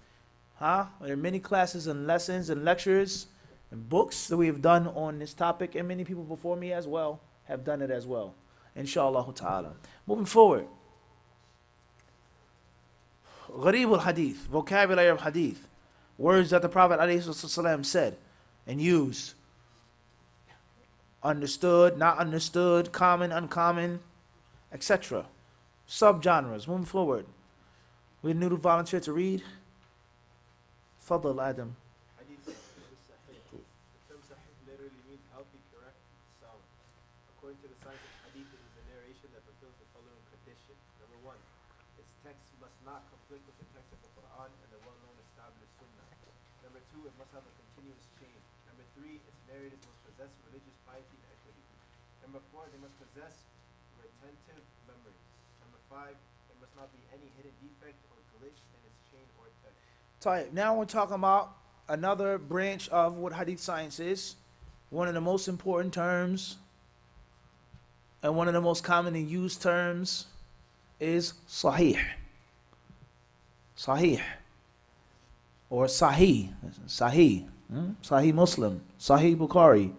There are many classes and lessons and lectures and books that we have done on this topic, and many people before me as well have done it as well. Inshallah ta'ala. Moving forward. Gharib al-Hadith, vocabulary of Hadith. Words that the Prophet ﷺ said and used. Understood, not understood, common, uncommon, etc. Subgenres. Moving forward. We need to volunteer to read. Fadl Adam. Hadith Sahih. The term Sahih literally means healthy, correct, sound. According to the science of Hadith, it is a narration that fulfills the following condition. Number one, its text must not conflict with the text of the Quran and the well-known established Sunnah. Number two, it must have a continuous chain. Number three, its narrators must possess religious piety and equity. Number four, they must possess retentive memory. Number five, there must not be any hidden defect or glitch in its chain or text. Now we're talking about another branch of what Hadith science is. One of the most important terms and one of the most commonly used terms is Sahih. Sahih. Or Sahih. Sahih. Sahih Muslim. Sahih Bukhari.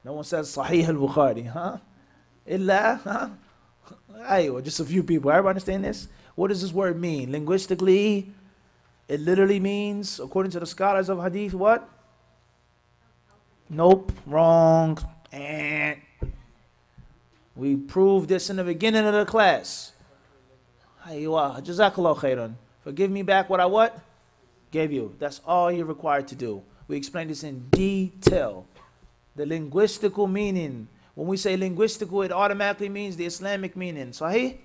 No one says Sahih al-Bukhari. Huh? Illa. Huh? Aywa, just a few people. Everybody understand this? What does this word mean? Linguistically, it literally means, according to the scholars of Hadith, what? Nope. Wrong. We proved this in the beginning of the class. Aywa. Jazakallah khairan. Forgive me back what I what? Gave you. That's all you're required to do. We explained this in detail. The linguistical meaning. When we say linguistical, it automatically means the Islamic meaning. Sahih?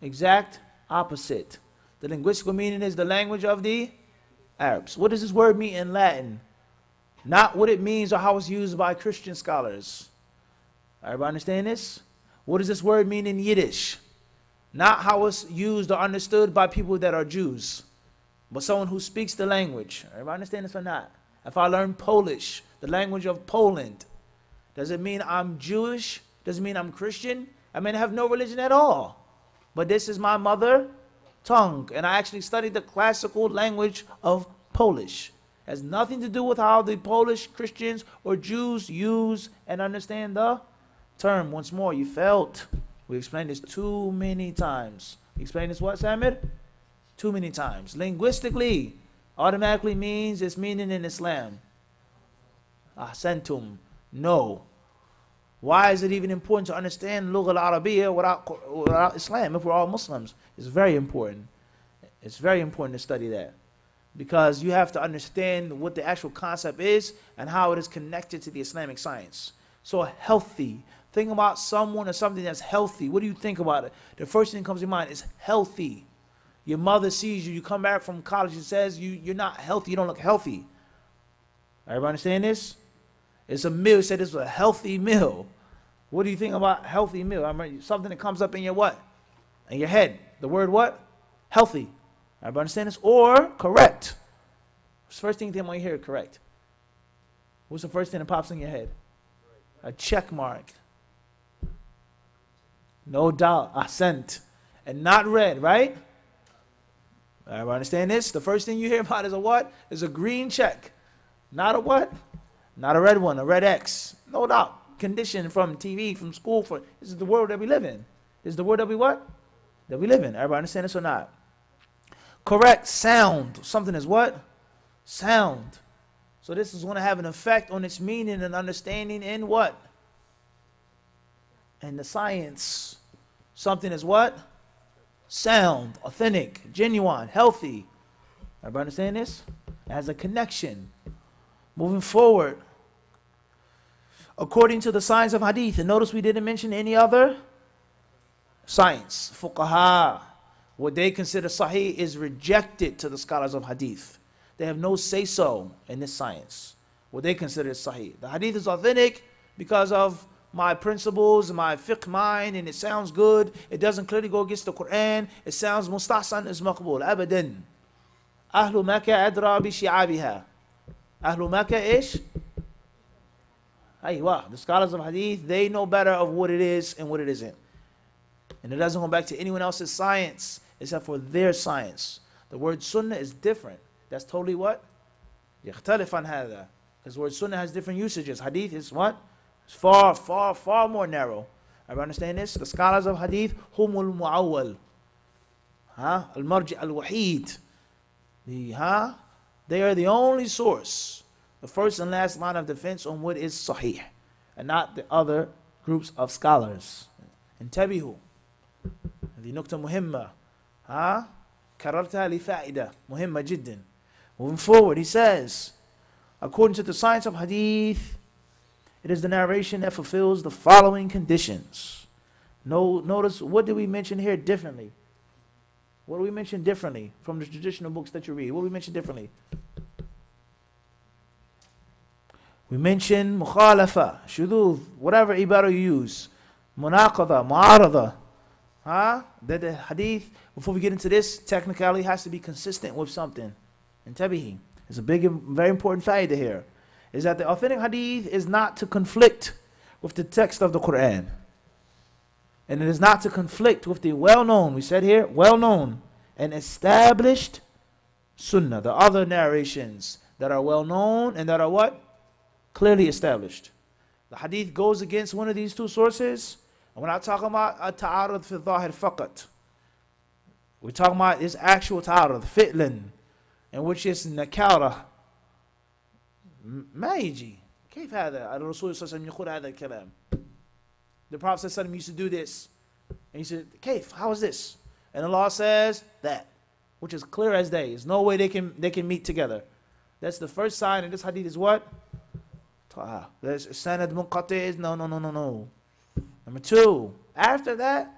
Exact opposite. The linguistical meaning is the language of the Arabs. What does this word mean in Latin? Not what it means or how it's used by Christian scholars. Everybody understand this? What does this word mean in Yiddish? Not how it's used or understood by people that are Jews, but someone who speaks the language. Everybody understand this or not? If I learn Polish, the language of Poland, does it mean I'm Jewish? Does it mean I'm Christian? I mean, I have no religion at all. But this is my mother tongue. And I actually studied the classical language of Polish. It has nothing to do with how the Polish Christians or Jews use and understand the term. Once more, you felt. We explained this too many times. We explained this what, Samir? Too many times. Linguistically, automatically means its meaning in Islam. Ahsantum. No. Why is it even important to understand Lugha al-Arabiya without Islam if we're all Muslims? It's very important. It's very important to study that. Because you have to understand what the actual concept is and how it is connected to the Islamic science. So healthy. Think about someone or something that's healthy. What do you think about it? The first thing that comes to your mind is healthy. Your mother sees you. You come back from college and says you're not healthy. You don't look healthy. Everybody understand this? It's a meal. It said it's a healthy meal. What do you think about healthy meal? I mean, something that comes up in your what? In your head. The word what? Healthy. Everybody understand this? Or correct. What's the first thing when you hear correct? What's the first thing that pops in your head? A check mark. No doubt. Assent. And not red, right? Everybody understand this? The first thing you hear about is a what? Is a green check. Not a what? Not a red one, a red X. No doubt. Conditioned from TV, from school. This is the world that we live in. This is the world that we what? That we live in. Everybody understand this or not? Correct. Sound. Something is what? Sound. So this is going to have an effect on its meaning and understanding in what? In the science. Something is what? Sound. Authentic. Genuine. Healthy. Everybody understand this? It has a connection. Moving forward, according to the science of Hadith, and notice we didn't mention any other science, fuqaha, what they consider sahih is rejected to the scholars of Hadith. They have no say-so in this science. What they consider is sahih. The Hadith is authentic because of my principles, my fiqh mind, and it sounds good. It doesn't clearly go against the Quran. It sounds mustahsan, is maqbool. Abadan. Ahlu Makkah adra bi shi'abiha. Ahlu Makkah ish? Aywa. The scholars of Hadith, they know better of what it is and what it isn't. And it doesn't go back to anyone else's science except for their science. The word sunnah is different. That's totally what? يختلف عن هذا. Because the word sunnah has different usages. Hadith is what? It's far, far, far more narrow. I understand this? The scholars of Hadith, humul mu'awwal. Al-Marji al-Wahid. They are the only source, the first and last line of defense on what is sahih, and not the other groups of scholars. انتبهوا. هذه نقطة مهمة. كررتها لفائدة مهمة جدا. Moving forward, he says, according to the science of hadith, it is the narration that fulfills the following conditions. Notice, what did we mention here differently? What do we mention differently from the traditional books that you read? What do we mention differently? We mention mukhalafa, shudud, whatever ibara you use. Munaqada, mu'arada. That the hadith, before we get into this, technically has to be consistent with something. And tabihi. It's a big and very important faida here. Is that the authentic hadith is not to conflict with the text of the Quran. And it is not to conflict with the well-known, we said here, well-known and established sunnah, the other narrations that are well-known and that are what? Clearly established. The hadith goes against one of these two sources, and we're not talking about a ta'arud fi dhahir faqat. We're talking about this actual ta'arud, fi'lan, in which is nakara. ما يجي كيف هذا الرسول صلى الله عليه وسلم يقول هذا الكلام. The Prophet ﷺ used to do this. And he said, Kaif, how is this? And Allah says that, which is clear as day. There's no way they can meet together. That's the first sign in this hadith is what? There's sanad munqati. No. Number two, after that,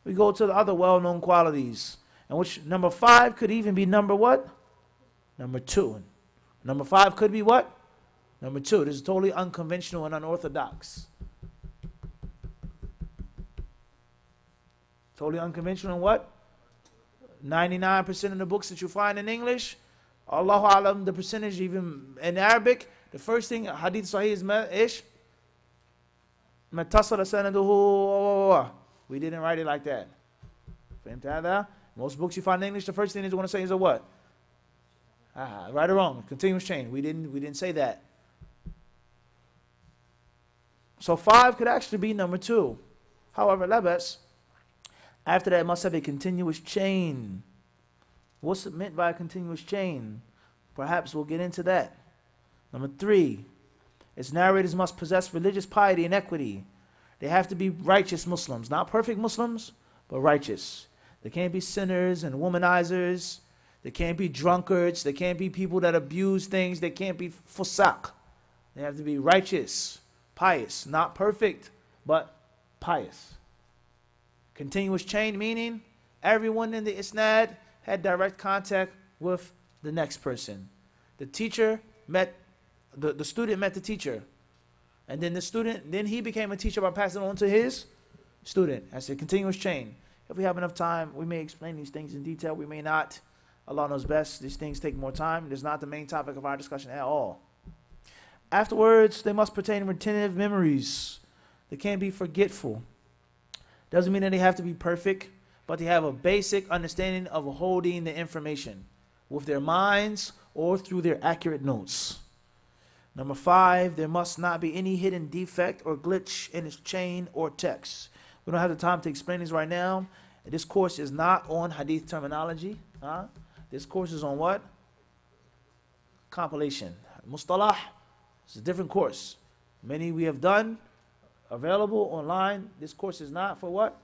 we go to the other well-known qualities. And which number 5 could even be number what? Number 2. Number 5 could be what? Number 2. This is totally unconventional and unorthodox. Totally unconventional and what? 99% of the books that you find in English, Allahu Alam, the percentage even in Arabic, the first thing, hadith sahih is ish? Matasala sanaduhu. We didn't write it like that. Most books you find in English, the first thing they want to say is a what? Right or wrong, continuous chain. We didn't say that. So 5 could actually be number 2. However, labas, after that, it must have a continuous chain. What's it meant by a continuous chain? Perhaps we'll get into that. Number 3, its narrators must possess religious piety and equity. They have to be righteous Muslims, not perfect Muslims, but righteous. They can't be sinners and womanizers. They can't be drunkards. They can't be people that abuse things. They can't be fusaq. They have to be righteous, pious, not perfect, but pious. Continuous chain meaning everyone in the isnad had direct contact with the next person. The teacher met, the student met the teacher. And then the student, then he became a teacher by passing on to his student. That's a continuous chain. If we have enough time, we may explain these things in detail. We may not. Allah knows best. These things take more time. It's not the main topic of our discussion at all. Afterwards, they must pertain retentive memories. They can't be forgetful. Doesn't mean that they have to be perfect, but they have a basic understanding of holding the information with their minds or through their accurate notes. Number 5, there must not be any hidden defect or glitch in its chain or text. We don't have the time to explain this right now. This course is not on hadith terminology. This course is on what? Compilation. Mustalah is a different course. Many we have done, available online. This course is not for what?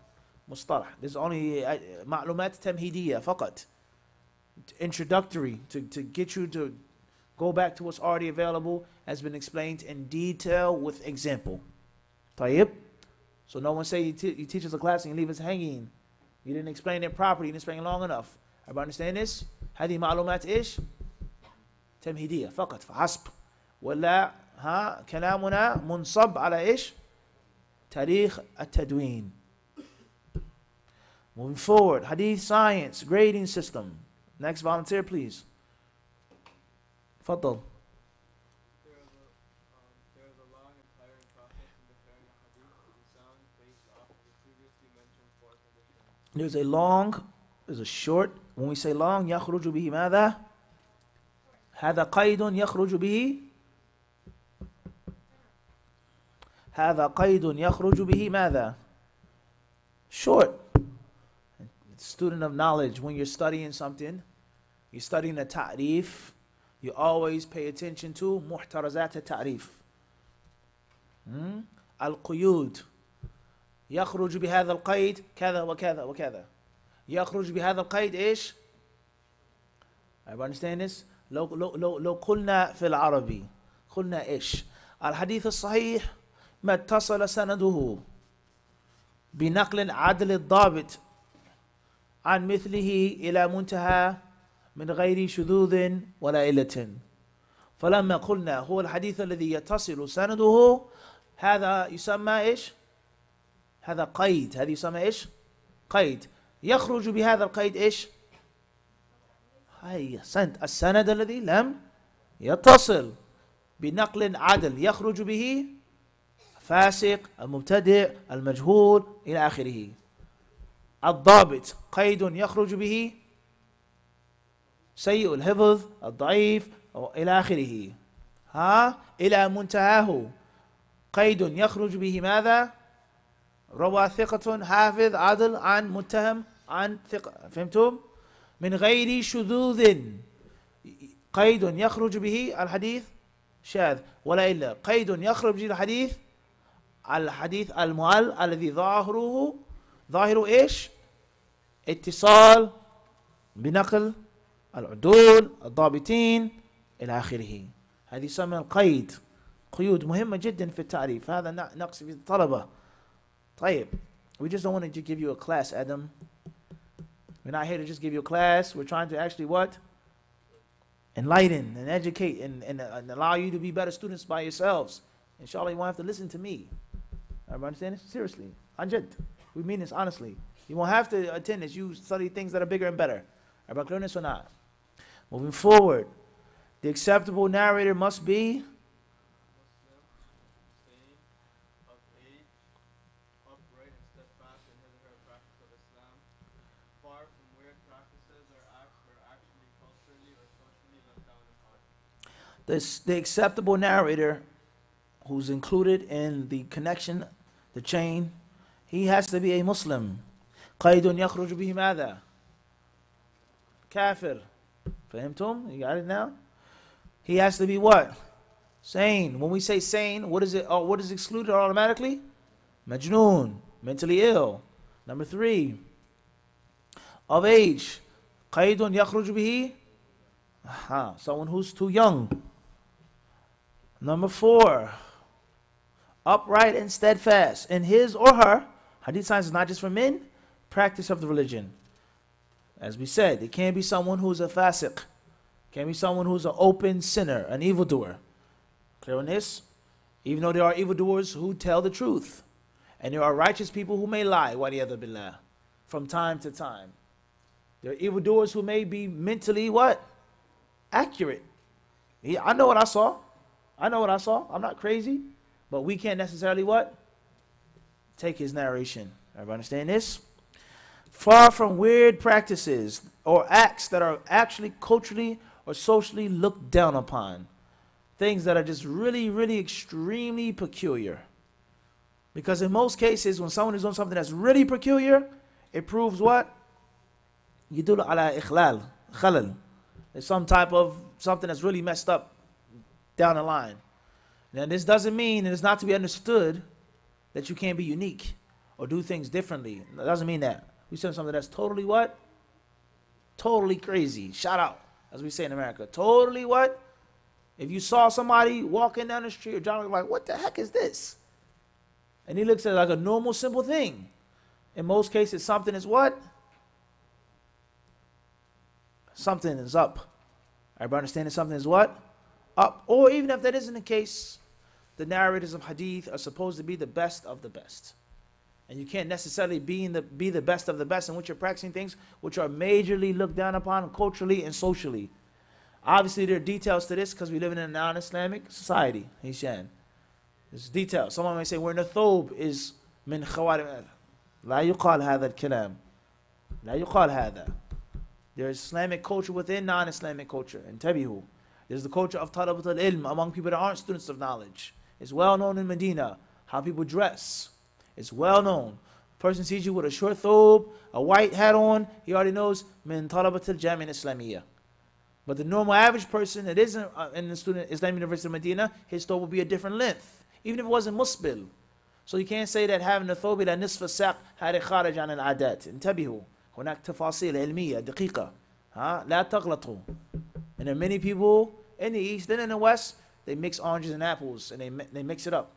Mustalah. This is only ma'lumat tamhidiyya faqat. Introductory to get you to go back to what's already available, has been explained in detail with example. Tayyib. So no one say you teach us a class and you leave us hanging. You didn't explain it properly, you didn't explain it long enough. Everybody understand this? هذه معلومات إيش؟ تمهيدية فقط فحسب. ولا كلامنا منصب على إيش؟ تاريخ التدوين. Moving forward, hadith science, grading system. Next volunteer, please. تفضل. There is a long and tiring process in declaring a hadith to be sound based off of the previously mentioned 4 conditions. There's a long, there's a short. When we say long, يخرج به ماذا؟ هذا قيد يخرج به. هذا قيد يخرج به ماذا؟ Short. student of knowledge, when you're studying something, you're studying a ta'rif, you always pay attention to muhtarazat al-ta'rif. القيود يخرج بهذا القيد كذا وكذا وكذا يخرج بهذا القيد إيش؟ Everybody understand this? لو قلنا في العربي قلنا إيش؟ الحديث الصحيح ما اتصل سنده بنقل عدل الضابط عن مثله إلى منتهى من غير شذوذ ولا علة. فلما قلنا هو الحديث الذي يتصل سنده، هذا يسمى إيش؟ هذا قيد. هذا يسمى إيش؟ قيد. يخرج بهذا القيد إيش؟ هي السند الذي لم يتصل بنقل عدل يخرج به فاسق، المبتدع، المجهول إلى آخره. الضابط قيد يخرج به سيء الحفظ، الضعيف، إلى آخره. إلى منتهاه قيد يخرج به ماذا؟ روى ثقة حافظ عدل عن متهم عن ثقة. فهمتم؟ من غير شذوذ. قيد يخرج به الحديث شاذ ولا إلا. قيد يخرج به الحديث المعل الذي ظاهره إيش؟ اتصال بنقل العدول الضابطين إلى آخره. هذه يسمى القيد. قيود مهمة جدا في التعريف. هذا نقص في الطلبة. طيب, we just don't want to give you a class, Adam. We're not here to just give you a class. We're trying to actually what? Enlighten and educate and allow you to be better students by yourselves. Inshallah, you won't have to listen to me. Everybody understand this? Seriously. Anjad. We mean this honestly. You won't have to attend this. You study things that are bigger and better. Everybody clear this or not? Moving forward, the acceptable narrator must be the acceptable narrator who's included in the connection, the chain, he has to be a Muslim. قيد يخرج به ماذا؟ كافر. فهمتم? You got it now? He has to be what? Sane. When we say sane, what is it? What is excluded automatically? Majnoon, mentally ill. Number 3, of age. قيد يخرج به someone who's too young. Number 4, upright and steadfast in his or her. Hadith science is not just for men, practice of the religion. As we said, it can't be someone who's a fasiq. It can't be someone who's an open sinner, an evildoer. Clear on this? Even though there are evildoers who tell the truth. And there are righteous people who may lie, waliyadhu billah, from time to time. There are evildoers who may be mentally what? Accurate. I know what I saw. I'm not crazy. But we can't necessarily what? Take his narration. Everybody understand this? Far from weird practices or acts that are actually culturally or socially looked down upon. Things that are just really, really extremely peculiar. Because in most cases, when someone is doing something that's really peculiar, it proves what? يدل على إخلال, خلل. There's some type of something that's really messed up down the line. Now this doesn't mean, and it's not to be understood, that you can't be unique or do things differently. It doesn't mean that. We said something that's totally what? Totally crazy. Shout out, as we say in America. Totally what? If you saw somebody walking down the street or driving, like, what the heck is this? And he looks at it like a normal, simple thing. In most cases, something is what? Something is up. Everybody understand that something is what? Up. Or even if that isn't the case, the narrators of hadith are supposed to be the best of the best. And you can't necessarily be the best of the best in which you're practicing things which are majorly looked down upon culturally and socially. Obviously, there are details to this because we live in a non-Islamic society. Hishan. There's details. Someone may say, wearing a thobe is min khawarim. La yuqal hadha al-kalam. La yuqal hadha. There is Islamic culture within non-Islamic culture. And tabihu. There's the culture of talabat al-ilm among people that aren't students of knowledge. It's well known in Medina how people dress. It's well known. Person sees you with a short thobe, a white hat on, he already knows min talabat al-jami' islamiyya. But the normal average person that isn't in the student Islamic University of Medina, his thobe will be a different length, even if it wasn't musbil. So you can't say that having a thobe ila nisf al-saq هذا خارج عن العادات. انتبهوا. هناك تفاصيل علمية دقيقة. لا تغلطوا. And there are many people in the East and in the West, they mix oranges and apples and they mix it up.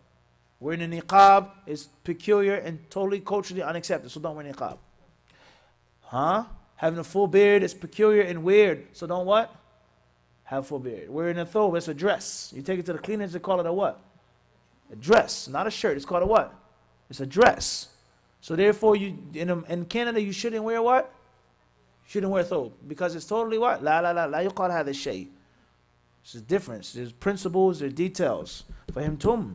Wearing a niqab is peculiar and totally culturally unacceptable, so don't wear niqab. Having a full beard is peculiar and weird, so don't what? Have a full beard. Wearing a thobe, it's a dress. You take it to the cleaners, they call it a what? A dress, not a shirt. It's called a what? It's a dress. So therefore, in Canada, you shouldn't wear what? You shouldn't wear thobe, because it's totally what? La yuqal hadha shay. There's a difference. There's principles, there's details. Fahimtum?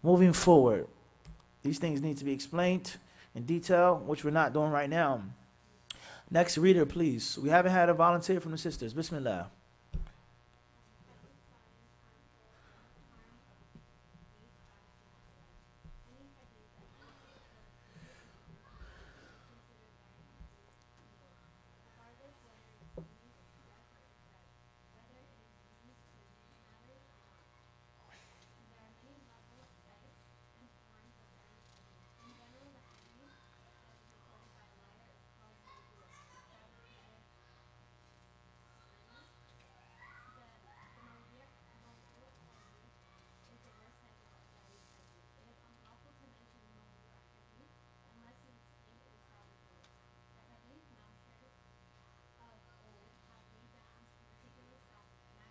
Moving forward, these things need to be explained in detail, which we're not doing right now. Next reader, please. We haven't had a volunteer from the sisters. Bismillah.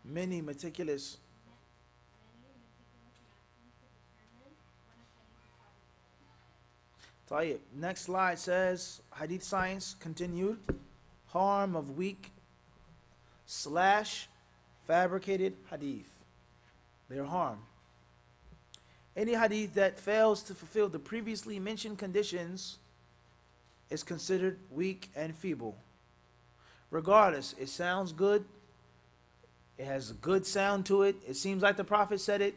Many meticulous. طيب. Next slide says, Hadith science continued. Harm of weak / fabricated hadith. Their harm. Any hadith that fails to fulfill the previously mentioned conditions is considered weak and feeble. Regardless, it sounds good. It has a good sound to it. It seems like the Prophet said it.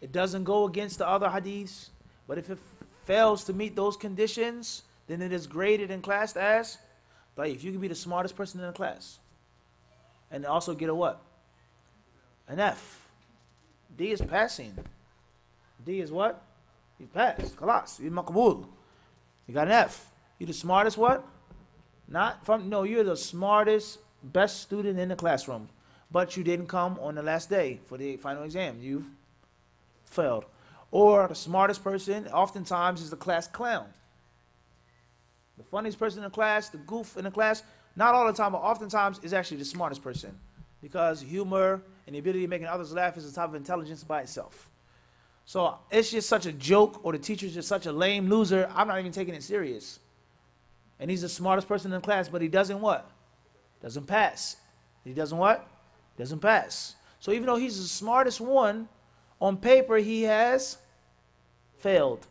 It doesn't go against the other hadiths. But if it fails to meet those conditions, then it is graded and classed as daif. You can be the smartest person in the class and also get a what? An F. D is passing. D is what? You passed. Khalas. You're maqbool. You got an F. You're the smartest what? You're the smartest, best student in the classroom. But you didn't come on the last day for the final exam. You failed. Or the smartest person oftentimes is the class clown. The funniest person in the class, the goof in the class, not all the time, but oftentimes is actually the smartest person. Because humor and the ability of making others laugh is a type of intelligence by itself. So it's just such a joke, or the teacher's just such a lame loser, I'm not even taking it serious. And he's the smartest person in the class, but he doesn't what? Doesn't pass. He doesn't what? Doesn't pass. So even though he's the smartest one, on paper he has failed.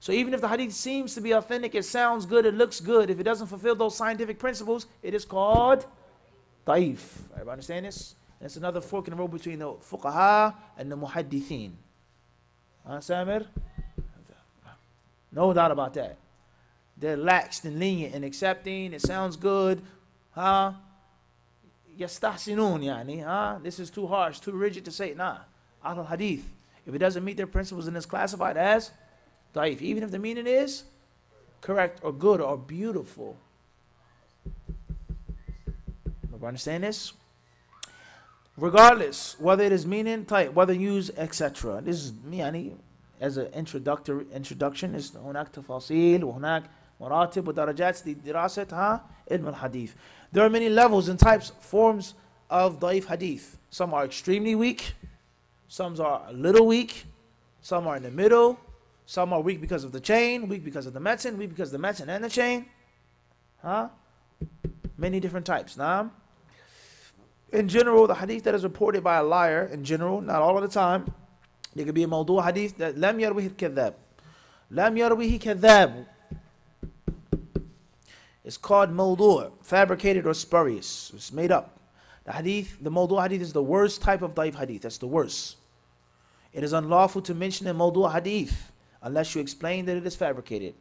So even if the hadith seems to be authentic, it sounds good, it looks good, if it doesn't fulfill those scientific principles, it is called daif. Everybody understand this? And it's another fork in the road between the fuqaha and the muhaddithin. Samir? No doubt about that. They're lax and lenient and accepting. It sounds good. Yastahsinun, yani. This is too harsh, too rigid to say. Nah. Ahl hadith. If it doesn't meet their principles, then it's classified as daif. Even if the meaning is correct or good or beautiful. You understand this? Regardless, whether it is meaning, type, whether used, etc. This is yani, as an introduction. Is هناك تفاصيل وهناك مراتب ودرجات لدراسة علم الحديث. There are many levels and types, forms of daif hadith. Some are extremely weak. Some are a little weak. Some are in the middle. Some are weak because of the chain, weak because of the metin, weak because of the metin and the chain. Many different types. In general, the hadith that is reported by a liar, in general, not all of the time, there could be a mawdu' hadith that lam yarwihi kadhab. Lam yarwihi kadhab. It's called mawdu', fabricated or spurious. It's made up. The hadith, the mawdu' hadith is the worst type of daif hadith. That's the worst. It is unlawful to mention a mawdu' hadith unless you explain that it is fabricated.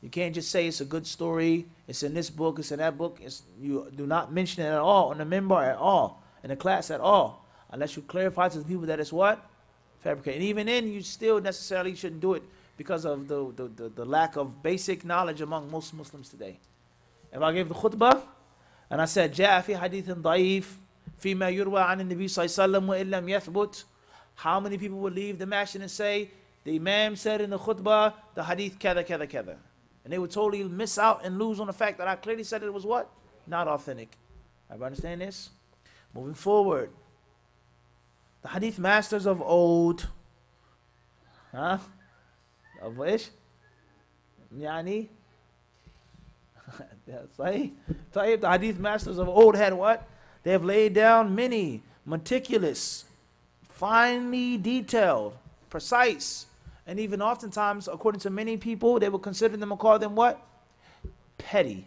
You can't just say it's a good story, it's in this book, it's in that book. You do not mention it at all on the minbar at all, in the class at all, unless you clarify to the people that it's what? Fabricated. And even then, you still necessarily shouldn't do it because of the lack of basic knowledge among most Muslims today. If I gave the khutbah, and I said, جاء في حديث ضعيف فيما يروى عن النبي صلى الله عليه وسلم وإن لم يثبت, how many people would leave the masjid and say, the Imam said in the khutbah, the hadith kada kada kada. And they would totally miss out and lose on the fact that I clearly said it was what? Not authentic. Everybody understand this? Moving forward. The hadith masters of old. Huh? Of which? Yani? صحيح. طيب, the hadith masters of old had what? They have laid down many meticulous, finely detailed, precise, and even oftentimes, according to many people, they will consider them and call them what? Petty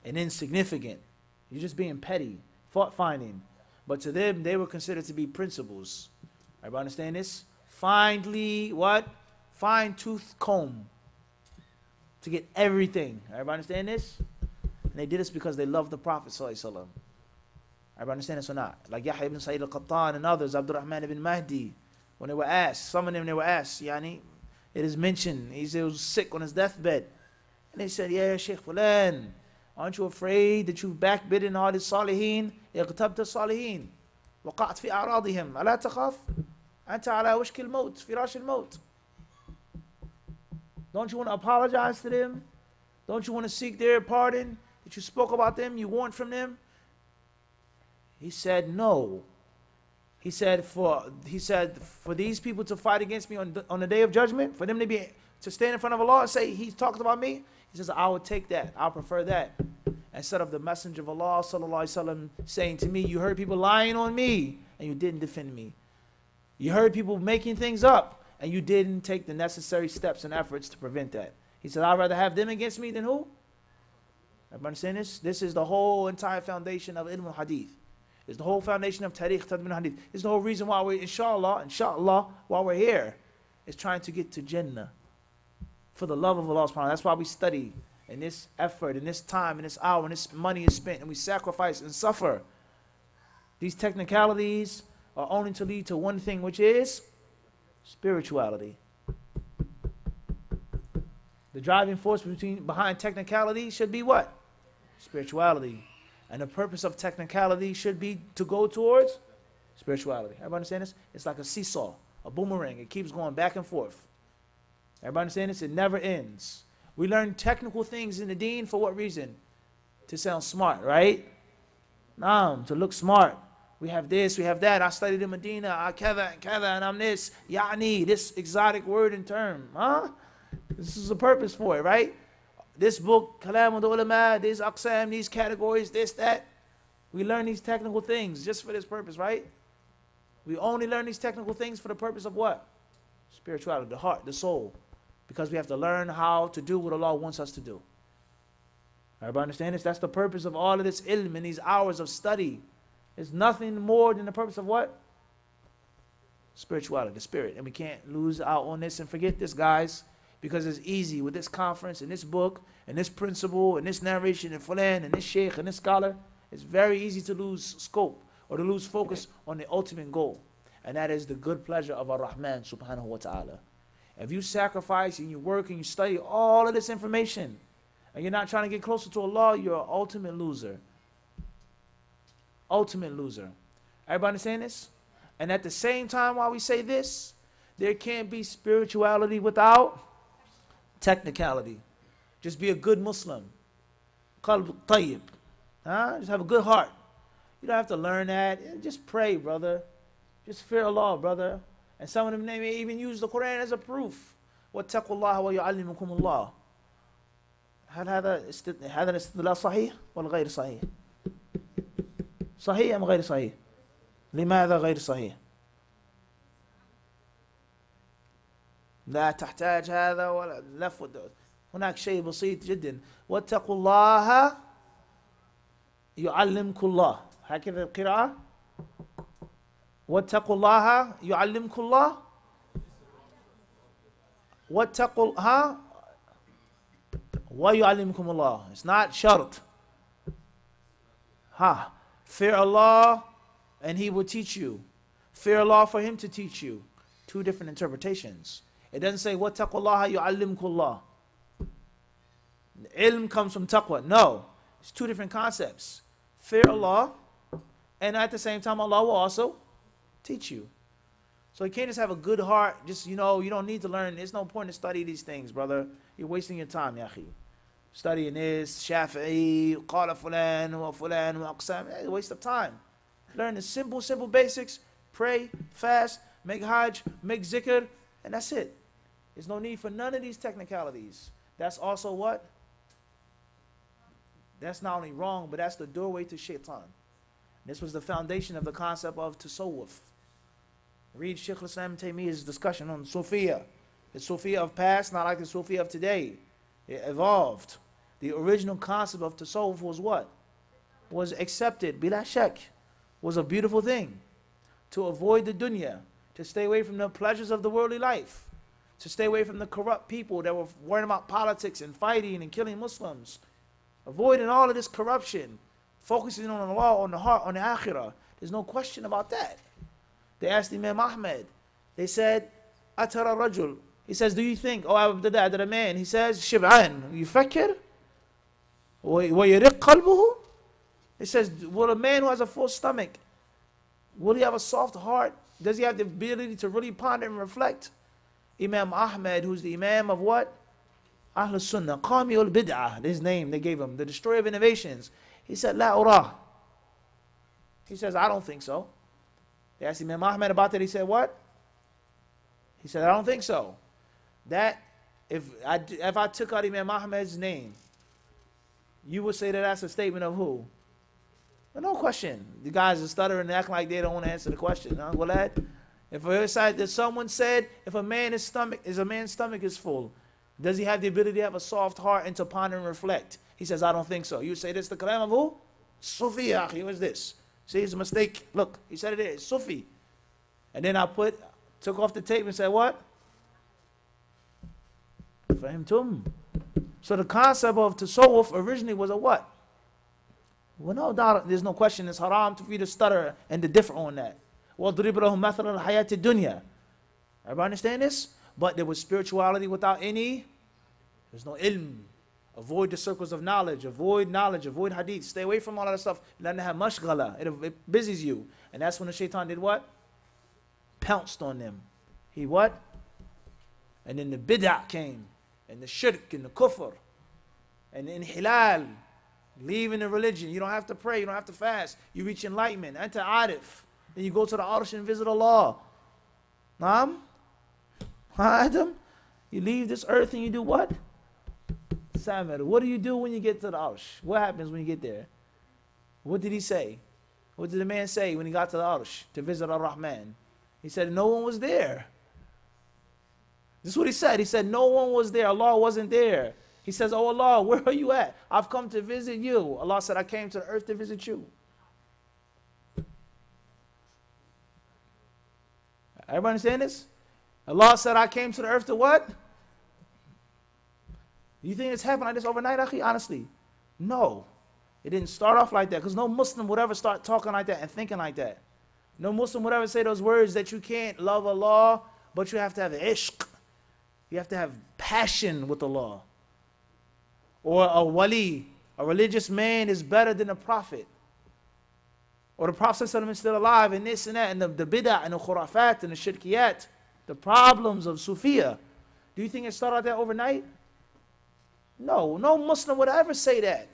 and insignificant. You're just being petty, fault finding. But to them, they were considered to be principles. Everybody understand this? Finely, what? Fine-tooth comb to get everything. Everybody understand this? And they did this because they loved the Prophet sallallahu alaihi wasallam. Everybody understand this or not? Like Yahya ibn Sa'id al-Qattan and others, Abdurrahman ibn Mahdi, when they were asked, some of them they were asked, yani, it is mentioned, he said he was sick on his deathbed. And they said, yeah, Shaykh Fulan, aren't you afraid that you've backbidden all the Salihin? اغتبت الصالحين وقعت في أعراضهم ألا تخاف أنت على وشك الموت فراش الموت. Don't you want to apologize to them? Don't you want to seek their pardon? That you spoke about them, you warned from them? He said, no. He said, for these people to fight against me on the day of judgment, for them to stand in front of Allah and say, he talked about me, he says, I would take that. I'll prefer that. Instead of the Messenger of Allah sallallahu alaihi wasallam saying to me, you heard people lying on me and you didn't defend me. You heard people making things up and you didn't take the necessary steps and efforts to prevent that. He said, I'd rather have them against me than who? Everybody understand this? This is the whole entire foundation of ilm al-hadith. It's the whole foundation of tariq, tadbin hadith. It's the whole reason why we're, inshallah, while we're here, is trying to get to Jannah. For the love of Allah subhanahu wa ta'ala. That's why we study, and this effort, and this time, and this hour, and this money is spent, and we sacrifice and suffer. These technicalities are only to lead to one thing, which is spirituality. The driving force behind technicality should be what? Spirituality. And the purpose of technicality should be to go towards spirituality. Everybody understand this? It's like a seesaw, a boomerang. It keeps going back and forth. Everybody understand this? It never ends. We learn technical things in the deen for what reason? To sound smart, right? To look smart. We have this, we have that. I studied in Medina, I kada and kada, and I'm this. Ya'ni, this exotic word and term. This is a purpose for it, right? This book, Kalam al-Ulama, this Aqsam, these categories, this, that. We learn these technical things just for this purpose, right? We only learn these technical things for the purpose of what? Spirituality, the heart, the soul. Because we have to learn how to do what Allah wants us to do. Everybody understand this? That's the purpose of all of this ilm and these hours of study. It's nothing more than the purpose of what? Spirituality, the spirit. And we can't lose out on this and forget this, guys. Because it's easy with this conference and this book and this principle and this narration and fulan and this sheikh and this scholar. It's very easy to lose scope or to lose focus on the ultimate goal. And that is the good pleasure of Ar-Rahman subhanahu wa ta'ala. If you sacrifice and you work and you study all of this information and you're not trying to get closer to Allah, you're an ultimate loser. Ultimate loser. Everybody understand this? And at the same time while we say this, there can't be spirituality without technicality. Just be a good Muslim. Qalb tayyib. Just have a good heart. You don't have to learn that. Just pray, brother. Just fear Allah, brother. And some of them may even use the Quran as a proof. وَاتَّقُوا اللَّهَ وَيُعَلِّمُكُمُ اللَّهُ. هل هذا الاستدلال صحيح ولا غير صحيح؟ صحيح أم غير صحيح؟ لماذا غير صحيح؟ لا تحتاج هذا ولا لف. هناك شيء بسيط جدا. واتقوا الله يعلمكم الله. هكذا القراءة. واتقوا الله يعلمكم الله. واتقوا وَيُعَلِّمُكُمُ اللَّهُ. It's not shart. Fear Allah and He will teach you. Fear Allah for Him to teach you. Two different interpretations. It doesn't say وَاتَّقُوا اللَّهَ يُعَلِّمُكُ اللَّهُ. Ilm comes from taqwa. No. It's two different concepts. Fear Allah, and at the same time Allah will also teach you. So you can't just have a good heart, just, you don't need to learn. There's no point to study these things, brother. You're wasting your time, yahi. Studying this, Shafi'i, Qala Fulan, wa Fulan, wa Aqsam. It's a waste of time. Learn the simple basics. Pray, fast, make hajj, make zikr, and that's it. There's no need for none of these technicalities. That's also what? That's not only wrong, but that's the doorway to shaitan. This was the foundation of the concept of tasawwuf. Read Shaykh al-Islam Taymiyyah's discussion on Sufiya. The Sufiya of past, not like the Sufiya of today. It evolved. The original concept of tasawwuf was what? Was accepted, bila shak. Was a beautiful thing. To avoid the dunya. To stay away from the pleasures of the worldly life. To stay away from the corrupt people that were worrying about politics and fighting and killing Muslims. Avoiding all of this corruption. Focusing on Allah, on the heart, on the akhirah. There's no question about that. They asked Imam Ahmed. They said, Atara Rajul. He says, do you think, oh Abdullah, that a man, he says, Shib'an, yufakkir? وَيَرِقْ قَلْبُهُ? He says, will a man who has a full stomach, will he have a soft heart? Does he have the ability to really ponder and reflect? Imam Ahmed, who's the Imam of what? Ahl Sunnah, Qami ul Bid'ah, his name they gave him, the destroyer of innovations. He said, La urah. He says, I don't think so. They asked Imam Ahmed about that. He said, what? He said, I don't think so. That, if I took out Imam Ahmed's name, you would say that that's a statement of who? Well, no question. The guys are stuttering and acting like they don't want to answer the question. Huh? Well, that someone said, if a man's stomach is full, does he have the ability to have a soft heart and to ponder and reflect? He says, I don't think so. You say this the kalam of who? Sufi, akhi. What's this? See, it's a mistake. Look, he said it there. It's Sufi. And then I took off the tape and said, what? Fahimtum. So the concept of tasawwuf originally was a what? Well, no doubt, there's no question. It's haram for you to stutter and to differ on that. وَضْرِبْ لَهُمْ مَثَلَ الْحَيَاةِ الدُّنْيَا. Everybody understand this? But there was spirituality without there's no ilm. Avoid the circles of knowledge, avoid hadith, stay away from all that stuff. لأنها مشغلة. It busies you. And that's when the shaitan did what? Pounced on them. He what? And then the bid'ah came, and the shirk, and the kufr, and the inhilal, leaving the religion. You don't have to pray, you don't have to fast. You reach enlightenment, enter arif. Then you go to the arsh and visit Allah. Adam, you leave this earth and you do what? Samir. What do you do when you get to the arsh? What happens when you get there? What did he say? What did the man say when he got to the arsh to visit Ar-Rahman? He said no one was there. This is what he said. He said no one was there. Allah wasn't there. He says, oh Allah, where are you at? I've come to visit you. Allah said, I came to the earth to visit you. Everybody understand this? Allah said, I came to the earth to what? You think it's happened like this overnight, akhi? Honestly, no. It didn't start off like that, because no Muslim would ever start talking like that and thinking like that. No Muslim would ever say those words that you can't love Allah, but you have to have ishq. You have to have passion with Allah. Or a wali, a religious man is better than a prophet. Or the Prophet is still alive, and this and that, and the bid'ah and the khurafat and the shirkiyat, the problems of Sufiya. Do you think it started out there overnight? No, no Muslim would ever say that.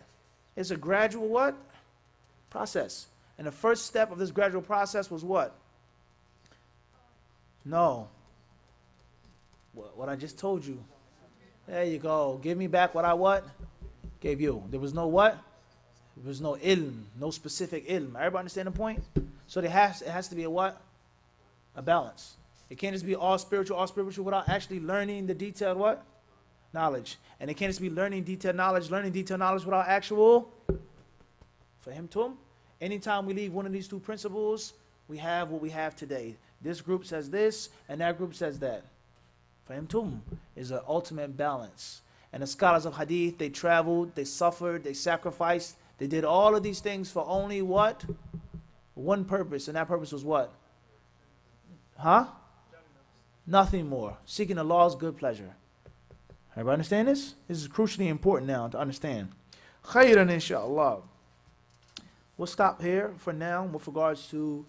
It's a gradual what? Process. And the first step of this gradual process was what? No. What I just told you. There you go. Give me back what I what? Gave you. There was no what? There was no ilm, no specific ilm. Everybody understand the point? So it has to be a what? A balance. It can't just be all spiritual without actually learning the detailed what? Knowledge. And it can't just be learning detailed knowledge without actual fahimtum. Anytime we leave one of these two principles, we have what we have today. This group says this, and that group says that. Fahimtum is an ultimate balance. And the scholars of hadith, they traveled, they suffered, they sacrificed, they did all of these things for only what? One purpose, and that purpose was what? Huh? Nothing more. Seeking Allah's good pleasure. Everybody understand this? This is crucially important now to understand. Khairan inshallah. We'll stop here for now with regards to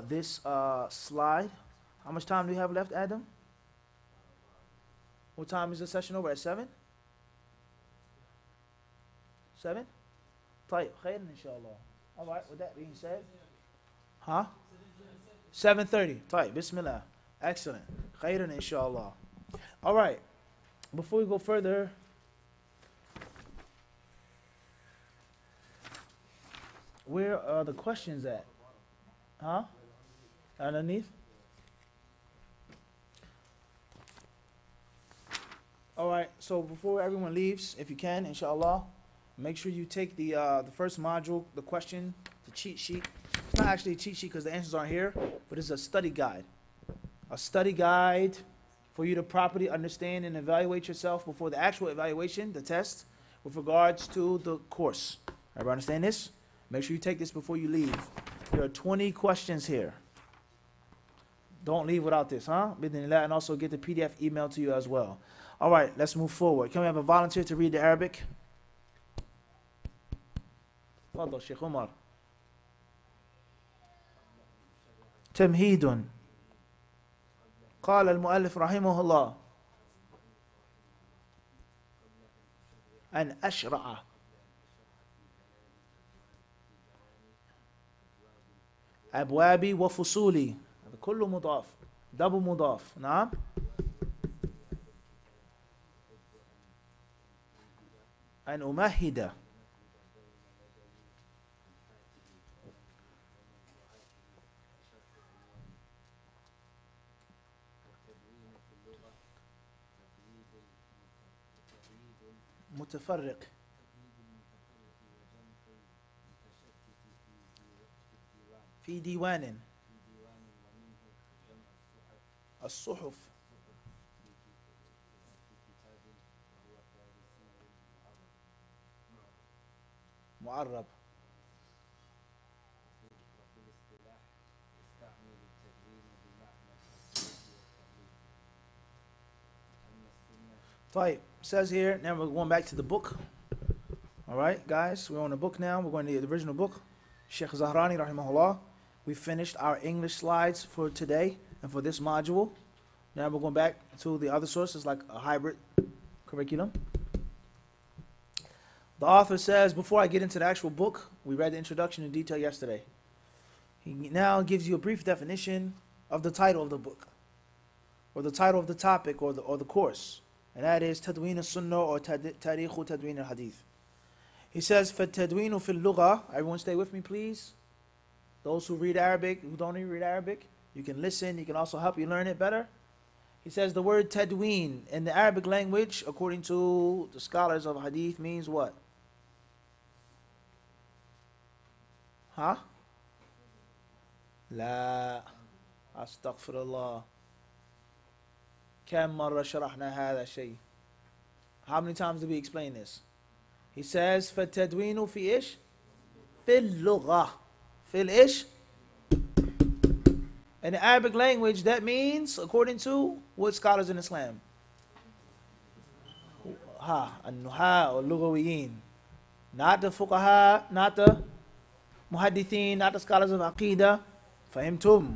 this slide. How much time do we have left, Adam? What time is the session over? At 7? 7? طيب خير inshallah. All right, with that being said. Huh? 7:30. طيب, Bismillah. Excellent. Khairan inshallah. All right. Before we go further, where are the questions at? Huh? Underneath? All right, so before everyone leaves, if you can, inshallah, make sure you take the first module, the question, the cheat sheet. It's not actually a cheat sheet because the answers aren't here, but it's a study guide. A study guide for you to properly understand and evaluate yourself before the actual evaluation, the test, with regards to the course. Everybody understand this? Make sure you take this before you leave. There are 20 questions here. Don't leave without this, huh? And also get the PDF emailed to you as well. All right, let's move forward. Can we have a volunteer to read the Arabic? تفضل شيخ عمر. تمهيد. قال المؤلف رحمه الله أن أشرع أبوابي وفصولي. هذا كله مضاف. دبل مضاف. نعم. أن أمهد متفرق في ديوان الصحف معرب طيب, says here, now we're going back to the book. All right, guys, we're on the book now. We're going to the original book. Sheikh Zahrani, rahimahullah. We finished our English slides for today and for this module. Now we're going back to the other sources like a hybrid curriculum. The author says, before I get into the actual book, we read the introduction in detail yesterday. He now gives you a brief definition of the title of the book, or the title of the topic, or the course. And that is Tadween al-Sunnah or Tariq Tadween al-Hadith. He says, فَالتَّدْوِينُ فِي اللُّغَةِ. Everyone stay with me, please. Those who read Arabic, who don't even read Arabic, you can listen. You can also help you learn it better. He says the word Tadween in the Arabic language, according to the scholars of Hadith, means what? Huh? لا أستغفر الله. كم مرة شرحنا هذا الشيء. How many times did we explain this? He says فالتدوين في إيش؟ في اللغة. في الإيش? In the Arabic language, that means, according to what scholars in Islam? النحاة or لغويين. Not the fuqaha, not the muhaddithin, not the scholars of aqidah. فهمتم?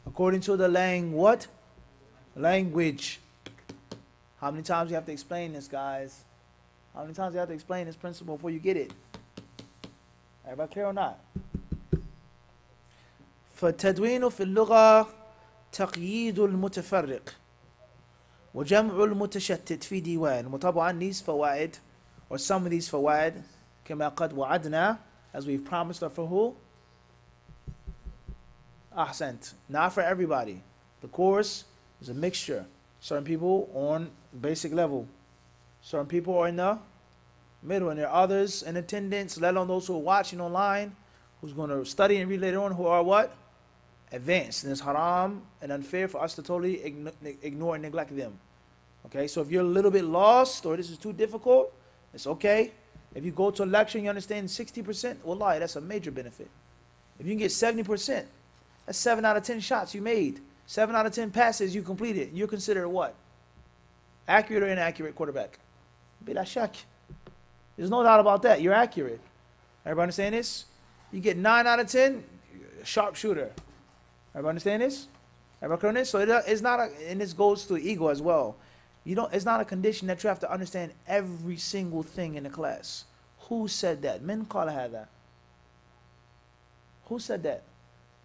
According to the what? Language. How many times you have to explain this, guys? How many times you have to explain this principle before you get it? Everybody clear or not? فالتدوين في اللغة تقييد المتفرق وجمع المتشتت في ديوان. وطبعا these فوائد, or some of these فوائد, كما قد وعدنا, as we've promised, are for who? Ahsant. Not for everybody. The course is a mixture. Certain people on basic level. Certain people are in the middle. And there are others in attendance, let alone those who are watching online, who's going to study and read later on, who are what? Advanced. And it's haram and unfair for us to totally ignore and neglect them. Okay, so if you're a little bit lost or this is too difficult, it's okay. If you go to a lecture and you understand 60%, wallahi, that's a major benefit. If you can get 70%, that's 7 out of 10 shots you made. 7 out of 10 passes you completed. You're considered what? Accurate or inaccurate quarterback? Bila shak. There's no doubt about that. You're accurate. Everybody understand this? You get 9 out of 10, sharpshooter. Everybody understand this? Everybody clear on this? So it's not and this goes to ego as well. It's not a condition that you have to understand every single thing in the class. Who said that? Men qala hada. Who said that?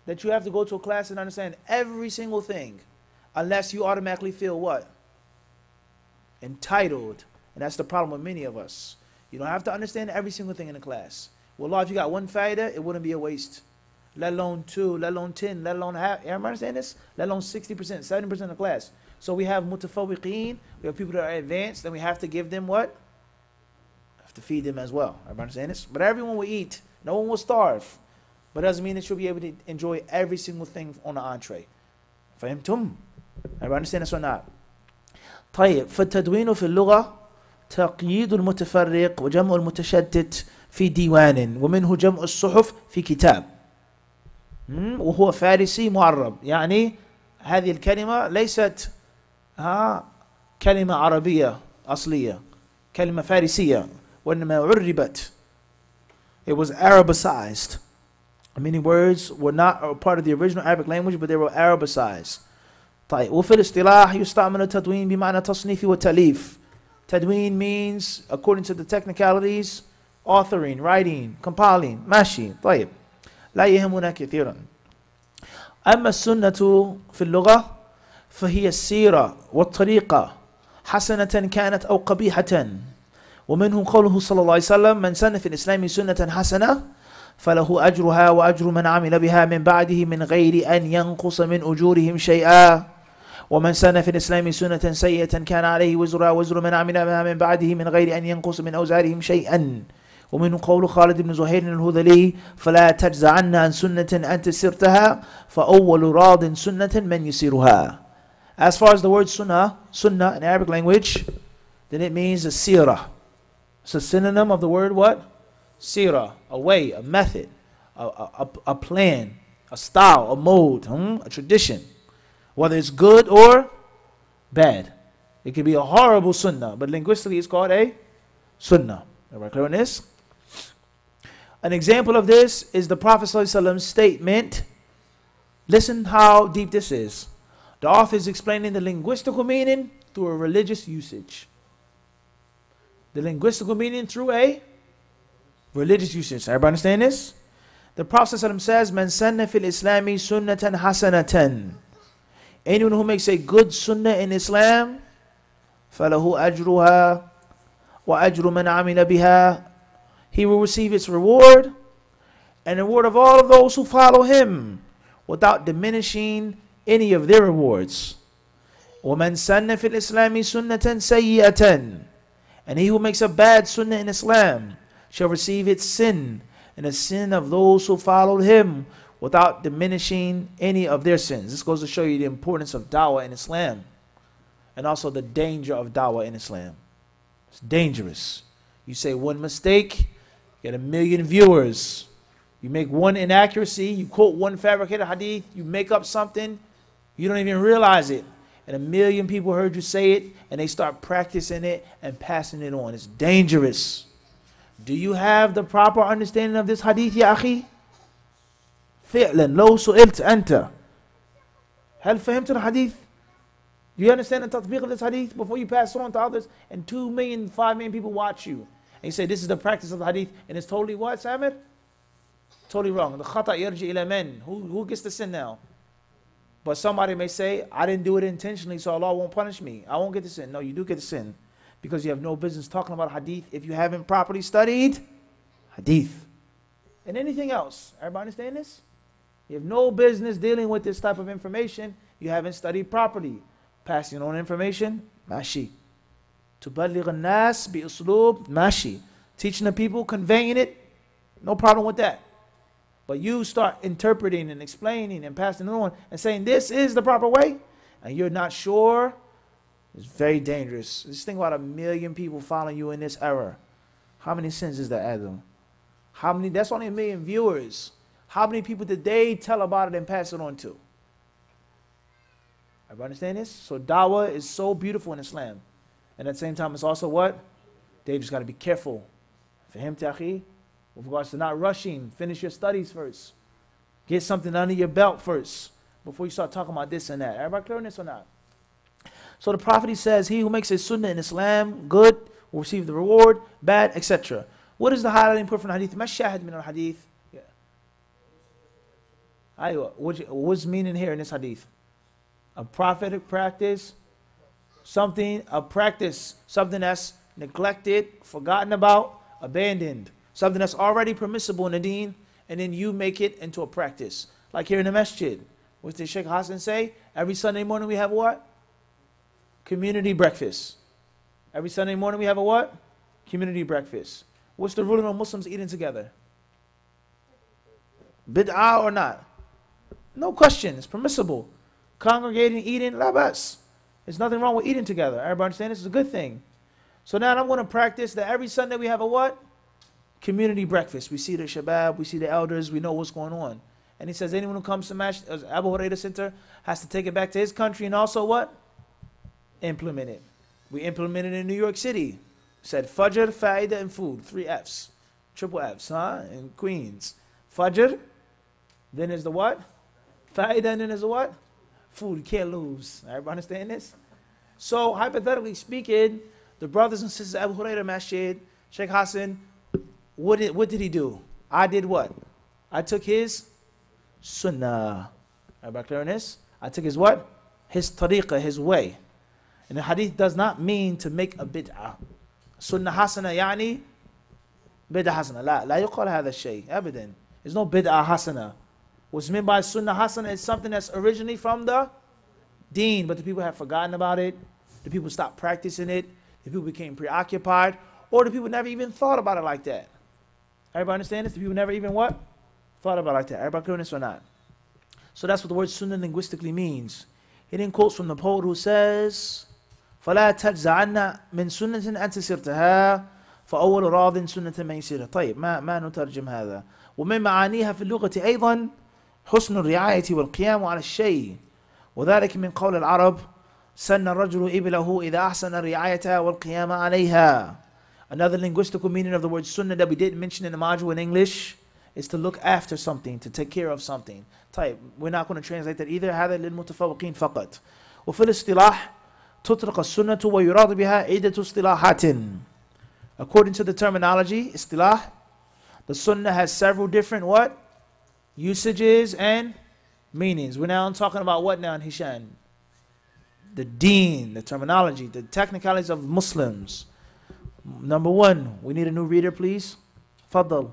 That you have to go to a class and understand every single thing, unless you automatically feel what? Entitled. And that's the problem with many of us. You don't have to understand every single thing in the class. Wallah, if you got 1 faida, it wouldn't be a waste. Let alone 2, let alone 10, let alone half. You understand this? Let alone 60%, 70% of the class. So we have mutafawiqeen, we have people that are advanced, and we have to give them what? We have to feed them as well. Everybody understand this? But everyone will eat. No one will starve. But it doesn't mean that you'll be able to enjoy every single thing on the entree. فهمتم? Everybody understand this or not? طيب فالتدوين في اللغة تقييد المتفرق وجمع المتشتت في ديوان ومنه جمع الصحف في كتاب وهو فارسي معرب. يعني هذه الكلمة ليست كلمة عربية أصلية، كلمة فارسية، وإنما عربت. It was Arabicized. Many words were not a part of the original Arabic language, but they were Arabicized. طيب وفي الاصطلاح يستعمل التدوين بمعنى تصنيف وتأليف. Tadween means, according to the technicalities, authoring, writing, compiling. ماشي. طيب لا يهمنا كثيرا. أما السنة في اللغة فهي السيرة والطريقة حسنة كانت أو قبيحة. ومنه قوله صلى الله عليه وسلم من سن في الإسلام سنة حسنة فله أجرها وأجر من عمل بها من بعده من غير أن ينقص من أجورهم شيئا. ومن سن في الإسلام سنة سيئة كان عليه وزرها وزر من عمل بها من بعده من غير أن ينقص من أوزارهم شيئا. ومنه قول خالد بن زهير الهذلي فلا تجزعن عن سنة أنت سرتها فأول راض سنة من يسيرها. As far as the word sunnah in Arabic language, then it means a seerah. It's a synonym of the word what? Seerah, a way, a method, a plan, a style, a mode, a tradition. Whether it's good or bad. It could be a horrible sunnah, but linguistically it's called a sunnah. Everybody clear on this? An example of this is the Prophet ﷺ's statement. Listen how deep this is. The author is explaining the linguistical meaning through a religious usage. The linguistical meaning through a religious usage. Everybody understand this? The Prophet ﷺ says, Man sanna fil islami sunnatan hasanatan. Anyone who makes a good sunnah in Islam, فَلَهُ أَجْرُهَا وَأَجْرُ مَنْ عَمِلَ بِهَا. He will receive its reward and the reward of all of those who follow him without diminishing any of their rewards. وَمَنْ سَنَّ فِي الْإِسْلَامِ سُنَّةً سَيِّئَةً. And he who makes a bad sunnah in Islam shall receive its sin and the sin of those who followed him without diminishing any of their sins. This goes to show you the importance of da'wah in Islam and also the danger of da'wah in Islam. It's dangerous. You say one mistake, get 1 million viewers. You make one inaccuracy, you quote one fabricated hadith, you make up something, you don't even realize it. And 1 million people heard you say it and they start practicing it and passing it on. It's dangerous. Do you have the proper understanding of this hadith, ya akhi? فعلا لو سئلت أنت هل فهمت الحديث? Do you understand the tatbiq of this hadith before you pass it on to others? And 2 million, 5 million people watch you. And you say this is the practice of the hadith and it's totally what, Samir? Totally wrong. The khata yarji ila man. Who gets the sin now? But somebody may say, I didn't do it intentionally, so Allah won't punish me. I won't get the sin. No, you do get the sin. Because you have no business talking about hadith if you haven't properly studied hadith. And anything else. Everybody understand this? You have no business dealing with this type of information. You haven't studied properly. Passing on information, mashi. تبلغ الناس بأسلوب ماشي. Teaching the people, conveying it, no problem with that. But you start interpreting and explaining and passing it on and saying this is the proper way, and you're not sure, It's very dangerous. Just think about 1 million people following you in this era. How many sins is that, Adam? How many? That's only 1 million viewers. How many people did they tell about it and pass it on to? Everybody understand this? So dawah is so beautiful in Islam. And at the same time, it's also what? They just got to be careful. For him, Taqi, with regards to not rushing, finish your studies first. Get something under your belt first before you start talking about this and that. Everybody clear on this or not? So the Prophet, he says, he who makes a sunnah in Islam good will receive the reward, bad, etc. What is the highlighting point from the hadith? ما الشاهد من الحديث? Yeah. Aywa. What's meaning here in this hadith? A prophetic practice, a practice, something that's neglected, forgotten about, abandoned. Something that's already permissible in the deen, and then you make it into a practice. Like here in the masjid. What did Sheikh Hassan say? Every Sunday morning we have what? Community breakfast. Every Sunday morning we have a what? Community breakfast. What's the ruling on Muslims eating together? Bid'ah or not? No question. It's permissible. Congregating, eating, labas. There's nothing wrong with eating together. Everybody understand this is a good thing. So now I'm going to practice that every Sunday we have a what? Community breakfast. We see the shabab, we see the elders, we know what's going on. And he says anyone who comes to Abu Hurairah Center has to take it back to his country and also what? Implement it. We implemented it in New York City. Said Fajr, Faida, and food. 3 F's. Triple F's, huh? In Queens. Fajr, then there's the what? Faida, and then there's the what? Food. You can't lose. Everybody understand this? So, hypothetically speaking, the brothers and sisters Abu Hurairah Masjid, Sheikh Hassan, what did he do? I did what? I took his sunnah. Everybody clear on this? I took his what? His tariqah, his way. And the hadith does not mean to make a bid'ah. Sunnah hasana yani bid'ah hasana. La yuqal hadha shay. Abadan. There's no bid'ah hasana. What's meant by sunnah hasana is something that's originally from the deen, but the people have forgotten about it. The people stopped practicing it. The people became preoccupied. Or the people never even thought about it like that. Everybody understand this? The people never even what? Thought about it like that. Everybody clear on this or not? So that's what the word sunnah linguistically means. He then quotes from the poet who says, فلا تجزعن من سنة أنت سرتها فأول راض سنة ميسرة. طيب ما نترجم هذا. ومن معانيها في اللغة أيضا حسن الرعاية والقيام على الشيء وذلك من قول العرب سن الرجل إبله إذا أحسن الرعاية والقيام عليها. Another linguistical meaning of the word sunnah that we didn't mention in the module in English is to look after something, to take care of something. طيب, we're not going to translate that either. هذا للمتفوقين فقط. وفي الاصطلاح تطلق السنة ويراد بها عدة اصطلاحات. According to the terminology, istilah, the sunnah has several different what? Usages and meanings. We're now talking about what now, Hishan? The deen, the terminology, the technicalities of Muslims. Number 1, we need a new reader, please. Faddal.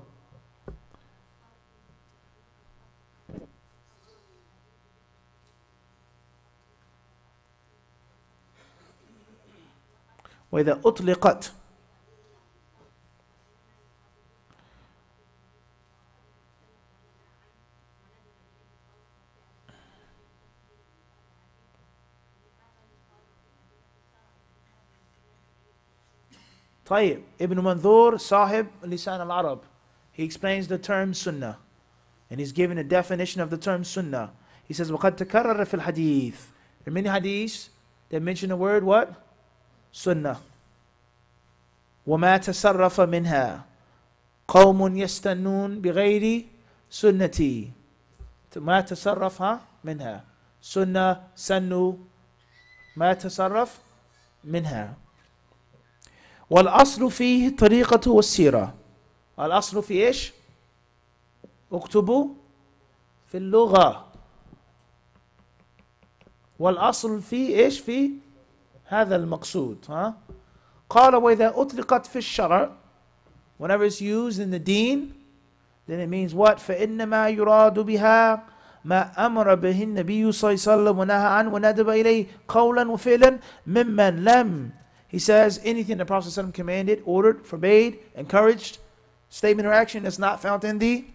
وإذا أطلقت طيب, Ibn Manzur, Sahib Lisan al-Arab, he explains the term sunnah. And he's giving a definition of the term sunnah. He says, وَقَدْ تَكَرَّرَ فِي الْحَدِيثِ. There are many hadiths that mention the word what? Sunnah. وَمَا تَصَرَّفَ مِنْهَا قَوْمٌ يَسْتَنُّونَ بِغَيْرِ سُنَّتِي. ما تصرف منها سنة سنوا ما تصرف منها. والأصل فيه طريقة والسيرة. الأصل في إيش؟ اكتبوا في اللغة. والأصل في إيش؟ في هذا المقصود. قال وإذا أطلقت في الشرع, whenever it's used in the deen, then it means what? فإنما يراد بها ما أمر به النبي صلى الله عليه وسلم ونهى عنه وندب إليه قولا وفعلا ممن لم. He says anything the Prophet ﷺ commanded, ordered, forbade, encouraged, statement or action that's not found in the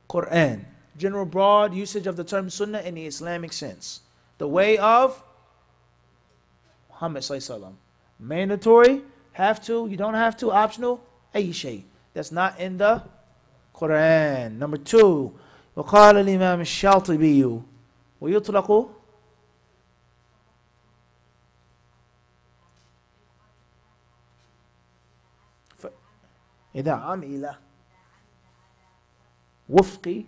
Quran. General broad usage of the term sunnah in the Islamic sense. The way of Muhammad sallallahu alaihi wasallam. Mandatory, have to, you don't have to, optional, أي شيء. That's not in the Quran. Number 2, وقال الإمام الشاطبي ويطلق إذا عمل وفق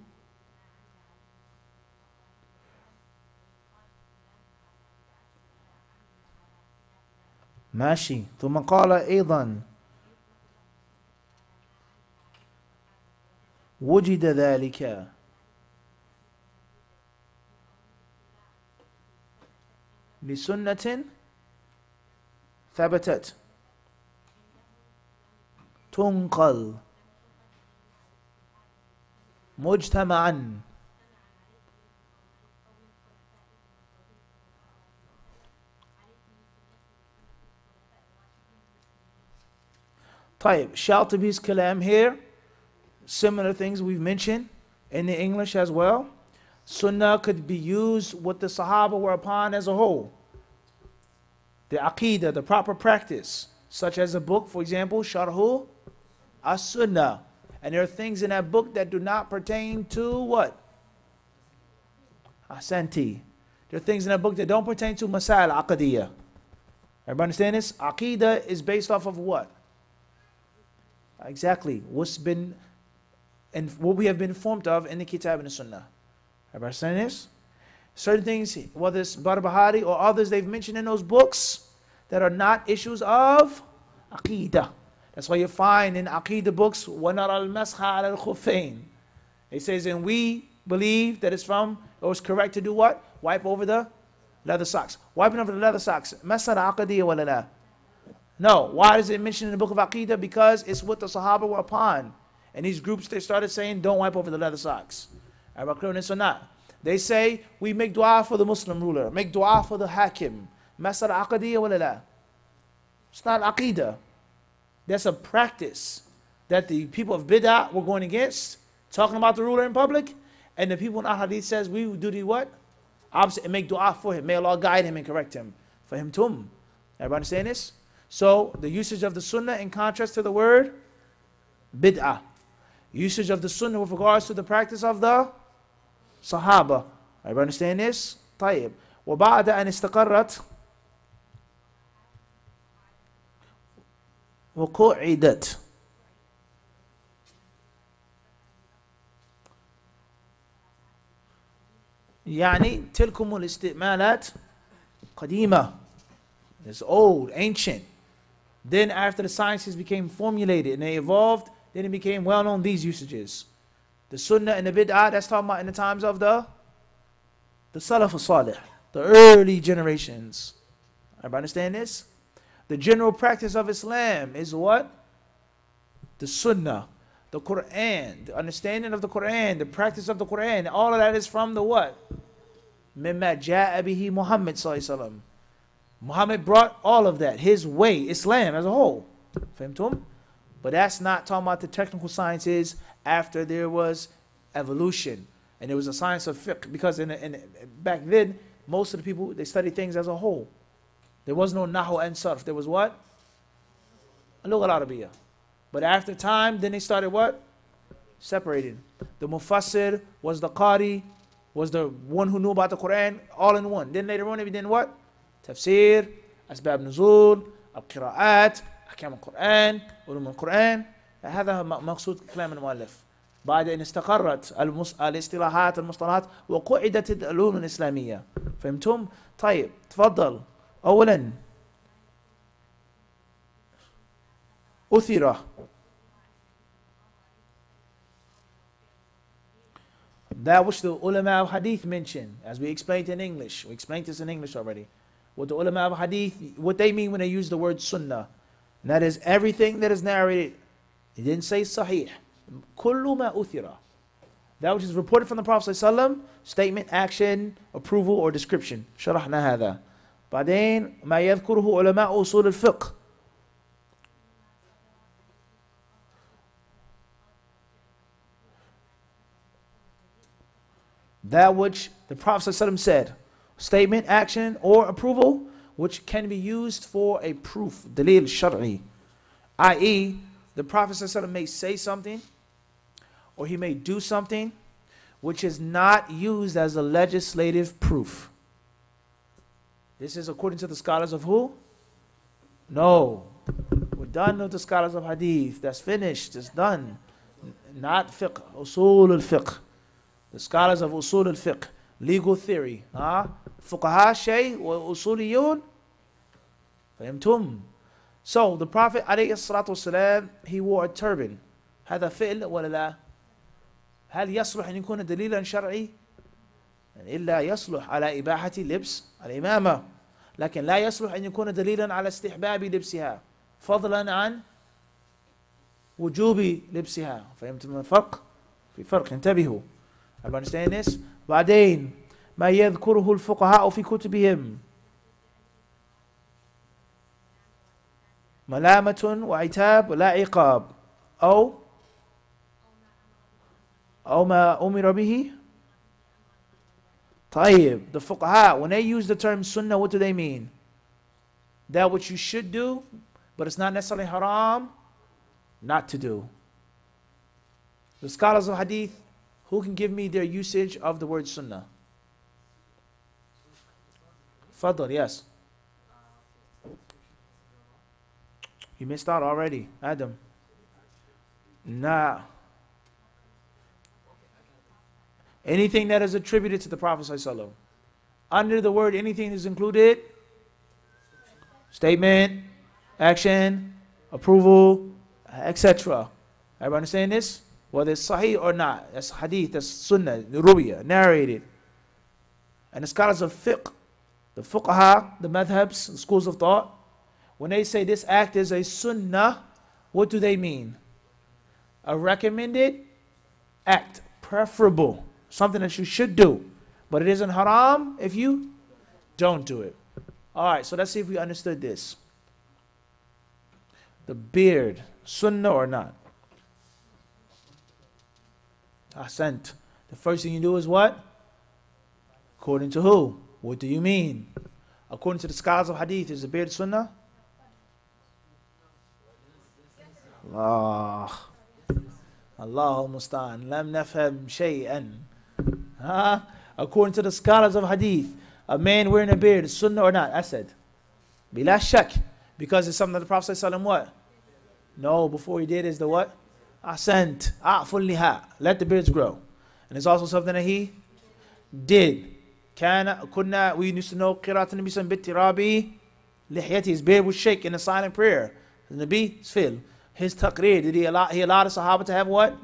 ماشي. ثم قال أيضا وجد ذلك لسنة ثبتت تنقل مجتمعا طيب. Shatibi's kalam here, similar things we've mentioned in the English as well. Sunnah could be used what the Sahaba were upon as a whole. The Aqidah, the proper practice, such as a book, for example, Sharhu as-Sunnah. And there are things in that book that do not pertain to what? Ahsanti. There are things in that book that don't pertain to Masail Aqadiyah. Everybody understand this? Aqidah is based off of what? Exactly. What's been and what we have been informed of in the Kitab and the Sunnah. Everybody understand this? Certain things, whether it's Barbahari or others they've mentioned in those books that are not issues of Aqidah. That's why you find in Aqidah books, وَنَرَى الْمَسْخَ عَلَى الْخُفَّيْنِ. It says, and we believe that it's from, or it's correct to do what? Wipe over the leather socks. Wiping over the leather socks. Masala aqadiyya wala la? No. Why is it mentioned in the book of Aqidah? Because it's what the Sahaba were upon. And these groups, they started saying, don't wipe over the leather socks. Are clear on this or not? They say, we make dua for the Muslim ruler. Make dua for the hakim. Masala aqadiyya wala la? It's not Aqidah. That's a practice that the people of Bid'ah were going against, talking about the ruler in public, and the people in Al-Hadith says, we do the what? Opposite, and make dua for him. May Allah guide him and correct him. For him tum. Everybody understand this? So, the usage of the Sunnah in contrast to the word Bid'ah. Usage of the Sunnah with regards to the practice of the Sahaba. Everybody understand this? طيب. وبعد أن استقرت وقعدت يعني تلكم الاستعمالات قديمة. It's old, ancient. Then after the sciences became formulated and they evolved, then it became well known these usages. The Sunnah and the Bid'ah, that's talking about in the times of the Salaf al-Salih, the early generations. Everybody understand this? The general practice of Islam is what? The Sunnah, the Quran, the understanding of the Quran, the practice of the Quran. All of that is from the what? مِمَّا جَاءَ بِهِ Muhammad sallallahu alaihi wasallam. Muhammad brought all of that, his way, Islam as a whole. Fahimtum? But that's not talking about the technical sciences after there was evolution. And there was a science of fiqh. Because back then, most of the people, they studied things as a whole. There was no nahu and sarf. There was what? Lugha al-Arabiya. But after time, then they started what? Separated. The mufassir was the qari, was the one who knew about the Quran, all in one. Then later on, then what? Tafsir, asbab nuzul, al-qira'at, ahkam al-Quran, ulum al-Quran. هذا مقصود كلام المؤلف. بعد أن استقرت الاصطلاحات المصطلحات وقعدت العلوم الإسلامية. فهمتم؟ طيب تفضل. أولا أثر that which the ulama of hadith mentioned, as we explained in English. We explained this in English already. What the ulama of hadith, what they mean when they use the word sunnah. And that is everything that is narrated. He didn't say sahih. Kullu ma uthira. That which is reported from the Prophet ﷺ, statement, action, approval, or description. شرحنا هذا. بعدين ما يذكره علماء أصول الفقه. That which the Prophet ﷺ said, statement, action, or approval, which can be used for a proof, dalil shar'i, i.e., the Prophet ﷺ may say something or he may do something which is not used as a legislative proof. This is according to the scholars of who? No. We're done with the scholars of hadith. That's finished. It's done. Not fiqh. Usul al-fiqh. The scholars of usul al-fiqh. Legal theory. Fuqaha shay wa usuliyun. Fahimtum. So the Prophet alayhi salatu wasalam, he wore a turban. هذا فعل ولا لا؟ هل يصلح أن يكون دليلا شرعي؟ إلا يصلح على إباحة لبس الإمامة، لكن لا يصلح أن يكون دليلا على استحباب لبسها فضلا عن وجوب لبسها. فهمتم الفرق؟ في فرق، انتبهوا. I understand this. بعدين ما يذكره الفقهاء في كتبهم ملامة وعتاب ولا عقاب أو ما أمر به. طيب, the fuqaha, when they use the term sunnah, what do they mean? That which you should do, but it's not necessarily haram not to do. The scholars of hadith, who can give me their usage of the word sunnah? Fadl, yes. You missed out already, Adam. Nah. Anything that is attributed to the Prophet ﷺ. Under the word anything is included statement, action, approval, etc. Everybody understand this? Whether it's sahih or not. That's hadith, that's sunnah, rubiya, narrated. And the scholars of fiqh, the fuqaha, the madhabs, the schools of thought, when they say this act is a sunnah, what do they mean? A recommended act, preferable, something that you should do, but it isn't haram if you don't do it. Alright, so let's see if we understood this. The beard, sunnah or not? Ahsant. The first thing you do is what? According to who? What do you mean? According to the scholars of hadith, is the beard sunnah? Allahu musta'an. Lam nafham shay'an. According to the scholars of hadith, a man wearing a beard is sunnah or not? I said, bila shak. Because it's something that the Prophet ﷺ what? No, before he did is the what? Ahsant. A'ful liha. Let the beards grow. And it's also something that he did. We used to know qira'at al-Nabi sallallahu bittirabi lihyati. His beard would shake in a silent prayer. The Nabi's fill. His taqreer, he allowed the Sahaba to have what?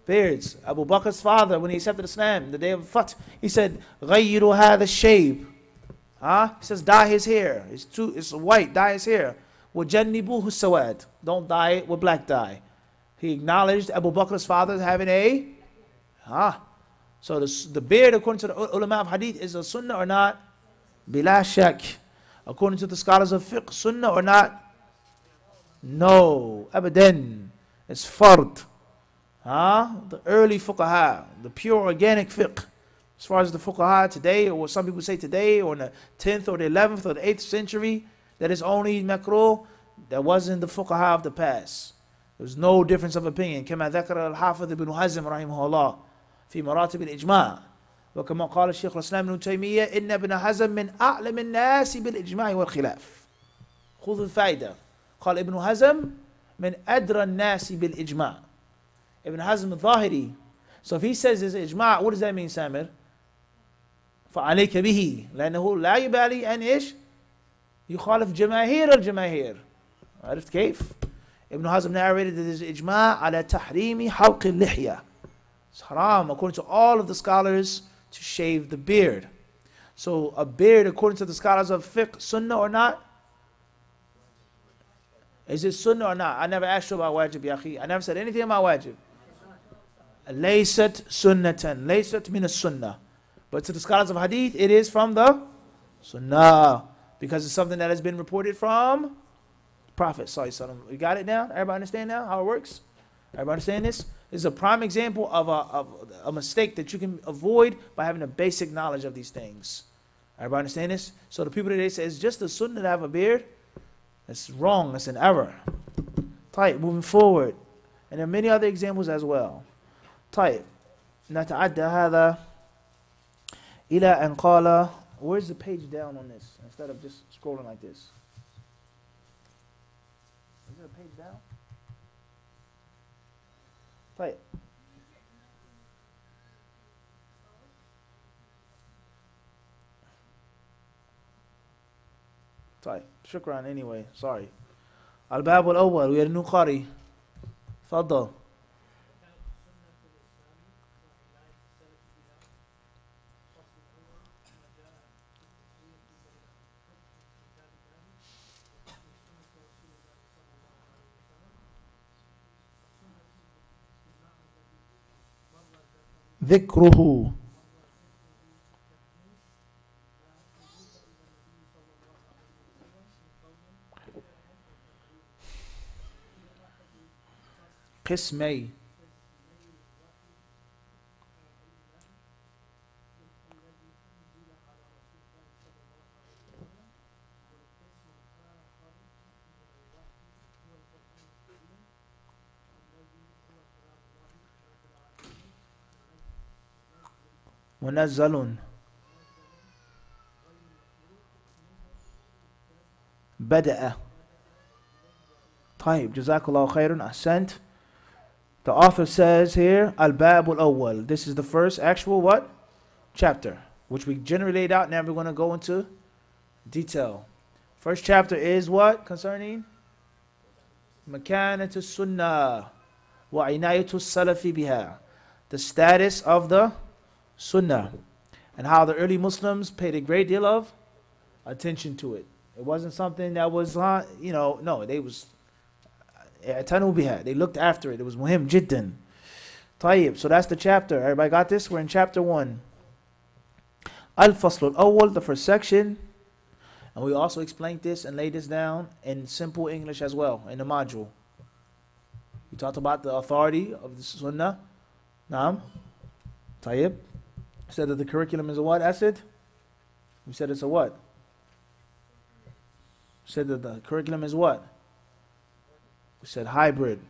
Beards. Abu Bakr's father, when he accepted Islam, the day of Fath, he said, غَيِّرُوا هَذَا الشَّيْبِ. He says, dye his hair. It's white, dye his hair. وَجَنِّبُوهُ السَّوَادِ. Don't dye it with black dye. He acknowledged Abu Bakr's father as having a... So the beard, according to the ulama of hadith, is a sunnah or not? Bila shak. According to the scholars of fiqh, sunnah or not? No, abadan. It's fard. The early fuqaha, the pure organic fiqh. As far as the fuqaha today, or what some people say today, or in the 10th or the 11th or the 8th century, that is only makruh, that wasn't the fuqaha of the past. There was no difference of opinion. كما ذكر الحافظ ابن حزم رحمه الله في مراتب الإجماع. وكما قال الشيخ الإسلام ابن تيمية إن ابن حزم من أعلم الناس بالإجماع والخلاف. خذ الفائدة. قال ابن حزم من أدرى الناس بالإجماع. Ibn Hazm al-Zahiri. So if he says there's ijma', what does that mean, Samir? فَعَلَيْكَ بِهِ لأنه لا يبالي أن إيش يخالف جماهير الجماهير. عرفت كيف؟ Ibn Hazm narrated that there's ijma' على تحريم حلق اللحية. It's haram, according to all of the scholars, to shave the beard. So a beard, according to the scholars of fiqh, sunnah or not? Is it sunnah or not? I never asked you about wajib, ya akhi. I never said anything about wajib. Laysat sunnatan. Laysat min as-sunnah. But to the scholars of hadith, it is from the sunnah. Because it's something that has been reported from the Prophet sallallahu alaihi wasallam. You got it now? Everybody understand now how it works? Everybody understand this? This is a prime example of a mistake that you can avoid by having a basic knowledge of these things. Everybody understand this? So the people that they say it's just the sunnah to have a beard, that's wrong, that's an error. Tight, moving forward. And there are many other examples as well. Tight. نتعدى هذا إلى أن قال. Where's the page down on this? Instead of just scrolling like this. Is there a page down? Tight. طيب شكرا anyway sorry الباب الأول ويا النقاري تفضل ذكره قسمي منزل بدأ طيب جزاك الله خيرا أحسنت. The author says here, Al-Bab al-Awwal. This is the first actual what? Chapter, which we generally laid out. Now we're going to go into detail. First chapter is what? Concerning? Makanatu Sunnah wa inayatu Salafi biha. The status of the Sunnah. And how the early Muslims paid a great deal of attention to it. It wasn't something that was, no, they was they looked after it. It was muhim jiddan. Tayyib. So that's the chapter. Everybody got this? We're in chapter 1. Al-Fasl al-Awwal, the first section. And we also explained this and laid this down in simple English as well, in the module. We talked about the authority of the Sunnah. Naam. Tayyib. Said that the curriculum is a what, Asad? We said it's a what? Said that the curriculum is what? We said hybrid.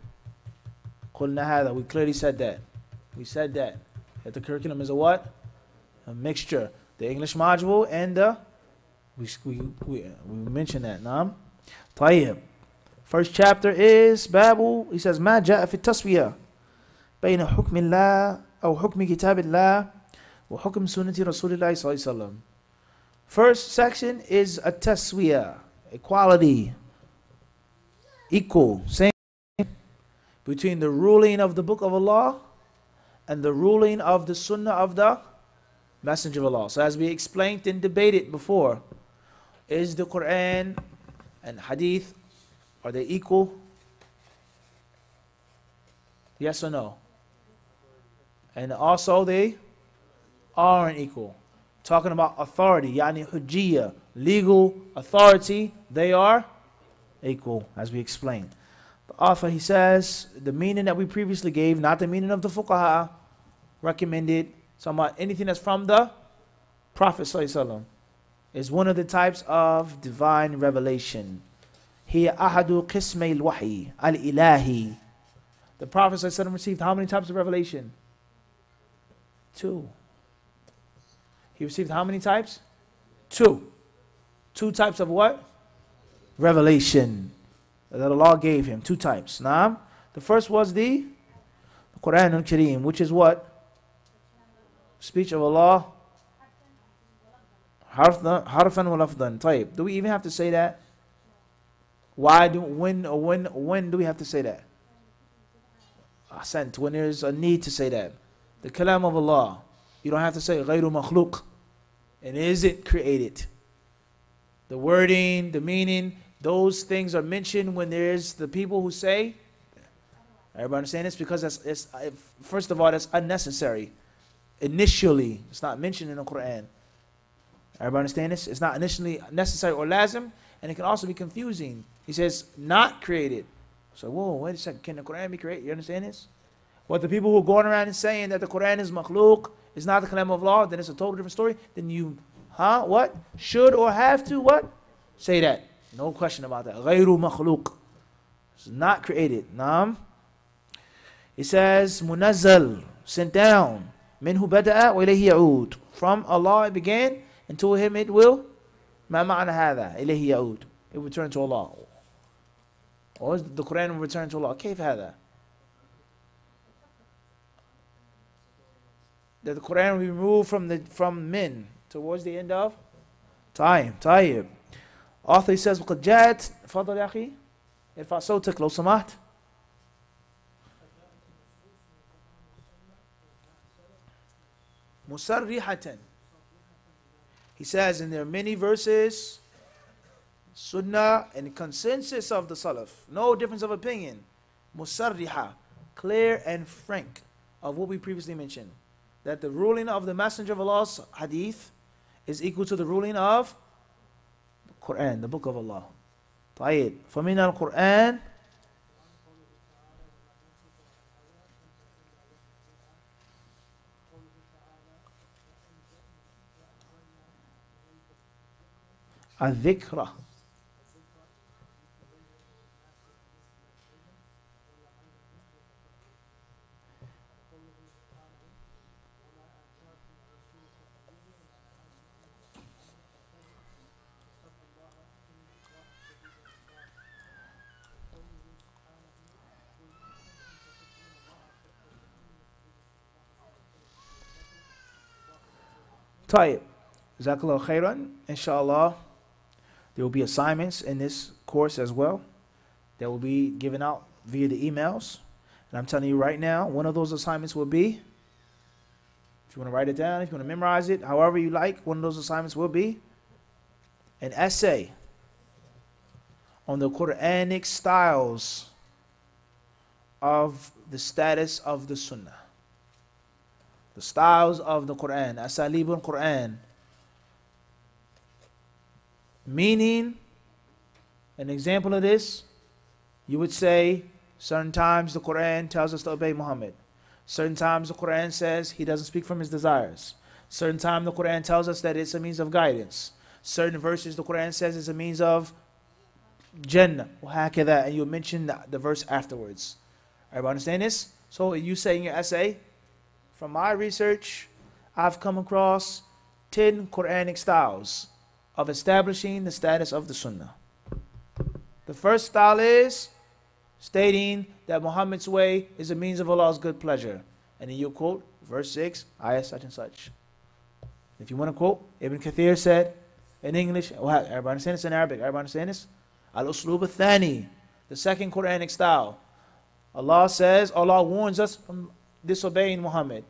قلنا هذا. We clearly said that. We said that. That the curriculum is a what? A mixture. The English module and the... We mentioned that. Naam. طيب. First chapter is Babu. He says ما جاء في التسوية بين حكم الله أو حكم كتاب الله وحكم سنة رسول الله صلى الله عليه وسلم. First section is a taswiyah. Equality. Equal, same between the ruling of the Book of Allah and the ruling of the Sunnah of the Messenger of Allah. So as we explained and debated before, is the Quran and Hadith, are they equal? Yes or no? And also they aren't equal. Talking about authority, yani hujjiyah, legal authority, they are equal, as we explained. The author, he says, the meaning that we previously gave, not the meaning of the fuqaha, recommended, talking about anything that's from the Prophet ﷺ, is one of the types of divine revelation. Hiya ahadu qismay al-wahi al-ilahi. The Prophet ﷺ received how many types of revelation? 2. He received how many types? 2. 2 types of what? Revelation that Allah gave him. 2 types. Naam. The first was the Quran al-Kareem, which is what? Speech of Allah. Harfan wa lafdan. Tayyib. Do we even have to say that? When do we have to say that? Ahsant. When there's a need to say that. The kalam of Allah. You don't have to say غَيْرُ مَخْلُوق. And is it created? The wording, the meaning, those things are mentioned when there's the people who say, everybody understand this? Because first of all, that's unnecessary. Initially, it's not mentioned in the Quran. Everybody understand this? It's not initially necessary or lazim, and it can also be confusing. He says, not created. So, whoa, wait a second, can the Quran be created? You understand this? What the people who are going around and saying that the Quran is makhluk, is not the kalam of Allah, then it's a totally different story. Then you Huh? What? Should or have to what? Say that. No question about that. غَيْرُ مَخْلُوق. It's not created. Naam. It says, munazzal, sent down. Minhu bada'a wa ilayhi ya'ud. From Allah it began, and to him it will. Ma ma'ana hadha? Ilayhi ya'ud. It will return to Allah. Or the Quran will return to Allah. كيف هذا? That the Quran will be removed from men towards the end of time. طيب. Author says, وقد جاءت فضل يا أخي ارفع صوتك لو سمحت. Musarrihatan. He says, and there are many verses, Sunnah and consensus of the Salaf, no difference of opinion. Musarriha, clear and frank of what we previously mentioned, that the ruling of the Messenger of Allah's Hadith is equal to the ruling of the Quran, the Book of Allah. طيب. فمن القرآن الذكرى. طيب. Jazakallah khairan. Inshallah, there will be assignments in this course as well that will be given out via the emails. And I'm telling you right now, one of those assignments will be, if you want to write it down, if you want to memorize it, however you like, one of those assignments will be an essay on the Quranic styles of the status of the Sunnah. The styles of the Quran, Asalibul Quran. Meaning, an example of this, you would say, certain times the Quran tells us to obey Muhammad. Certain times the Quran says he doesn't speak from his desires. Certain time the Quran tells us that it's a means of guidance. Certain verses the Quran says it's a means of Jannah. وهكذا, and you mention the verse afterwards. Everybody understand this? So you say in your essay, from my research, I've come across 10 Quranic styles of establishing the status of the Sunnah. The first style is stating that Muhammad's way is a means of Allah's good pleasure. And then you quote verse 6, ayah such and such. If you want to quote, Ibn Kathir said in English, everybody understand this? In Arabic, everybody understand this? Al-Uslub al-Thani, the second Quranic style. Allah says, Allah warns us from disobeying Muhammad.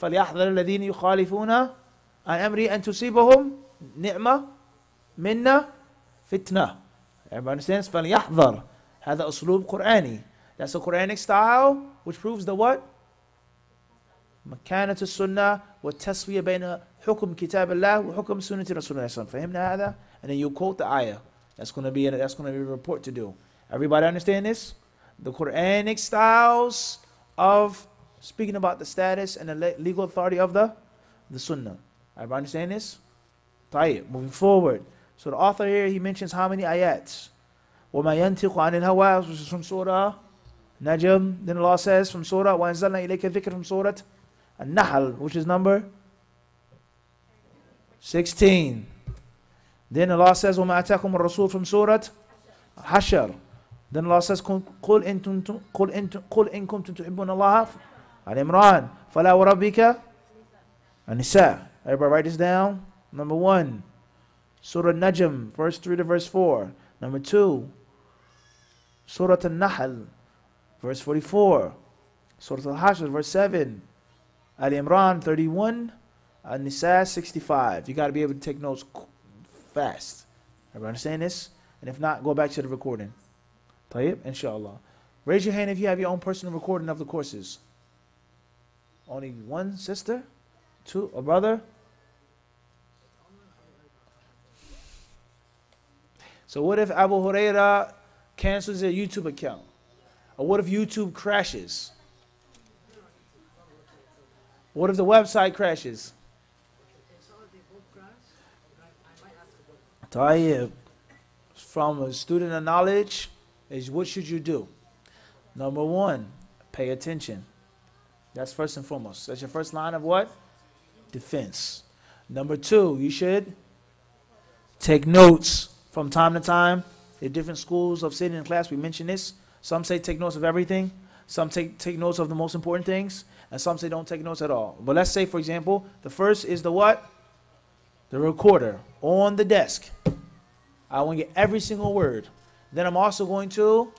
فَلْيَحْذَرِ الَّذِينَ يُخَالِفُونَ عَنْ أَمْرِهِ أَن تُصِيبَهُم نِعْمَةٌ مِنَّا فِتْنَةٌ. Everybody understands? فَلْيَحْذَرْ. هذا أسلوب قرآني. That's a Quranic style which proves the what? مكانة السنة والتسوية بين حكم كتاب الله وحكم سنة رسول الله صلى الله عليه وسلم. فهمنا هذا? And then you quote the ayah. That's going to be a report to do. Everybody understand this? The Quranic styles of speaking about the status and the legal authority of the Sunnah. Everybody understand this? طيب, moving forward. So the author here, he mentions how many ayats? وَمَا يَنْتِقُ عَنِ الْهَوَىٰ, which is from Surah Najm. Then Allah says from Surah وَأَنزَلْنَا إِلَيْكَ الذِّكْرَ, from Surah An-Nahl, which is number 16. Then Allah says وَمَا أَتَاكُمُ الرَّسُولُ, from Surah Hashr. Then Allah says قُلْ إِن كُنْتُمْ تُحِبُّونَ اللَّهَ, Al-Imran, فَلَا وَرَبِّكَ, An-Nisa. Everybody write this down. Number 1, Surah Najm, verse 3 to verse 4. Number 2, Surah An-Nahl, verse 44. Surah Al-Hashr, verse 7. Al-Imran, 31. An-Nisa, 65. You got to be able to take notes fast. Everybody understand this? And if not, go back to the recording. Tayyib, inshallah. Raise your hand if you have your own personal recording of the courses. Only one sister? Two, a brother? So what if Abu Huraira cancels their YouTube account? Or what if YouTube crashes? What if the website crashes? Tayyib. From a student of knowledge, is what should you do? Number one, pay attention. That's first and foremost. That's your first line of what? Defense. Number two, you should take notes from time to time. There are different schools of sitting in class. We mentioned this. Some say take notes of everything. Some take notes of the most important things. And some say don't take notes at all. But let's say, for example, the first is the what? The recorder on the desk. I want to get every single word. Then I'm also going to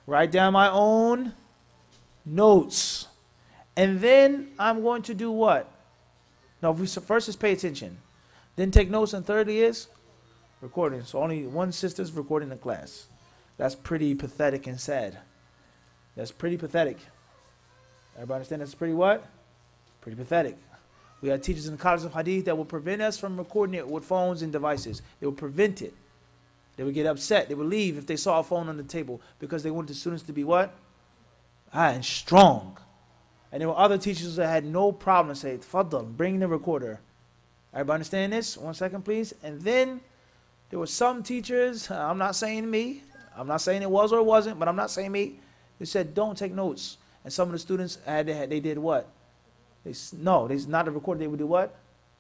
write down my own notes. And then I'm going to do what? No, first is pay attention. Then take notes, and thirdly is recording. So only one sister's recording the class. That's pretty pathetic and sad. That's pretty pathetic. Everybody understand that's pretty what? Pretty pathetic. We had teachers in the colleges of Hadith that would prevent us from recording it with phones and devices. They would prevent it. They would get upset. They would leave if they saw a phone on the table because they wanted the students to be what? And strong. And there were other teachers that had no problem to say, Tfaddal, bring the recorder. Everybody understand this? 1 second, please. And then there were some teachers, I'm not saying me, I'm not saying it was or it wasn't, but I'm not saying me. They said, don't take notes. And some of the students, they did what? They not the recorder. They would do what?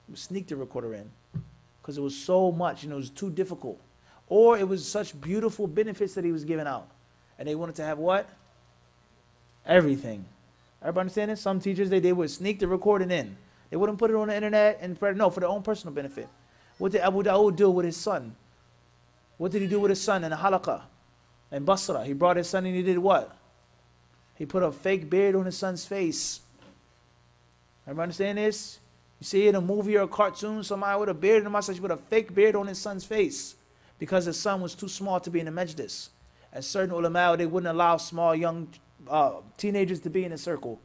They would sneak the recorder in. Because it was so much, it was too difficult. Or it was such beautiful benefits that he was giving out. And they wanted to have what? Everything. Everybody understand this? Some teachers, they would sneak the recording in. They wouldn't put it on the internet and for their own personal benefit. What did Abu Dawood do with his son? What did he do with his son in the halaqah? In Basra, he brought his son and he did what? He put a fake beard on his son's face. Everybody understand this? You see in a movie or a cartoon, somebody with a beard, and somebody put a fake beard on his son's face because his son was too small to be in the majlis. And certain ulama, they wouldn't allow small young teenagers to be in a circle.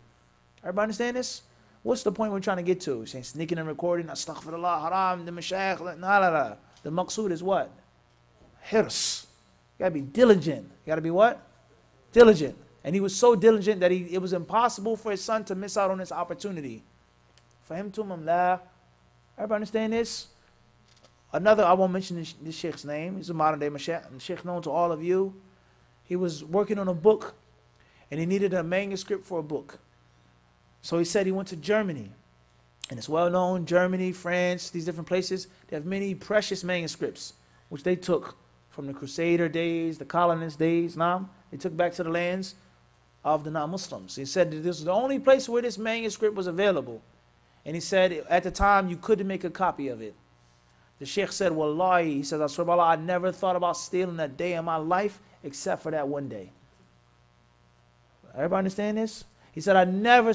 Everybody understand this? What's the point we're trying to get to? Saying sneaking and recording, astaghfirullah, haram, the mashayikh, la. The maqsood is what? Hirs. You gotta be diligent. You gotta be what? Diligent. And he was so diligent that it was impossible for his son to miss out on this opportunity. Fahimtum am la? Everybody understand this? Another, I won't mention this sheikh's name. He's a modern day sheikh known to all of you. He was working on a book and he needed a manuscript for a book. So he said he went to Germany. And it's well known, Germany, France, these different places, they have many precious manuscripts, which they took from the Crusader days, the colonist days, they took back to the lands of the non-Muslims. He said that this was the only place where this manuscript was available. And he said at the time you couldn't make a copy of it. The sheikh said, Wallahi, he says, I swear by Allah, I never thought about stealing a day in my life except for that one day. Everybody understand this? He said, I never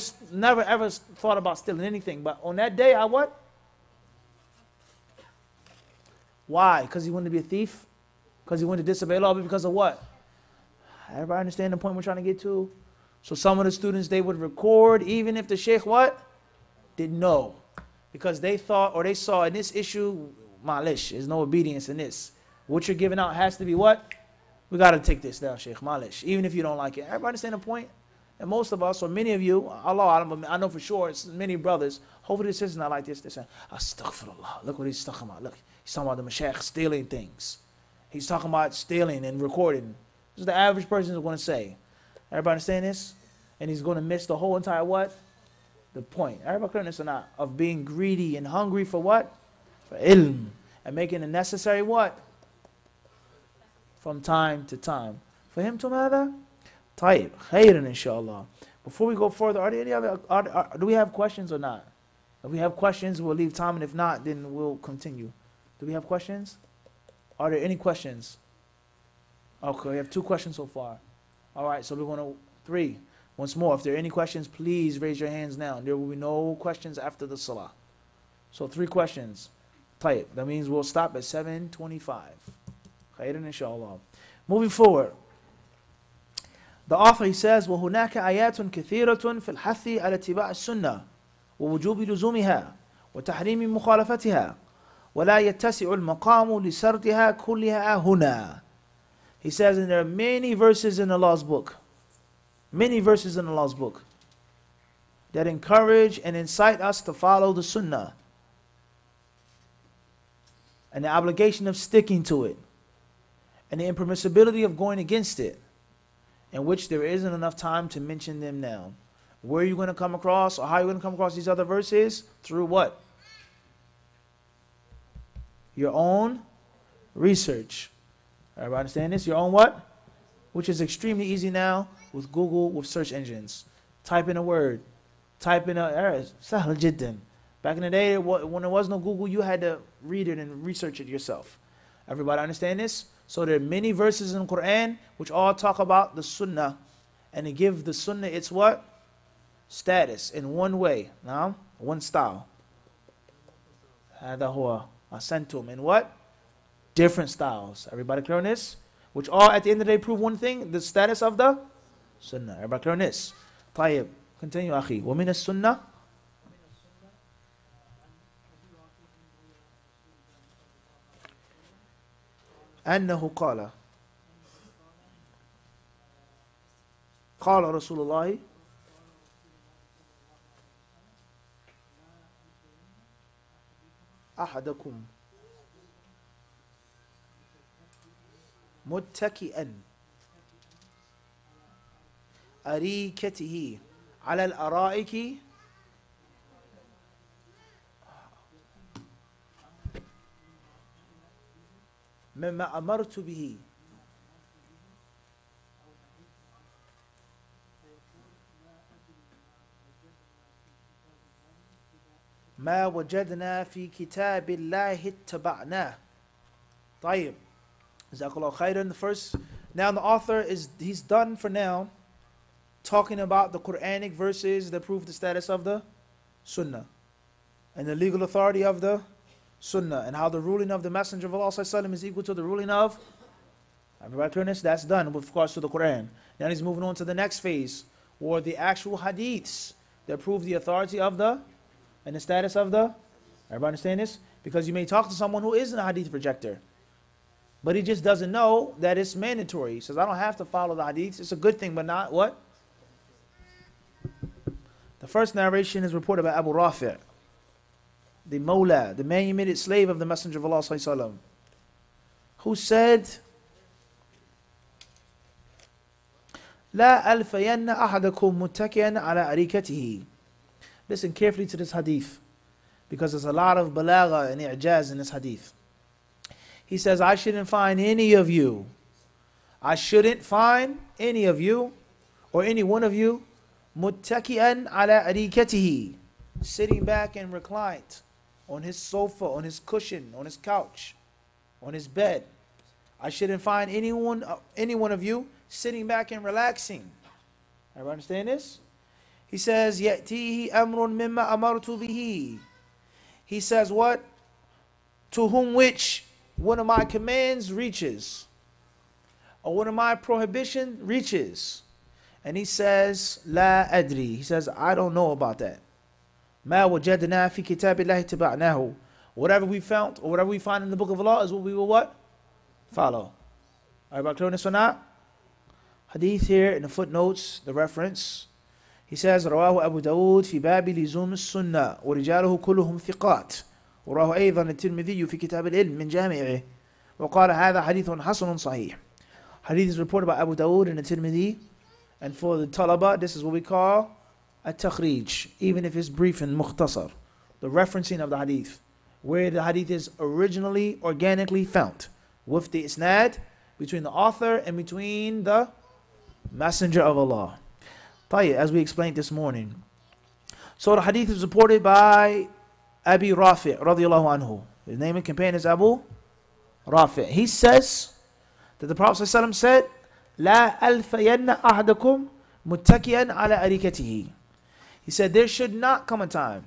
ever thought about stealing anything. But on that day, I what? Why? Because he wanted to be a thief? Because he wanted to disobey Allah? Because of what? Everybody understand the point we're trying to get to? So some of the students, they would record even if the sheikh what? Didn't know. Because they thought or they saw in this issue, malish, there's no obedience in this. What you're giving out has to be what? We got to take this down, sheikh, malish. Even if you don't like it. Everybody understand the point? And most of us, or many of you, Allah, I know for sure, it's many brothers, hopefully this is not like this. They're saying, astaghfirullah. Look what he's talking about. Look, he's talking about the mashayikh stealing things. He's talking about stealing and recording. This is the average person is going to say. Everybody understand this? And he's going to miss the whole entire what? The point. Everybody clear this or not? Of being greedy and hungry for what? For ilm. And making the necessary what? From time to time. For him to matter? Tayyib. Khairan inshallah. Before we go further, are there any other, do we have questions or not? If we have questions, we'll leave time. And if not, then we'll continue. Do we have questions? Are there any questions? Okay, we have 2 questions so far. All right, so we're going to 3. Once more, if there are any questions, please raise your hands now. There will be no questions after the salah. So 3 questions. Tayyib. That means we'll stop at 7:25. Khairan inshallah. Moving forward. The author, he says, وَهُنَاكَ آيَاتٌ كَثِيرَةٌ فِي الْحَثِّ عَلَى اتِّبَاعِ السُّنَّةِ وَوُجُوبِ لُزُومِهَا وَتَحْرِيمِ مُخَالَفَتِهَا وَلَا يَتَّسِعُ الْمَقَامُ لِسَرْدِهَا كُلِّهَا هُنَا. He says, and there are many verses in Allah's book, many verses in Allah's book that encourage and incite us to follow the sunnah and the obligation of sticking to it, and the impermissibility of going against it, in which there isn't enough time to mention them now. Where are you going to come across, or how are you going to come across these other verses? Through what? Your own research. Everybody understand this? Your own what? Which is extremely easy now with Google, with search engines. Type in a word. Type in Sahal jiddan. Back in the day, when there was no Google, you had to read it and research it yourself. Everybody understand this? So there are many verses in the Quran which all talk about the Sunnah, and they give the Sunnah its what? Status in one way. Now, one style. هذا هو أحسنتم. In what? Different styles. Everybody clear on this? Which all at the end of the day prove one thing, the status of the Sunnah. Everybody clear on this? طيب. Continue, أخي. ومن السنة أنه قال رسول الله أحدكم متكئا أريكته على الأرائك مما أمرت به ما وجدنا في كتاب الله اتبعناه. طيب. Jazakallah khairan. The first, now the author he's done for now talking about the Quranic verses that prove the status of the Sunnah and the legal authority of the Sunnah, and how the ruling of the Messenger of Allah is equal to the ruling of, everybody clear this? That's done with regards to the Quran. Now he's moving on to the next phase, or the actual hadiths that prove the authority of the and the status of the, everybody understand this? Because you may talk to someone who isn't a hadith rejector, but he just doesn't know that it's mandatory. He says, I don't have to follow the hadiths. It's a good thing, but not what? The first narration is reported by Abu Rafi', the Mawla, the manumitted slave of the Messenger of Allah sallallahu who said, لا ألفين أحدكم متكئا على أريكته. Listen carefully to this hadith, because there's a lot of balagha and i'jaz in this hadith. He says, I shouldn't find any of you, or any one of you, muttaki'an ala arikatihi, sitting back and reclined on his sofa, on his cushion, on his couch, on his bed. I shouldn't find any one of you sitting back and relaxing. Everybody understand this? He says, يَأْتِيهِ أَمْرٌ مِمَّا أَمَرْتُ بِهِ. He says what? To whom which one of my commands reaches, or one of my prohibition reaches. And he says, La adri. He says, I don't know about that. Ma wajadna fi kitabillahi taba'nahu. Whatever we found, or whatever we find in the book of Allah is what we will what? Follow. Everybody clear on this or not? Hadith here in the footnotes, the reference. He says, رواه أبو داود في باب لزوم السنة ورجاله كلهم ثقات. ورواه أيضا الترمذي في كتاب العلم من جامعه وقال هذا حديث حسن صحيح. Hadith is reported by Abu Dawood and the Tirmidhi, and for the talaba, this is what we call a takhrij, even if it's brief and mukhtasar, the referencing of the hadith, where the hadith is originally, organically found, with the isnad between the author and between the Messenger of Allah. As we explained this morning. So the hadith is reported by Abi Rafi' radiyallahu anhu. His name and companion is Abu Rafi'. He says that the Prophet ﷺ said, لا ألفين أحدكم متكئا على أريكته. He said, there should not come a time,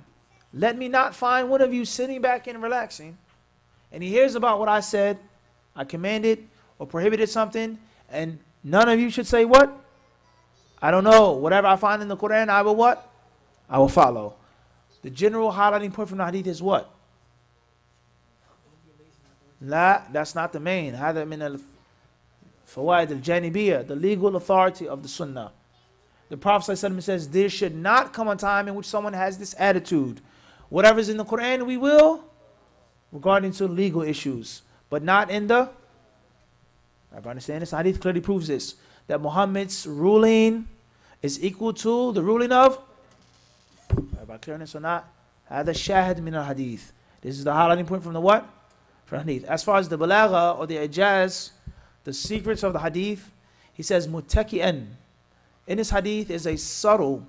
let me not find one of you sitting back and relaxing, and he hears about what I said, I commanded or prohibited something, and none of you should say what? I don't know. Whatever I find in the Quran, I will what? I will follow. The general highlighting point from the hadith is what? La, that's not the main. هذا من الفوائد الجانبية, the legal authority of the Sunnah. The Prophet ﷺ says, there should not come a time in which someone has this attitude. Whatever's in the Quran, we will regarding to legal issues, but not in the, everybody understand this? Hadith clearly proves this, that Muhammad's ruling is equal to the ruling of, everybody clear on this or not? هذا الشاهد من الحديث. This is the highlighting point from the what? From the hadith. As far as the balagha or the ijaz, the secrets of the hadith, he says muttaki'an. In this hadith is a subtle,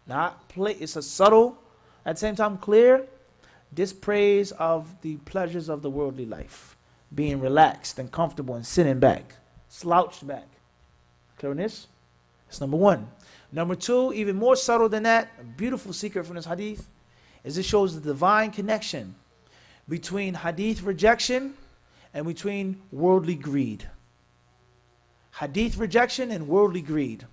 it's a subtle, at the same time clear, dispraise of the pleasures of the worldly life. Being relaxed and comfortable and sitting back, slouched back. Clear on this? That's number one. Number two, even more subtle than that, a beautiful secret from this hadith, is it shows the divine connection between hadith rejection and between worldly greed. Hadith rejection and worldly greed.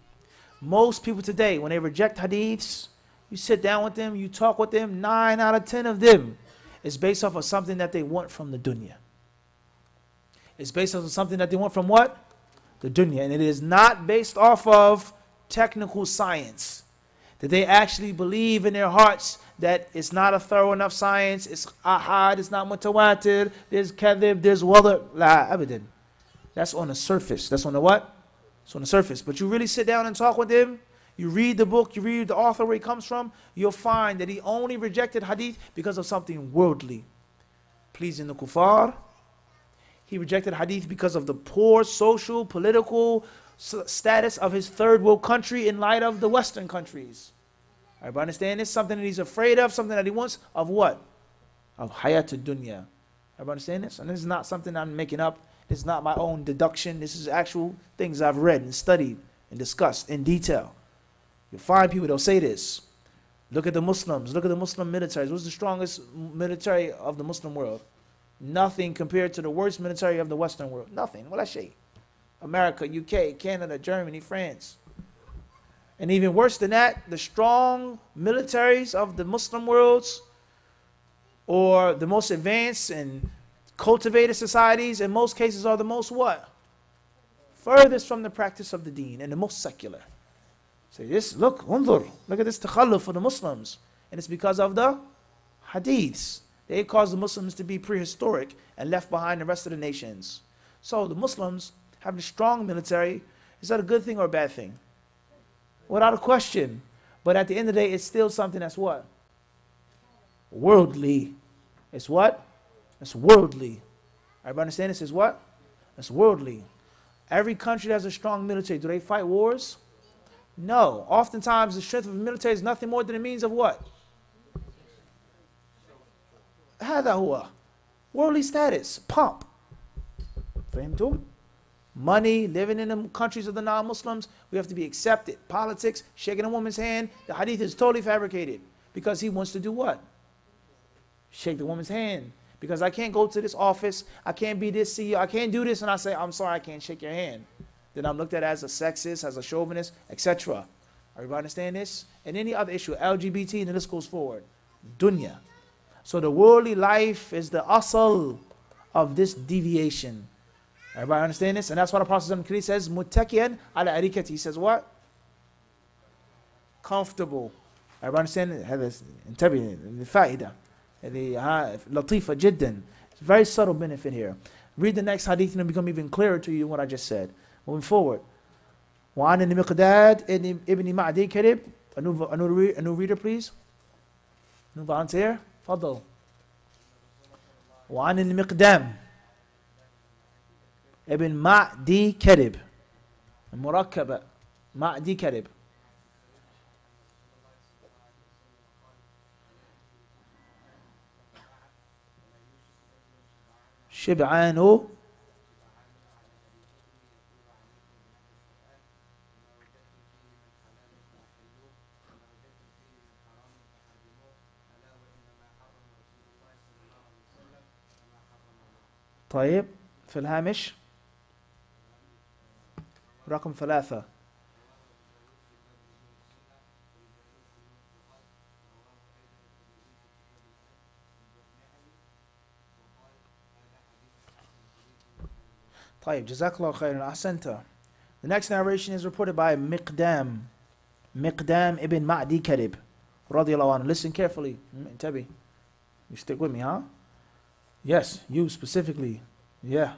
Most people today, when they reject hadiths, you sit down with them, you talk with them, 9 out of 10 of them is based off of something that they want from the dunya. It's based off of something that they want from what? The dunya. And it is not based off of technical science. That they actually believe in their hearts that it's not a thorough enough science, it's ahad, it's not mutawatir, there's kadhib, there's wala, la abadan. That's on the surface. That's on the what? It's on the surface. But you really sit down and talk with him, you read the book, you read the author where he comes from, you'll find that he only rejected hadith because of something worldly. Pleasing the kuffar. He rejected hadith because of the poor social, political status of his third world country in light of the Western countries. Everybody understand this? Something that he's afraid of, something that he wants, of what? Of hayat dunya. Everybody understand this? And this is not something I'm making up. This is not my own deduction. This is actual things I've read and studied and discussed in detail. You'll find people that'll say this. Look at the Muslims. Look at the Muslim militaries. What's the strongest military of the Muslim world? Nothing compared to the worst military of the Western world. Nothing. What I say? America, UK, Canada, Germany, France. And even worse than that, the strong militaries of the Muslim worlds, or the most advanced and cultivated societies, in most cases are the most what? Furthest from the practice of the deen and the most secular. Say this, look at this takhalluf for the Muslims. And it's because of the hadiths. They cause the Muslims to be prehistoric and left behind the rest of the nations. So the Muslims having a strong military, is that a good thing or a bad thing? Without a question. But at the end of the day, it's still something that's what? Worldly. It's what? It's worldly. Everybody understand this is what? It's worldly. Every country that has a strong military, do they fight wars? No. Oftentimes, the strength of the military is nothing more than a means of what? هذا هو. Worldly status. Pomp. For him too. Money, living in the countries of the non-Muslims, we have to be accepted. Politics, shaking a woman's hand, the hadith is totally fabricated. Because he wants to do what? Shake the woman's hand. Because I can't go to this office, I can't be this CEO, I can't do this, and I say, I'm sorry, I can't shake your hand. Then I'm looked at as a sexist, as a chauvinist, etc. Everybody understand this? And any other issue, LGBT, and the list goes forward. Dunya. So the worldly life is the asal of this deviation. Everybody understand this? And that's why the Prophet says, muttakiyan ala arikati. He says what? Comfortable. Everybody understand it? هذا انتبه الفائدة هذه لطيفة جدا. It's a very subtle benefit here. Read the next hadith and it'll become even clearer to you what I just said. Moving forward. وعن المقداد ابن معدي كرب. A new reader please. New volunteer. فضل. وعن المقدام ابن معدي كرب. المركبة معدي كرب. شبعان طيب في الهامش رقم 3 طيب جزاك الله خيرا أحسنت. The next narration is reported by Miqdam ibn Ma'di Karib رضي الله عنه. Listen carefully. انتبه. You stick with me, huh? Yes, you specifically. Yeah.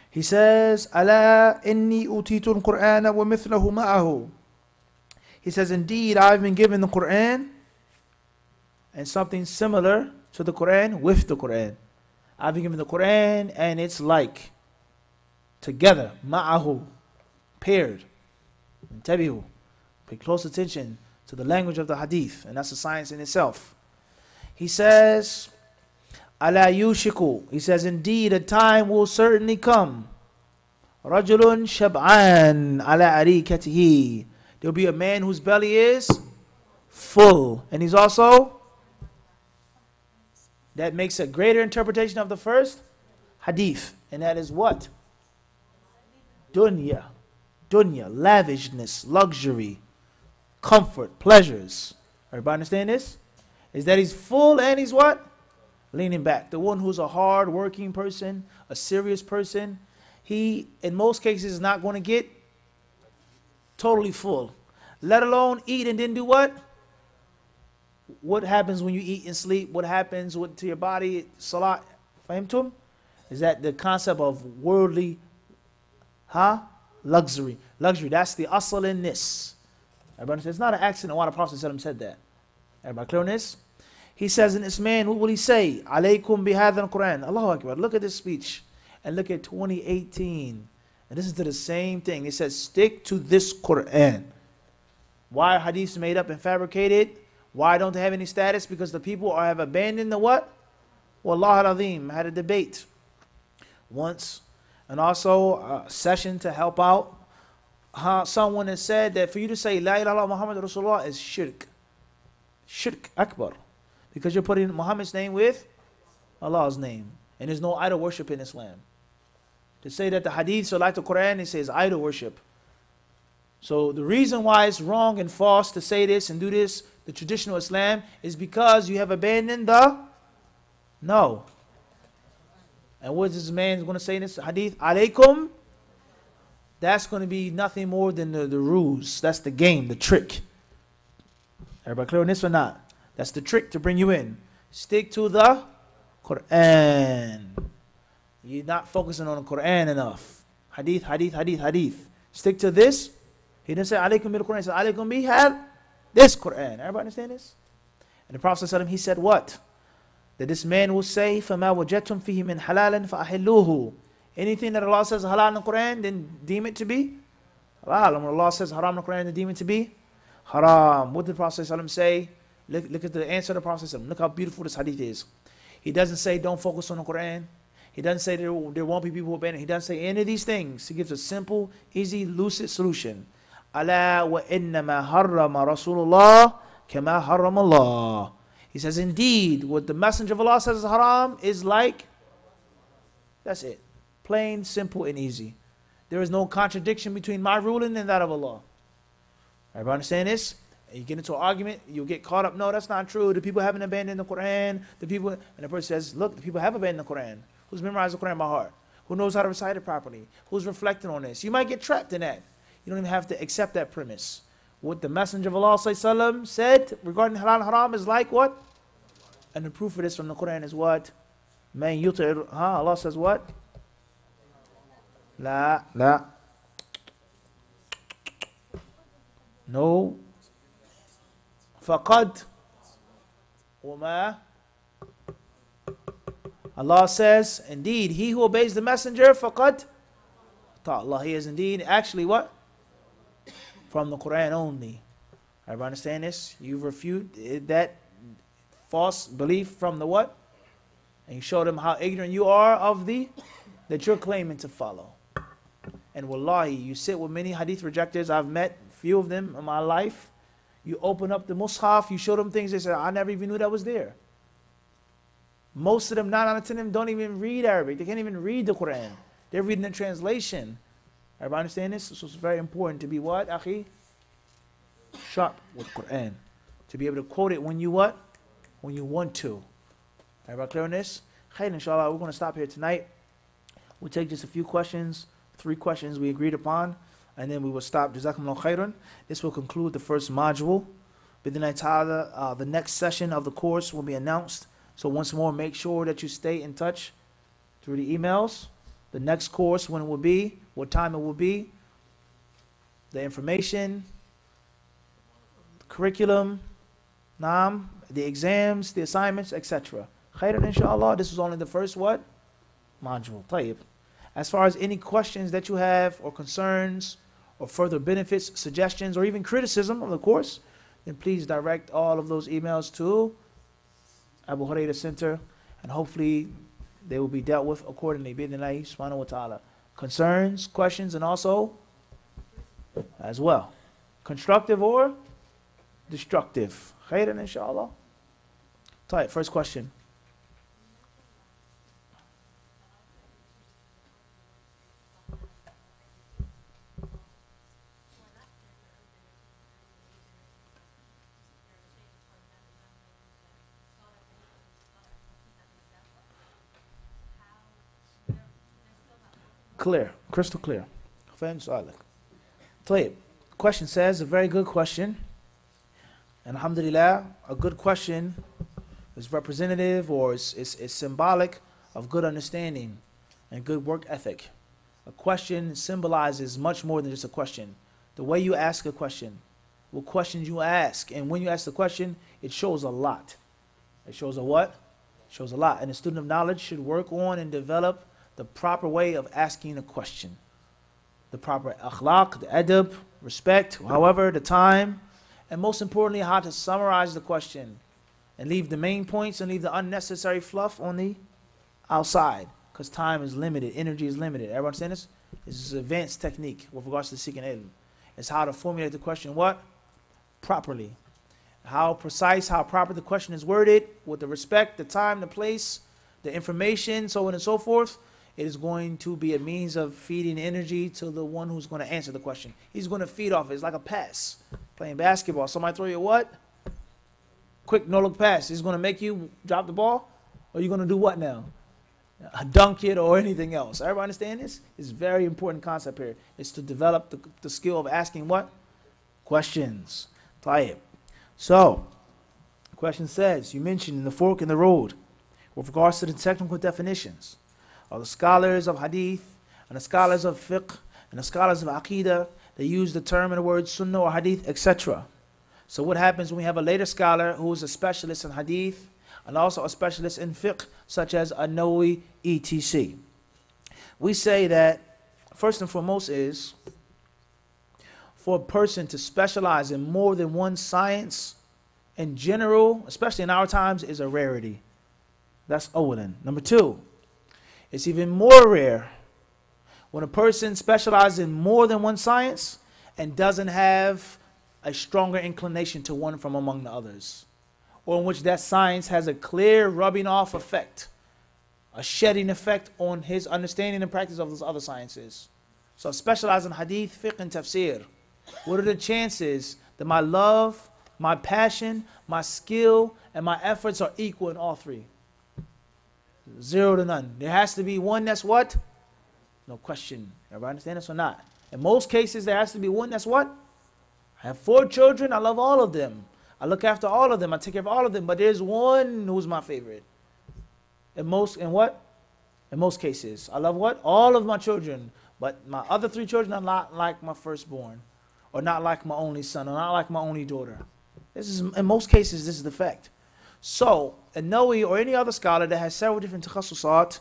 He says, "Ala inni utitu al-Qur'ana wa mithlahu ma'ahu." He says, "Indeed, I've been given the Quran and something similar to the Quran with the Quran. I've been given the Quran and it's like together, ma'ahu, paired. Intabihu. Pay close attention to the language of the Hadith, and that's a science in itself." He says, "Ala yushiku." He says, "Indeed, a time will certainly come. Rajulun shab'an ala arikatihi." There'll be a man whose belly is full, and he's also, that makes a greater interpretation of the first hadith, and that is what? Dunya. Dunya, lavishness, luxury, comfort, pleasures. Everybody understand this? Is that he's full and he's what? Leaning back. The one who's a hard working person, a serious person, he in most cases is not going to get totally full. Let alone eat and then do what? What happens when you eat and sleep? What happens to your body? Salat, fahimtum? Is that the concept of worldly, luxury. Luxury, that's the asal in this. Everybody says it's not an accident why the Prophet said that. Everybody clear on this? He says in this man, what will he say? Alaykum bihadha al-Quran. Allahu Akbar. Look at this speech. And look at 2018. And this is to the same thing. He says, stick to this Quran. Why are hadiths made up and fabricated? Why don't they have any status? Because the people have abandoned the what? Wallah al-Azim. Had a debate once. And also a session to help out. Someone has said that for you to say La ilaha illallah Muhammad Rasulullah is shirk. Shirk akbar. Because you're putting Muhammad's name with Allah's name. And there's no idol worship in Islam. To say that the hadiths are like the Quran, it says idol worship. So the reason why it's wrong and false to say this and do this, the traditional Islam, is because you have abandoned the no. And what is this man going to say in this hadith? Alaykum. That's going to be nothing more than the ruse. That's the game, the trick. Everybody clear on this or not? That's the trick to bring you in. Stick to the Quran. You're not focusing on the Quran enough. Hadith, hadith, hadith, hadith. Stick to this. He didn't say alaykum bil Quran. He said alaykum bi have this Quran. Everybody understand this? And the Prophet ﷺ, he said what? That this man will say, فَمَا وَجَدْتُمْ فِيهِ مِنْ حَلَالٍ فَأَحِلُّوهُ. Anything that Allah says halal in the Quran, then deem it to be halal. And when Allah says haram in the Quran, then deem it to be haram. What did the Prophet ﷺ say? Look at the answer of the Prophet ﷺ. Look how beautiful this hadith is. He doesn't say don't focus on the Quran. He doesn't say there won't be people who abandon. He doesn't say any of these things. He gives a simple, easy, lucid solution. Ala wa innama harrama Rasulullah kama harrama Allah. He says, indeed, what the Messenger of Allah says is haram is like, that's it. Plain, simple, and easy. There is no contradiction between my ruling and that of Allah. Everybody understand this? And you get into an argument, you'll get caught up. No, that's not true. The people haven't abandoned the Quran. And the person says, look, the people have abandoned the Quran. Who's memorized the Quran by heart? Who knows how to recite it properly? Who's reflecting on this? You might get trapped in that. You don't even have to accept that premise. What the Messenger of Allah said regarding halal and haram is like what? And the proof of this from the Quran is what? Man yutir. Allah says what? La. No. Faqad. Wama. Allah says, indeed, he who obeys the messenger, faqad. Allah, he is indeed actually what? From the Quran only. Everybody understand this? You refute that false belief from the what? And you show them how ignorant you are of that you're claiming to follow. And wallahi, you sit with many hadith rejectors. I've met a few of them in my life. You open up the mushaf, you show them things, they say, I never even knew that was there. Most of them, 9 out of 10 of them, don't even read Arabic. They can't even read the Quran. They're reading the translation. Everybody understand this? So it's very important to be what, akhi? Sharp with Quran. To be able to quote it when you what? When you want to. Everybody clear on this? Khair, inshallah, we're going to stop here tonight. We'll take just a few questions, 3 questions we agreed upon, and then we will stop. Jazakumullah khairan. This will conclude the first module. Bidnai ta'ala, the next session of the course will be announced So once more, make sure that you stay in touch through the emails. The next course, when it will be, what time it will be, the information, the curriculum, the exams, the assignments, etc. Khairan, inshallah. This is only the first what? Module. Tayyib. As far as any questions that you have, or concerns, or further benefits, suggestions, or even criticism of the course, then please direct all of those emails to Abu Hurairah Center, and hopefully they will be dealt with accordingly. Bi-idhnillahi subhanahu wa ta'ala. Concerns, questions, and also as well, constructive or destructive. Khairan, inshallah. Tayyib, first question. Clear, crystal clear. Fahim su'alak. Tayyib. Question says, a very good question. And alhamdulillah, a good question is representative, or is symbolic of good understanding and good work ethic. A question symbolizes much more than just a question. The way you ask a question, what questions you ask, and when you ask the question, it shows a lot. It shows a what? It shows a lot. And a student of knowledge should work on and develop the proper way of asking a question. The proper akhlaq, the adab, respect, however, the time, and most importantly, how to summarize the question and leave the main points and leave the unnecessary fluff on the outside, because time is limited, energy is limited. Everyone understand this? This is an advanced technique with regards to seeking ilm. It's how to formulate the question what? Properly. How precise, how proper the question is worded, with the respect, the time, the place, the information, so on and so forth. It is going to be a means of feeding energy to the one who's going to answer the question. He's going to feed off it. It's like a pass. Playing basketball. Somebody throw you a what? Quick no-look pass. He's going to make you drop the ball? Or you're going to do what now? Dunk it or anything else. Everybody understand this? It's a very important concept here. It's to develop the skill of asking what? Questions. Tayyib. So, the question says, you mentioned in the fork in the road, with regards to the technical definitions of the scholars of hadith and the scholars of fiqh and the scholars of aqidah, they use the term and the word sunnah or hadith, etc. So what happens when we have a later scholar who is a specialist in hadith and also a specialist in fiqh, such as an-Nawawi, etc.? We say that first and foremost is for a person to specialize in more than one science in general, especially in our times, is a rarity. That's awalan. Number two, it's even more rare when a person specializes in more than one science and doesn't have a stronger inclination to one from among the others, or in which that science has a clear rubbing off effect, a shedding effect on his understanding and practice of those other sciences. So specialize in hadith, fiqh, and tafsir. What are the chances that my love, my passion, my skill, and my efforts are equal in all three? 0 to none. There has to be one that's what? No question. Everybody understand this or not? In most cases, there has to be one that's what? I have 4 children. I love all of them. I look after all of them. I take care of all of them. But there's one who's my favorite. In most cases. I love what? All of my children. But my other 3 children are not like my firstborn, or not like my only son, or not like my only daughter. This is, in most cases, this is the fact. So, a Nawawi or any other scholar that has several different takhasusat,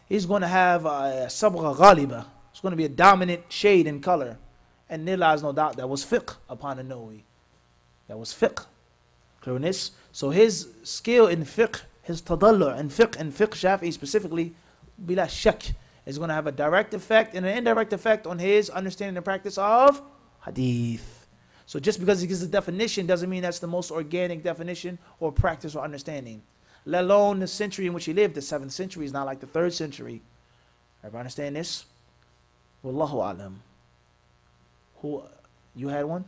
he's going to have a sabgha ghaliba. It's going to be a dominant shade in color. And there lies no doubt that was fiqh upon a Nawawi. That was fiqh. Clearness. So his skill in fiqh, his tadallu in fiqh Shafi'i specifically, bila shak, is going to have a direct effect and an indirect effect on his understanding and practice of hadith. So just because he gives a definition doesn't mean that's the most organic definition or practice or understanding. Let alone the century in which he lived, the 7th century is not like the 3rd century. Everybody understand this? Wallahu alam. Who, you had one?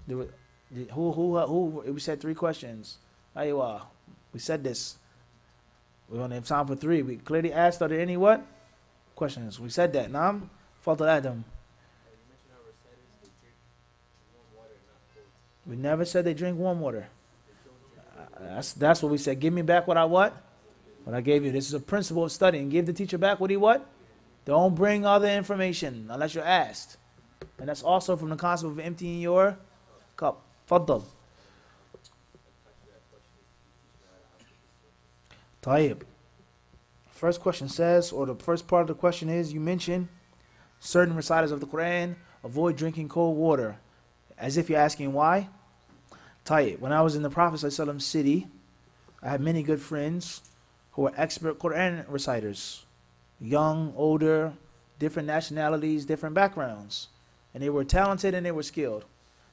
Who, we said 3 questions. Aywa, we said this. We only have time for 3. We clearly asked, are there any what? Questions. We said that. Naam? Fadl Adam. We never said they drink warm water. That's what we said. Give me back what I what? What I gave you, this is a principle of studying. Give the teacher back what he what? Don't bring other information unless you're asked. And that's also from the concept of emptying your cup. Faddal. Tayyib. First question says, or the first part of the question is, you mentioned certain reciters of the Quran avoid drinking cold water. As if you're asking why? Tayyib. When I was in the Prophet ﷺ city, I had many good friends who were expert Quran reciters. Young, older, different nationalities, different backgrounds. And they were talented and they were skilled.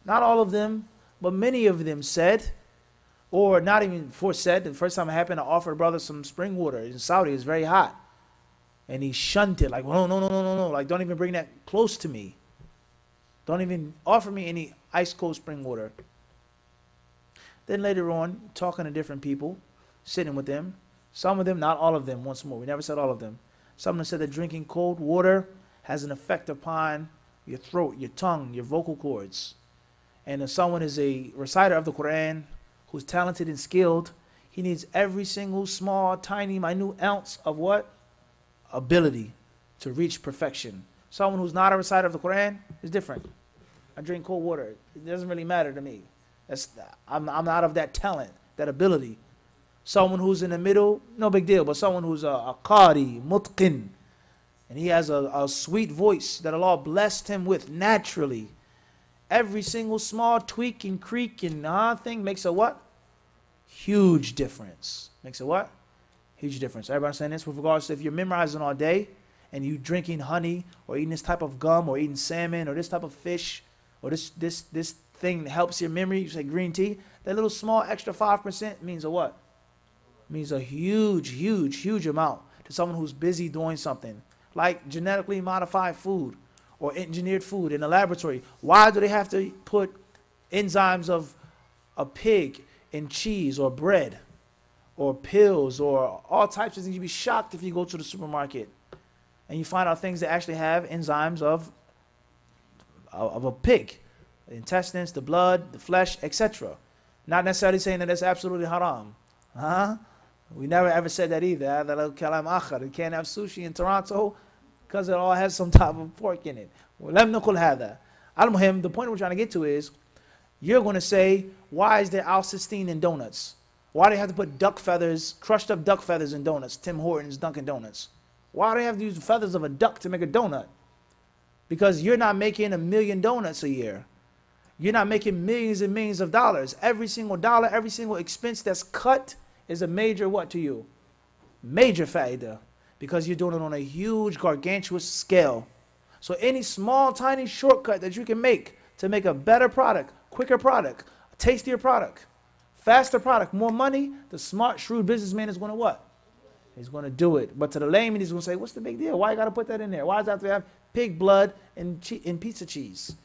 Not all of them, but many of them said, or not even said, the first time it happened, I offered a brother some spring water in Saudi. It's very hot. And he shunned it, like, well, no. Like, don't even bring that close to me. Don't even offer me any ice cold spring water. Then later on, talking to different people, sitting with them, some of them, not all of them, once more, we never said all of them. Some of them said that drinking cold water has an effect upon your throat, your tongue, your vocal cords. And if someone is a reciter of the Quran who's talented and skilled, he needs every single small, tiny, minute ounce of what? Ability to reach perfection. Someone who's not a reciter of the Quran is different. I drink cold water. It doesn't really matter to me. I'm not of that talent, that ability. Someone who's in the middle, no big deal. But someone who's a qari, mutqin, and he has a sweet voice that Allah blessed him with naturally. Every single small tweak and creak and thing makes a what? Huge difference. Makes a what? Huge difference. Everybody understand this? With regards to if you're memorizing all day and you drinking honey or eating this type of gum or eating salmon or this type of fish or this thing that helps your memory, you say green tea, that little small extra 5% means a what? Means a huge amount to someone who's busy doing something. Like genetically modified food or engineered food in a laboratory. Why do they have to put enzymes of a pig in cheese or bread or pills or all types of things? You'd be shocked if you go to the supermarket and you find out things that actually have enzymes of a pig. The intestines, the blood, the flesh, etc. Not necessarily saying that it's absolutely haram. We never ever said that either. You can't have sushi in Toronto because it all has some type of pork in it. The point we're trying to get to is, you're going to say, why is there Al-Sistine in donuts? Why do they have to put duck feathers, crushed up duck feathers in donuts? Tim Hortons, Dunkin' Donuts. Why do they have to use feathers of a duck to make a donut? Because you're not making 1 million donuts a year. You're not making millions and millions of dollars. Every single dollar, every single expense that's cut is a major what to you? Major fa'idah. Because you're doing it on a huge, gargantuous scale. So any small, tiny shortcut that you can make to make a better product, quicker product, a tastier product, faster product, more money, the smart, shrewd businessman is going to what? He's going to do it. But to the layman, he's going to say, what's the big deal? Why you got to put that in there? Why does it have to have pig blood and pizza cheese?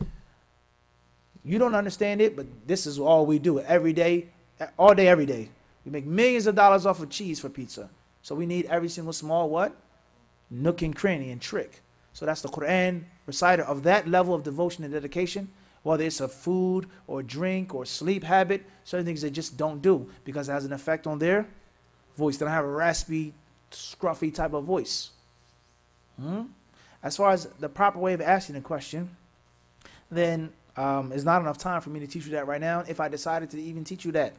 You don't understand it, but this is all we do every day, all day, every day. We make millions of dollars off of cheese for pizza. So we need every single small what? Nook and cranny and trick. So that's the Quran reciter of that level of devotion and dedication, whether it's a food or drink or sleep habit, certain things they just don't do because it has an effect on their voice. They don't have a raspy, scruffy type of voice. As far as the proper way of asking the question, then it's not enough time for me to teach you that right now. If I decided to even teach you that,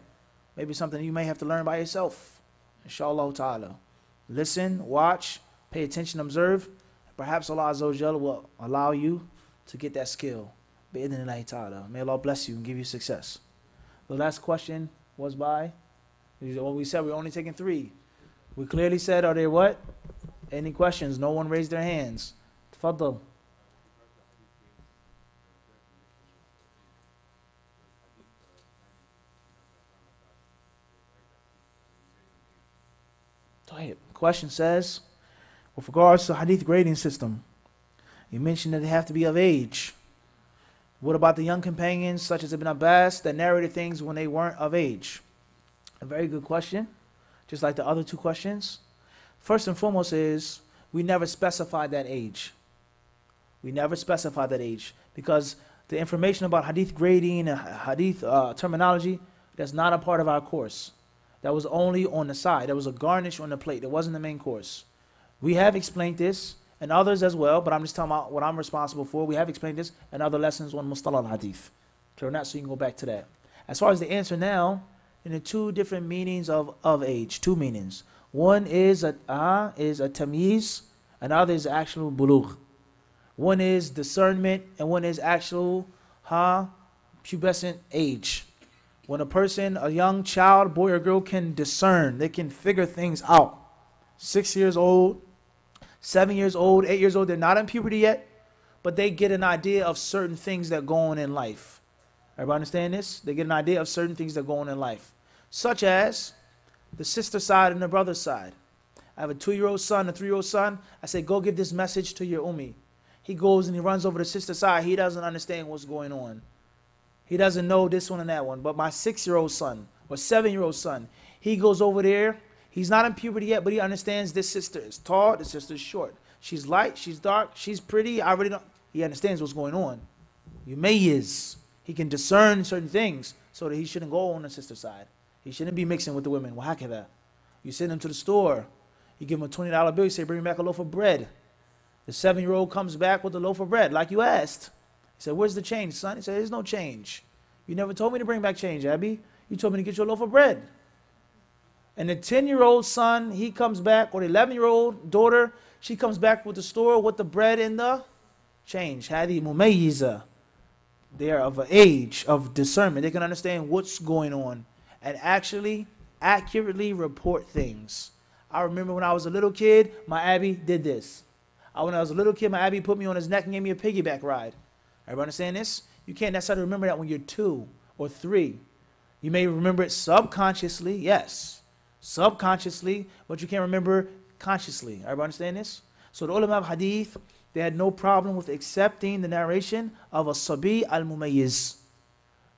maybe something you may have to learn by yourself. Inshallah ta'ala. Listen, watch, pay attention, observe. Perhaps Allah Azza wa Jalla will allow you to get that skill. Bi'idhnillahi ta'ala. May Allah bless you and give you success. The last question was by, well, we said we're only taking 3. We clearly said, are there what? Any questions? No one raised their hands. Tafaddal. Question says, with regards to hadith grading system, you mentioned that they have to be of age. What about the young companions such as Ibn Abbas that narrated things when they weren't of age? A very good question, just like the other 2 questions. First and foremost is, we never specified that age. We never specified that age because the information about hadith grading and hadith terminology, that's not a part of our course. That was only on the side. There was a garnish on the plate. It wasn't the main course. We have explained this, and others as well, but I'm just talking about what I'm responsible for. We have explained this and other lessons on Mustalah al-Hadith. Clear enough? So you can go back to that. As far as the answer now, in the two different meanings of age, two meanings. One is a tamyiz, and other is actual bulugh. One is discernment, and one is actual pubescent age. When a person, a young child, boy or girl, can discern, they can figure things out. 6 years old, 7 years old, 8 years old, they're not in puberty yet, but they get an idea of certain things that go on in life. Everybody understand this? They get an idea of certain things that go on in life. Such as the sister side and the brother side. I have a 2-year-old son, a 3-year-old son. I say, go give this message to your ummi. He goes and he runs over to the sister side. He doesn't understand what's going on. He doesn't know this one and that one. But my 6-year-old son or 7-year-old son, he goes over there. He's not in puberty yet, but he understands this sister is tall, this sister is short. She's light, she's dark, she's pretty. I really don't. He understands what's going on. Yumayyiz. He can discern certain things so that he shouldn't go on the sister side. He shouldn't be mixing with the women. Wahakadha. You send him to the store. You give him a $20 bill. You say, bring me back a loaf of bread. The 7-year-old comes back with a loaf of bread, like you asked. He said, where's the change, son? He said, there's no change. You never told me to bring back change, Abby. You told me to get you a loaf of bread. And the 10-year-old son, he comes back, or the 11-year-old daughter, she comes back with the store with the bread and the change. Hadi mumayyiza. They are of an age of discernment. They can understand what's going on and actually accurately report things. I remember when I was a little kid, my Abby did this. When I was a little kid, my Abby put me on his neck and gave me a piggyback ride. Everybody understand this? You can't necessarily remember that when you're 2 or 3. You may remember it subconsciously, yes. Subconsciously, but you can't remember consciously. Everybody understand this? So the ulama of hadith, they had no problem with accepting the narration of a sabi al-mumayyiz,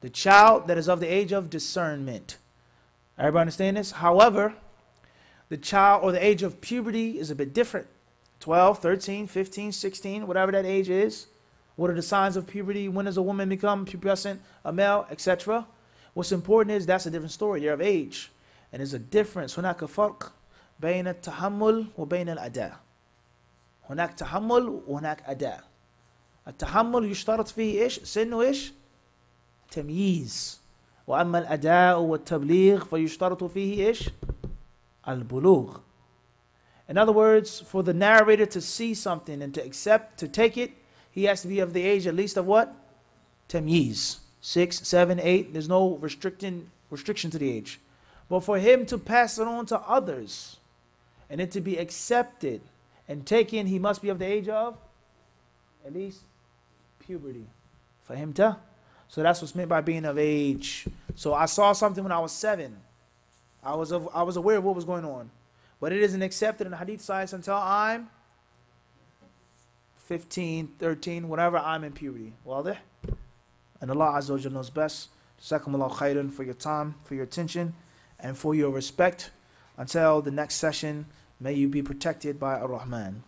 the child that is of the age of discernment. Everybody understand this? However, the child or the age of puberty is a bit different. 12, 13, 15, 16, whatever that age is. What are the signs of puberty? When does a woman become pubescent, a male, etc.? What's important is that's a different story. They're of age. And there's a difference. هناك فرق بين التحمل وبين الأداء. هناك تحمل وهناك أداء. التحمل يشترط فيه إيش؟ سنه إيش؟ تمييز. وأما الأداء والتبليغ فيشترط فيه إيش؟ البلوغ. In other words, for the narrator to see something and to accept, to take it, he has to be of the age at least of what? Tamyiz. 6, 7, 8. There's no restriction to the age. But for him to pass it on to others and it to be accepted and taken, he must be of the age of at least puberty. For him to. So that's what's meant by being of age. So I saw something when I was 7. I was aware of what was going on. But it isn't accepted in the hadith science until I'm 15, 13, whatever I'm in puberty. Wadah? And Allah Azza wa Jalla knows best. Jazakumullahu khairan for your time, for your attention, and for your respect. Until the next session, may you be protected by Ar-Rahman.